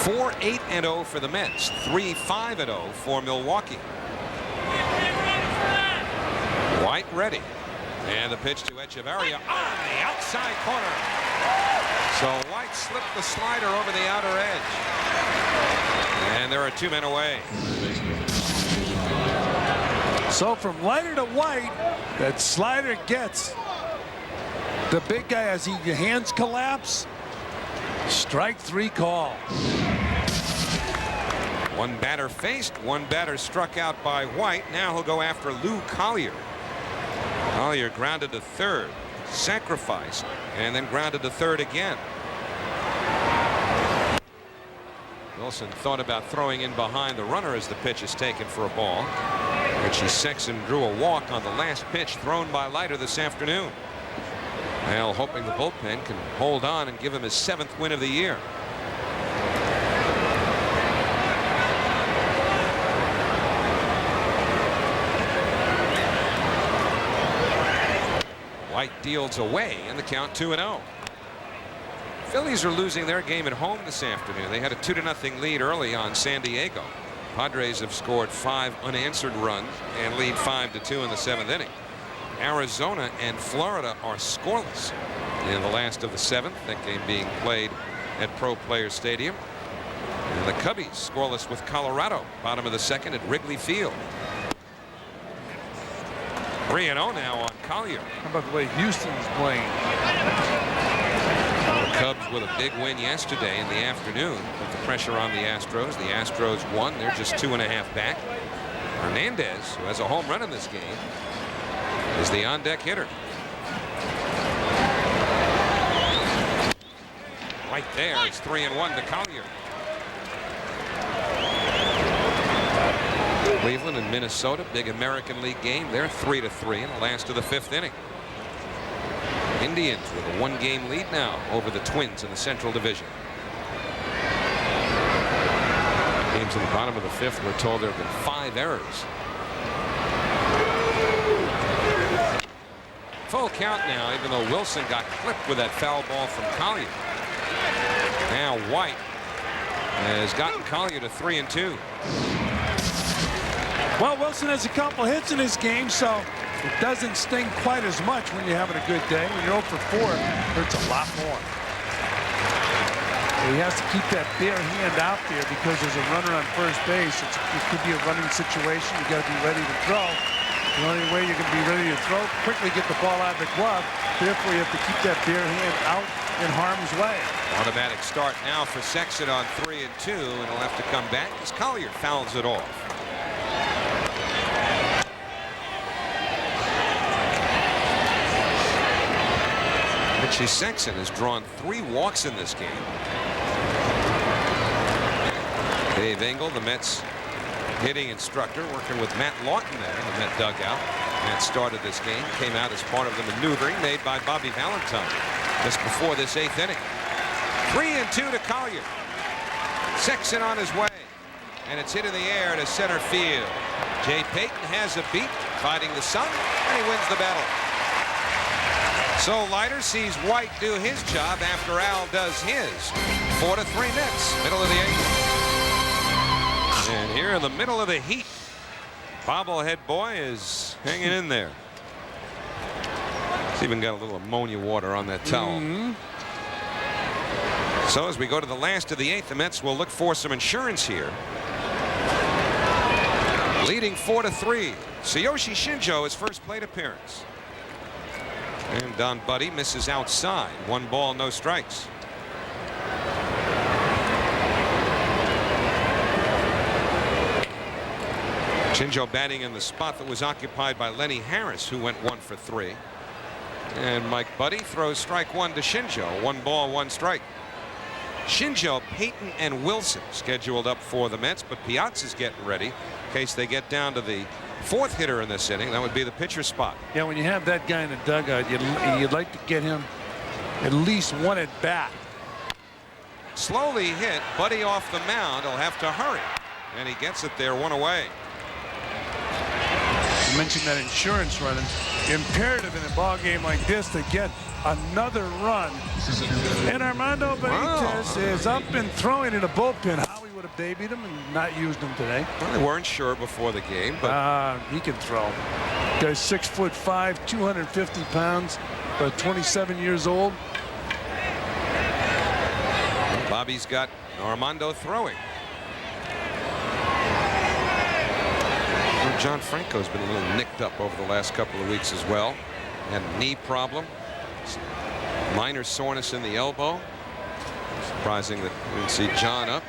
Four 8-0 for the Mets, 3-5-0 for Milwaukee. White ready, and the pitch to Echeverria on the outside corner. So White slipped the slider over the outer edge. And there are 2 men away. So from Leiter to White, that slider gets the big guy as the hands collapse. Strike 3 call. One batter faced, one batter struck out by White. Now he'll go after Lou Collier. Collier grounded to third, sacrificed, and then grounded to third again. Wilson thought about throwing in behind the runner as the pitch is taken for a ball. Richie Sexson drew a walk on the last pitch thrown by Leiter this afternoon. Well, hoping the bullpen can hold on and give him his 7th win of the year. White deals away in the count 2-0. Phillies are losing their game at home this afternoon. They had a 2-0 lead early on San Diego. Padres have scored 5 unanswered runs and lead 5-2 in the 7th inning. Arizona and Florida are scoreless in the last of the 7th. That game being played at Pro Players Stadium. And the Cubbies scoreless with Colorado, bottom of the 2nd at Wrigley Field. 3-0 now on Collier. How about the way Houston's playing? The Cubs with a big win yesterday in the afternoon. Put the pressure on the Astros. The Astros won. They're just 2.5 back. Hernandez, who has a home run in this game, is the on-deck hitter. Right there, it's 3-1 to Collier. Cleveland and Minnesota, big American League game. They're 3-3 in the last of the 5th inning. Indians with a 1-game lead now over the Twins in the Central Division. Games in the bottom of the 5th. We're told there have been 5 errors. Full count now, even though Wilson got clipped with that foul ball from Collier. Now White has gotten Collier to 3-2. Well, Wilson has a couple hits in this game, so it doesn't sting quite as much when you're having a good day. When you're 0 for 4, it hurts a lot more. He has to keep that bare hand out there because there's a runner on first base. It could be a running situation. You got to be ready to throw. The only way you can be ready to throw, quickly get the ball out of the glove. Therefore, you have to keep that bare hand out in harm's way. Automatic start now for Sexton on 3-2, and he'll have to come back as Collier fouls it off. Richie Sexton has drawn 3 walks in this game. Dave Engel, the Mets hitting instructor, working with Matt Lawton there in the Met dugout. Matt started this game, came out as part of the maneuvering made by Bobby Valentine just before this 8th inning. 3-2 to Collier. Sexton on his way, and it's hit in the air to center field. Jay Payton has a beat, fighting the sun, and he wins the battle. So Leiter sees White do his job after Al does his. 4-3 Mets, middle of the 8th. And here in the middle of the heat, bobblehead boy is hanging in there. He's even got a little ammonia water on that towel. So as we go to the last of the 8th, the Mets will look for some insurance here. Leading 4-3. Tsuyoshi Shinjo, his first plate appearance. And Don Buddy misses outside. 1 ball, no strikes. Shinjo batting in the spot that was occupied by Lenny Harris, who went 1 for 3. And Mike Buddy throws strike 1 to Shinjo. 1 ball, 1 strike. Shinjo, Payton, and Wilson scheduled up for the Mets, but Piazza's getting ready in case they get down to the 4th hitter in this inning. That would be the pitcher spot. Yeah, when you have that guy in the dugout, you'd like to get him at least 1 at bat. Slowly hit, Buddy off the mound. He'll have to hurry, and he gets it there, 1 away. You mentioned that insurance running. Imperative in a ball game like this to get another run. And Armando Benitez is up and throwing in a bullpen. Howie would have debuted him and not used him today. Well, they weren't sure before the game, but he can throw. Guy's 6'5", 250 pounds, but 27 years old. Bobby's got Armando throwing. John Franco's been a little nicked up over the last couple of weeks as well. Had a knee problem. Minor soreness in the elbow. Surprising that we didn't see John up.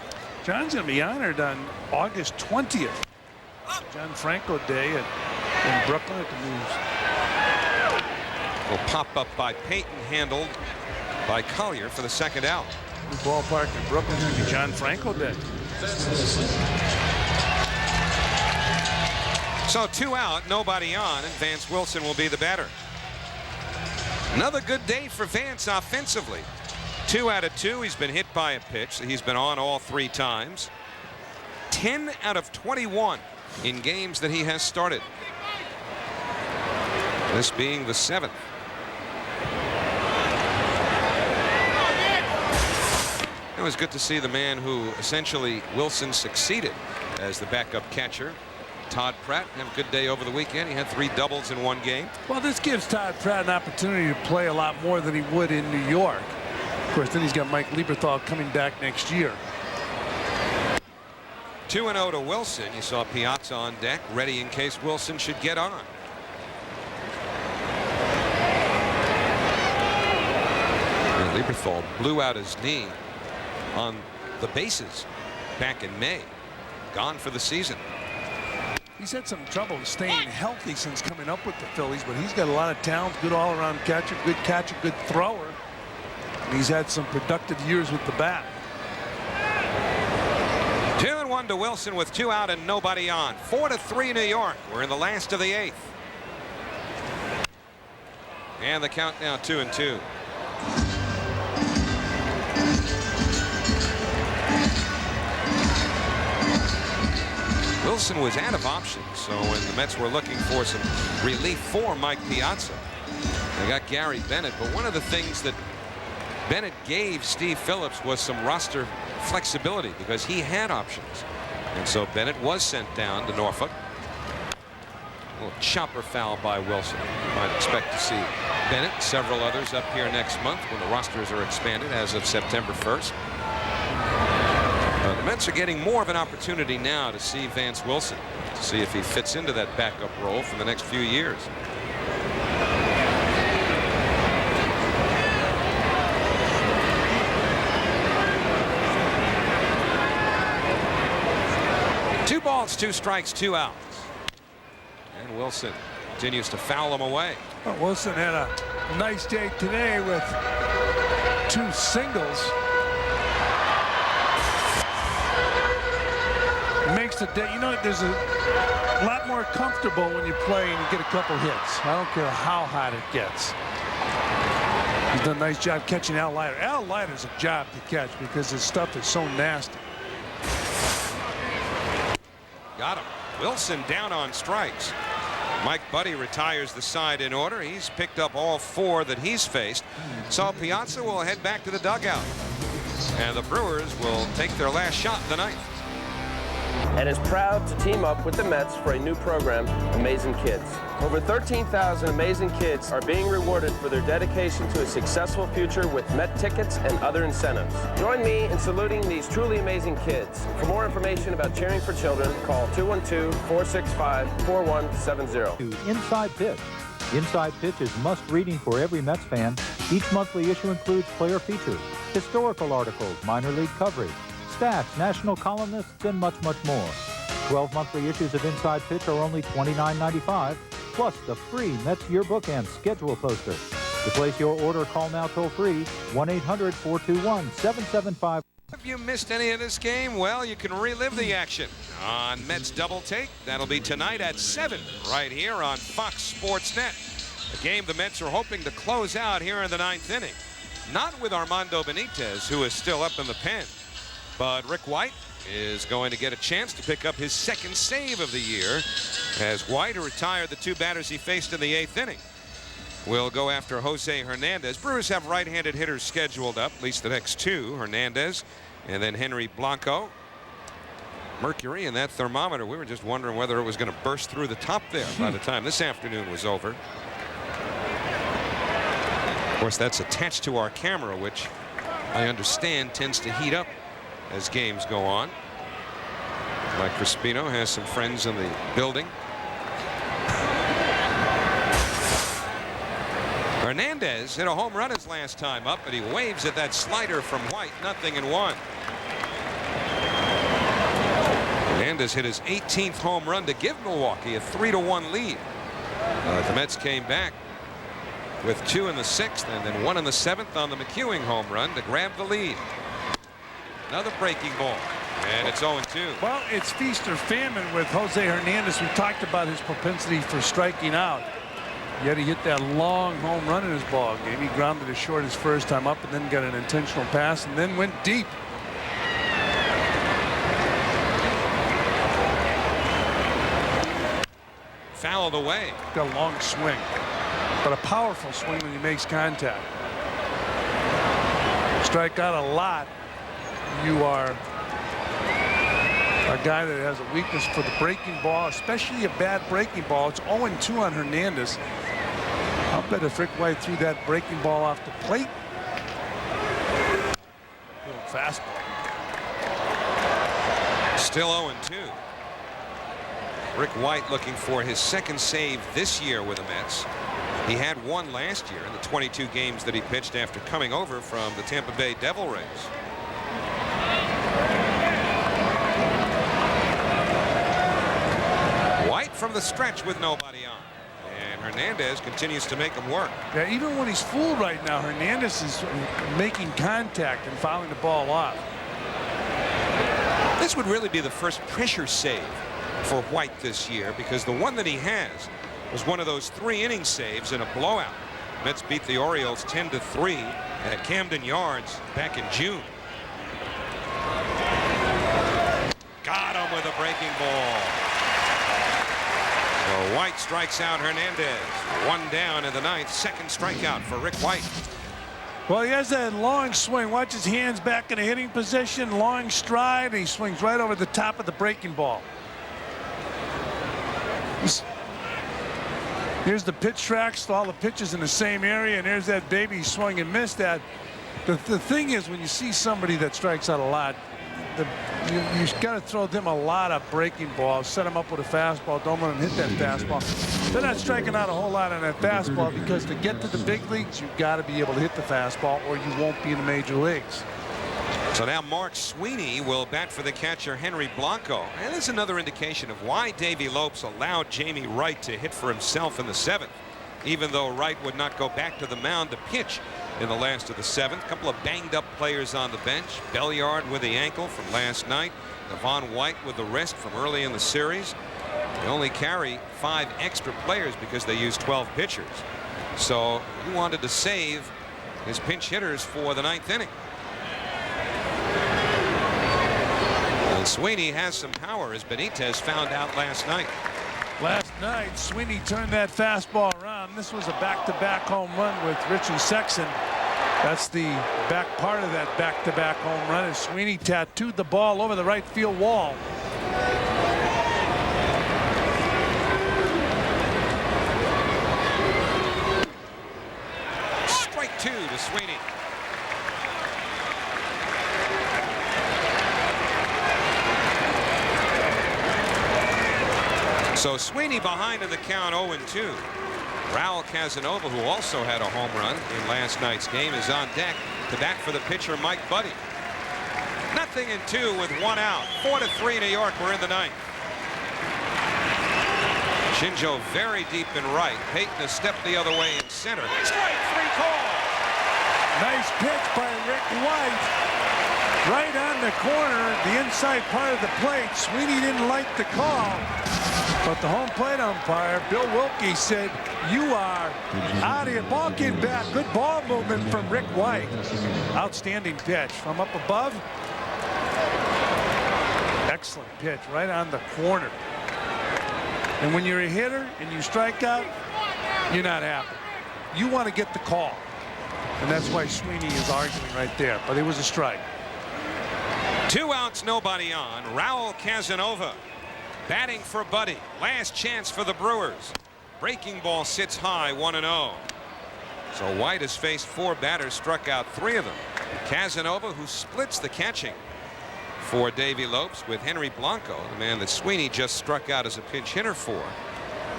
John's going to be honored on August 20th. John Franco Day in Brooklyn at the News. Will pop up by Payton, handled by Collier for the second out. The ballpark in Brooklyn is going to be John Franco Day. So 2 out, nobody on, and Vance Wilson will be the batter. Another good day for Vance offensively. 2 out of 2. He's been hit by a pitch. He's been on all 3 times. 10 out of 21 in games that he has started. This being the 7th. It was good to see the man who essentially Wilson succeeded as the backup catcher, Todd Pratt, had a good day over the weekend. He had 3 doubles in 1 game. Well, this gives Todd Pratt an opportunity to play a lot more than he would in New York. Of course, then he's got Mike Lieberthal coming back next year. 2-0 to Wilson. You saw Piazza on deck, ready in case Wilson should get on. And Lieberthal blew out his knee on the bases back in May. Gone for the season. He's had some trouble staying healthy since coming up with the Phillies, but he's got a lot of talent, good all-around catcher, good thrower. And he's had some productive years with the bat. 2-1 to Wilson with 2 out and nobody on. 4-3 New York. We're in the last of the 8th. And the count now 2-2. Wilson was out of options, so when the Mets were looking for some relief for Mike Piazza, they got Gary Bennett. But one of the things that Bennett gave Steve Phillips was some roster flexibility because he had options. And so Bennett was sent down to Norfolk. A little chopper foul by Wilson. Might expect to see Bennett, several others up here next month when the rosters are expanded as of September 1st. The Mets are getting more of an opportunity now to see Vance Wilson, to see if he fits into that backup role for the next few years. Two balls, 2 strikes, 2 outs. And Wilson continues to foul him away. Well, Wilson had a nice day today with 2 singles. Makes the day, you know, there's a lot more comfortable when you play and you get a couple hits. I don't care how hot it gets. He's done a nice job catching Al Leiter. Al Leiter's a job to catch because his stuff is so nasty. Got him. Wilson down on strikes. Mike Buddy retires the side in order. He's picked up all 4 that he's faced. So Piazza will head back to the dugout. And the Brewers will take their last shot of the ninth. And is proud to team up with the Mets for a new program, Amazing Kids. Over 13,000 amazing kids are being rewarded for their dedication to a successful future with Met tickets and other incentives. Join me in saluting these truly amazing kids. For more information about cheering for children, call 212-465-4170. Inside Pitch. Inside Pitch is must-reading for every Mets fan. Each monthly issue includes player features, historical articles, minor league coverage, stats, national columnists, and much, much more. 12 monthly issues of Inside Pitch are only $29.95, plus the free Mets yearbook and schedule poster. To place your order, call now toll-free, 1-800-421-775. If you missed any of this game, well, you can relive the action on Mets Double Take. That'll be tonight at 7 right here on Fox Sports Net. A game the Mets are hoping to close out here in the 9th inning. Not with Armando Benitez, who is still up in the pen. But Rick White is going to get a chance to pick up his 2nd save of the year as White, who retired the 2 batters he faced in the 8th inning, will go after Jose Hernandez. Brewers have right-handed hitters scheduled up, at least the next 2, Hernandez and then Henry Blanco. Mercury in that thermometer, we were just wondering whether it was going to burst through the top there by the time this afternoon was over. Of course, that's attached to our camera, which I understand, tends to heat up as games go on. Mike Crispino has some friends in the building. Hernandez hit a home run his last time up, but he waves at that slider from White. 0-1. Hernandez hit his 18th home run to give Milwaukee a 3-1 lead. The Mets came back with 2 in the 6th and then 1 in the 7th on the McEwing home run to grab the lead. Another breaking ball, and it's 0-2. Well, it's feast or famine with Jose Hernandez. We talked about his propensity for striking out. Yet he hit that long home run in his ball game. He grounded it short his first time up and then got an intentional pass and then went deep. Fouled away. Got a long swing, but a powerful swing when he makes contact. Strike out a lot. You are a guy that has a weakness for the breaking ball, especially a bad breaking ball. It's 0-2 on Hernandez. I'll bet if Rick White threw that breaking ball off the plate. Little fastball. Still 0-2. Rick White looking for his 2nd save this year with the Mets. He had 1 last year in the 22 games that he pitched after coming over from the Tampa Bay Devil Rays. White from the stretch with nobody on. And Hernandez continues to make him work. Yeah, even when he's fooled right now, Hernandez is making contact and fouling the ball off. This would really be the first pressure save for White this year, because the one that he has was one of those 3-inning saves in a blowout. Mets beat the Orioles 10-3 at Camden Yards back in June. Got him with a breaking ball. So White strikes out Hernandez. 1 down in the 9th. 2nd strikeout for Rick White. Well, he has that long swing. Watch his hands back in a hitting position. Long stride. And he swings right over the top of the breaking ball. Here's the pitch tracks, all the pitches in the same area, and there's that baby he swung and missed at. The thing is, when you see somebody that strikes out a lot, you got to throw them a lot of breaking balls, set them up with a fastball, don't let them hit that fastball. They're not striking out a whole lot on that fastball, because to get to the big leagues, you've got to be able to hit the fastball or you won't be in the major leagues. So now Mark Sweeney will bat for the catcher Henry Blanco. And there's another indication of why Davey Lopes allowed Jamie Wright to hit for himself in the 7th, even though Wright would not go back to the mound to pitch in the last of the 7th. A couple of banged up players on the bench. Belliard with the ankle from last night. Devon White with the wrist from early in the series. They only carry 5 extra players because they use 12 pitchers. So he wanted to save his pinch hitters for the 9th inning. And Sweeney has some power, as Benitez found out last night. Last night, Sweeney turned that fastball around. This was a back-to-back home run with Richie Sexton. That's the back part of that back-to-back home run, as Sweeney tattooed the ball over the right field wall. Strike 2 to Sweeney. So Sweeney behind in the count, 0-2. Raul Casanova, who also had a home run in last night's game, is on deck to bat for the pitcher Mike Buddy. 0-2 with 1 out. 4-3 New York. We're in the 9th. Shinjo very deep in right. Payton a step the other way in center. Strike 3 call. Nice pitch by Rick White. Right on the corner, the inside part of the plate. Sweeney didn't like the call, but the home plate umpire, Bill Wilkie, said, "You are out of here." Ball came back. Good ball movement from Rick White. Outstanding pitch from up above. Excellent pitch right on the corner. And when you're a hitter and you strike out, you're not happy. You want to get the call. And that's why Sweeney is arguing right there. But it was a strike. 2 outs, nobody on. Raul Casanova batting for Buddy. Last chance for the Brewers. Breaking ball sits high, 1-0. So White has faced 4 batters, struck out 3 of them. Casanova, who splits the catching for Davey Lopes with Henry Blanco, the man that Sweeney just struck out as a pinch hitter for.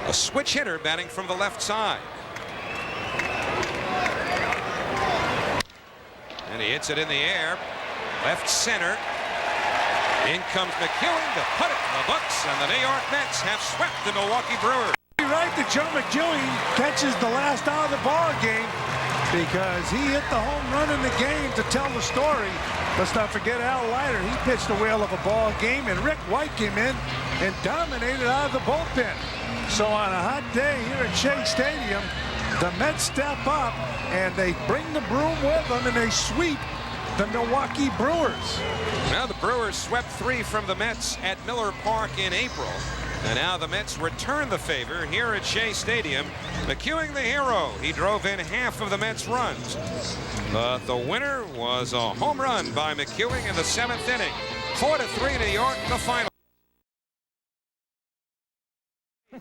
A switch hitter batting from the left side. And he hits it in the air, left center. In comes McEwing to put it in the books, and the New York Mets have swept the Milwaukee Brewers. You're right that Joe McEwing catches the last out of the ball game because he hit the home run in the game to tell the story. Let's not forget Al Leiter. He pitched a whale of a ball game, and Rick White came in and dominated out of the bullpen. So on a hot day here at Shea Stadium, the Mets step up and they bring the broom with them and they sweep the Milwaukee Brewers. Now the Brewers swept 3 from the Mets at Miller Park in April. And now the Mets return the favor here at Shea Stadium. McEwing the hero. He drove in half of the Mets' runs. But the winner was a home run by McEwing in the 7th inning. 4-3 New York, the final.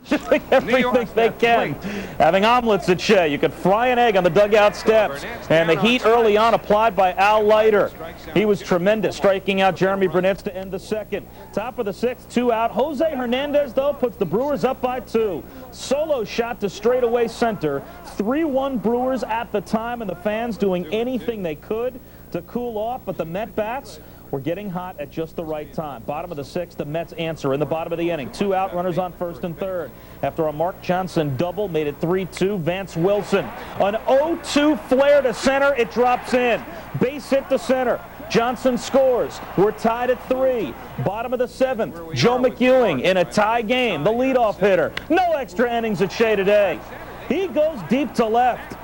Doing everything they can. Having omelets at Shea. You could fry an egg on the dugout steps. And the heat early on applied by Al Leiter. He was tremendous, striking out Jeremy Brunetz to end the 2nd. Top of the 6th, 2 out. Jose Hernandez, though, puts the Brewers up by 2. Solo shot to straightaway center. 3-1 Brewers at the time, and the fans doing anything they could to cool off. But the Met bats were getting hot at just the right time. Bottom of the 6th, the Mets answer in the bottom of the inning. 2 out, runners on 1st and 3rd. After a Mark Johnson double, made it 3-2. Vance Wilson, an 0-2 flare to center. It drops in. Base hit to center. Johnson scores. We're tied at 3. Bottom of the 7th, Joe McEwing in a tie game, the leadoff hitter. No extra innings at Shea today. He goes deep to left.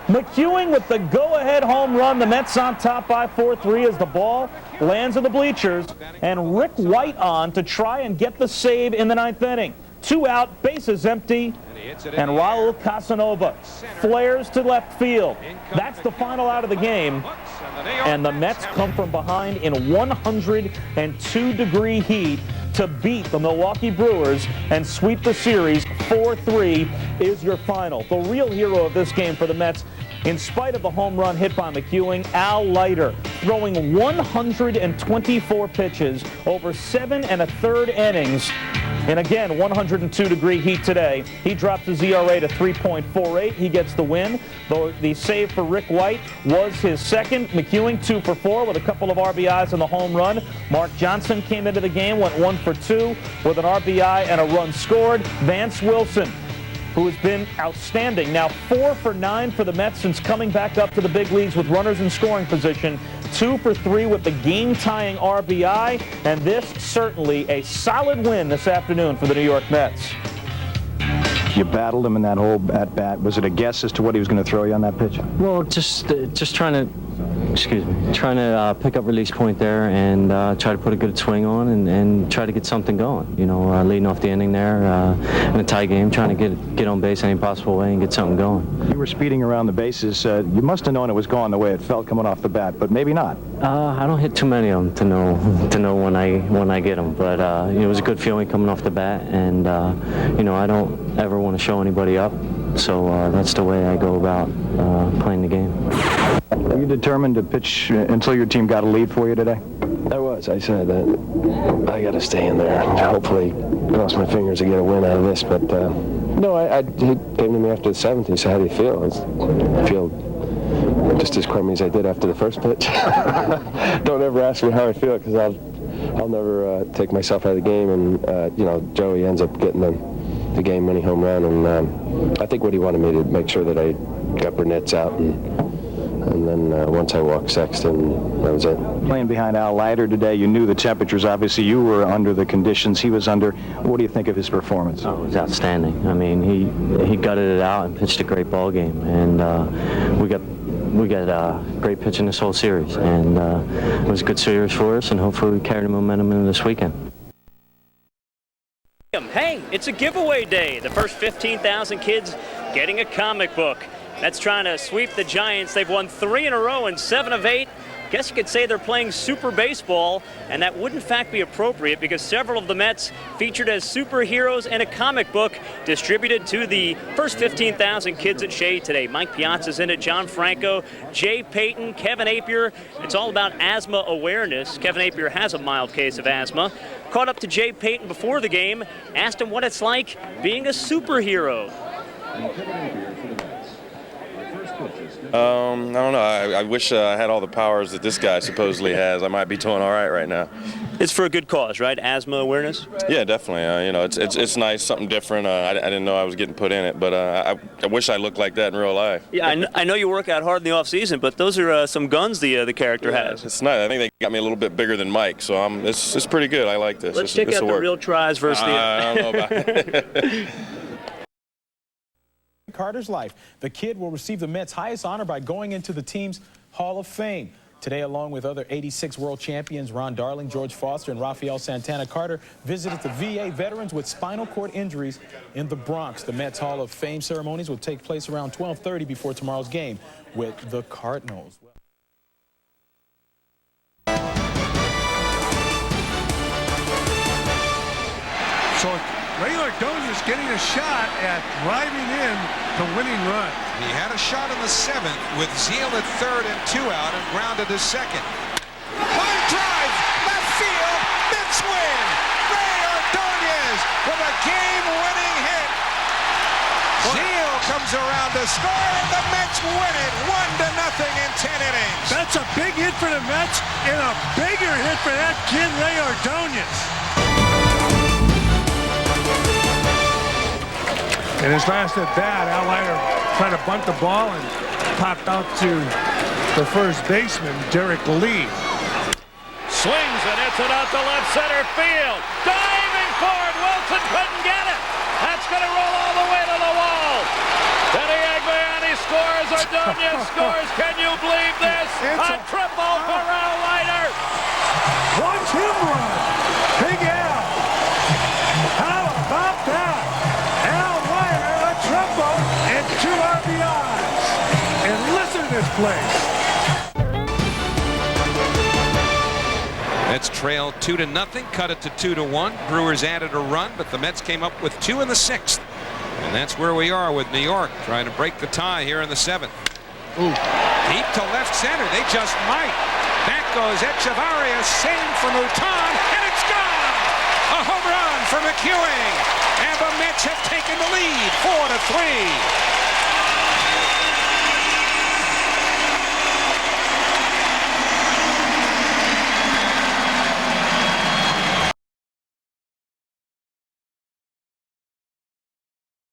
McEwing with the go-ahead home run. The Mets on top by 4-3 as the ball lands in the bleachers. And Rick White on to try and get the save in the 9th inning. 2 out, bases empty. And Raul Casanova flares to left field. That's the final out of the game. And the Mets come from behind in 102-degree heat to beat the Milwaukee Brewers and sweep the series. 4-3 is your final. The real hero of this game for the Mets, in spite of the home run hit by McEwing, Al Leiter, throwing 124 pitches over 7 1/3 innings. And again, 102-degree heat today. He drops his ERA to 3.48. He gets the win. Though the save for Rick White was his 2nd. McEwing 2 for 4 with a couple of RBIs in the home run. Mark Johnson came into the game, went 1 for 2 with an RBI and a run scored. Vance Wilson, who has been outstanding, now 4 for 9 for the Mets since coming back up to the big leagues with runners in scoring position. 2 for 3 with the game-tying RBI, and this certainly a solid win this afternoon for the New York Mets. You battled him in that whole at-bat. Was it a guess as to what he was going to throw you on that pitch? Well, just trying to pick up release point there and try to put a good swing on and try to get something going. You know, leading off the inning there in a tie game, trying to get on base any possible way and get something going. You were speeding around the bases. You must have known it was gone the way it felt coming off the bat, but maybe not. I don't hit too many of them to know when I get them, but it was a good feeling coming off the bat, and you know, I don't ever want to show anybody up, so that's the way I go about playing the game. Were you determined to pitch until your team got a lead for you today? I was. I said that I got to stay in there. Hopefully, cross my fingers to get a win out of this. But no, he came to me after the 7th. He said, "How do you feel?" I feel just as crummy as I did after the first pitch. Don't ever ask me how I feel, because I'll never take myself out of the game. And you know, Joey ends up getting the game-winning home run. And I think what he wanted me to make sure that I got Brunetz out, and then once I walked Sexton, that was it. Playing behind Al Leiter today, you knew the temperatures. Obviously, you were under the conditions he was under. What do you think of his performance? Oh, it was outstanding. I mean, he gutted it out and pitched a great ball game, and we got great pitching this whole series, and it was a good series for us, and hopefully we carry the momentum into this weekend. Hey, it's a giveaway day. The first 15,000 kids getting a comic book. That's trying to sweep the Giants. They've won 3 in a row and 7 of 8. guess you could say they're playing super baseball, and that would in fact be appropriate because several of the Mets featured as superheroes in a comic book distributed to the first 15,000 kids at Shea today. Mike Piazza's in it, John Franco, Jay Payton, Kevin Apier. It's all about asthma awareness. Kevin Apier has a mild case of asthma. Caught up to Jay Payton before the game, asked him what it's like being a superhero. I don't know. I wish I had all the powers that this guy supposedly has. I might be doing all right right now. It's for a good cause, right? Asthma awareness? Yeah, definitely. You know, it's nice, something different. I didn't know I was getting put in it, but I wish I looked like that in real life. Yeah, I know you work out hard in the off season, but those are some guns the character has. It's nice. I think they got me a little bit bigger than Mike, so it's pretty good. I like this. Let's check out the real tries versus the. I don't know about it. Carter's life. The kid will receive the Mets' highest honor by going into the team's Hall of Fame. Today, along with other 86 world champions, Ron Darling, George Foster, and Rafael Santana, Carter visited the VA veterans with spinal cord injuries in the Bronx. The Mets Hall of Fame ceremonies will take place around 12:30 before tomorrow's game with the Cardinals. So Ray Ordonez getting a shot at driving in the winning run. He had a shot in the 7th with Zeal at 3rd and 2 out and grounded to 2nd. Line drive, left field, Mets win. Ray Ordonez with a game-winning hit. Zeal comes around to score, and the Mets win it 1-0 in 10 innings. That's a big hit for the Mets and a bigger hit for that kid Ray Ordonez. In his last at bat, Leiter tried to bunt the ball and popped out to the first baseman, Derek Lee. Swings and hits it out to left center field. Diving forward, Wilson couldn't get it. That's going to roll all the way to the wall. Denny Agbayani scores, Ordonez scores. Can you believe this? A triple for Leiter. Watch him run. Big Al. How about that? Triple and 2 RBIs. And listen to this place. Mets trailed 2-0, cut it to 2-1. Brewers added a run, but the Mets came up with 2 in the 6th. And that's where we are with New York, trying to break the tie here in the 7th. Ooh. Deep to left center, they just might. Back goes Echevarria, same for Mouton, and it's gone! A home run for McEwing. And the Mets have taken the lead, 4-3.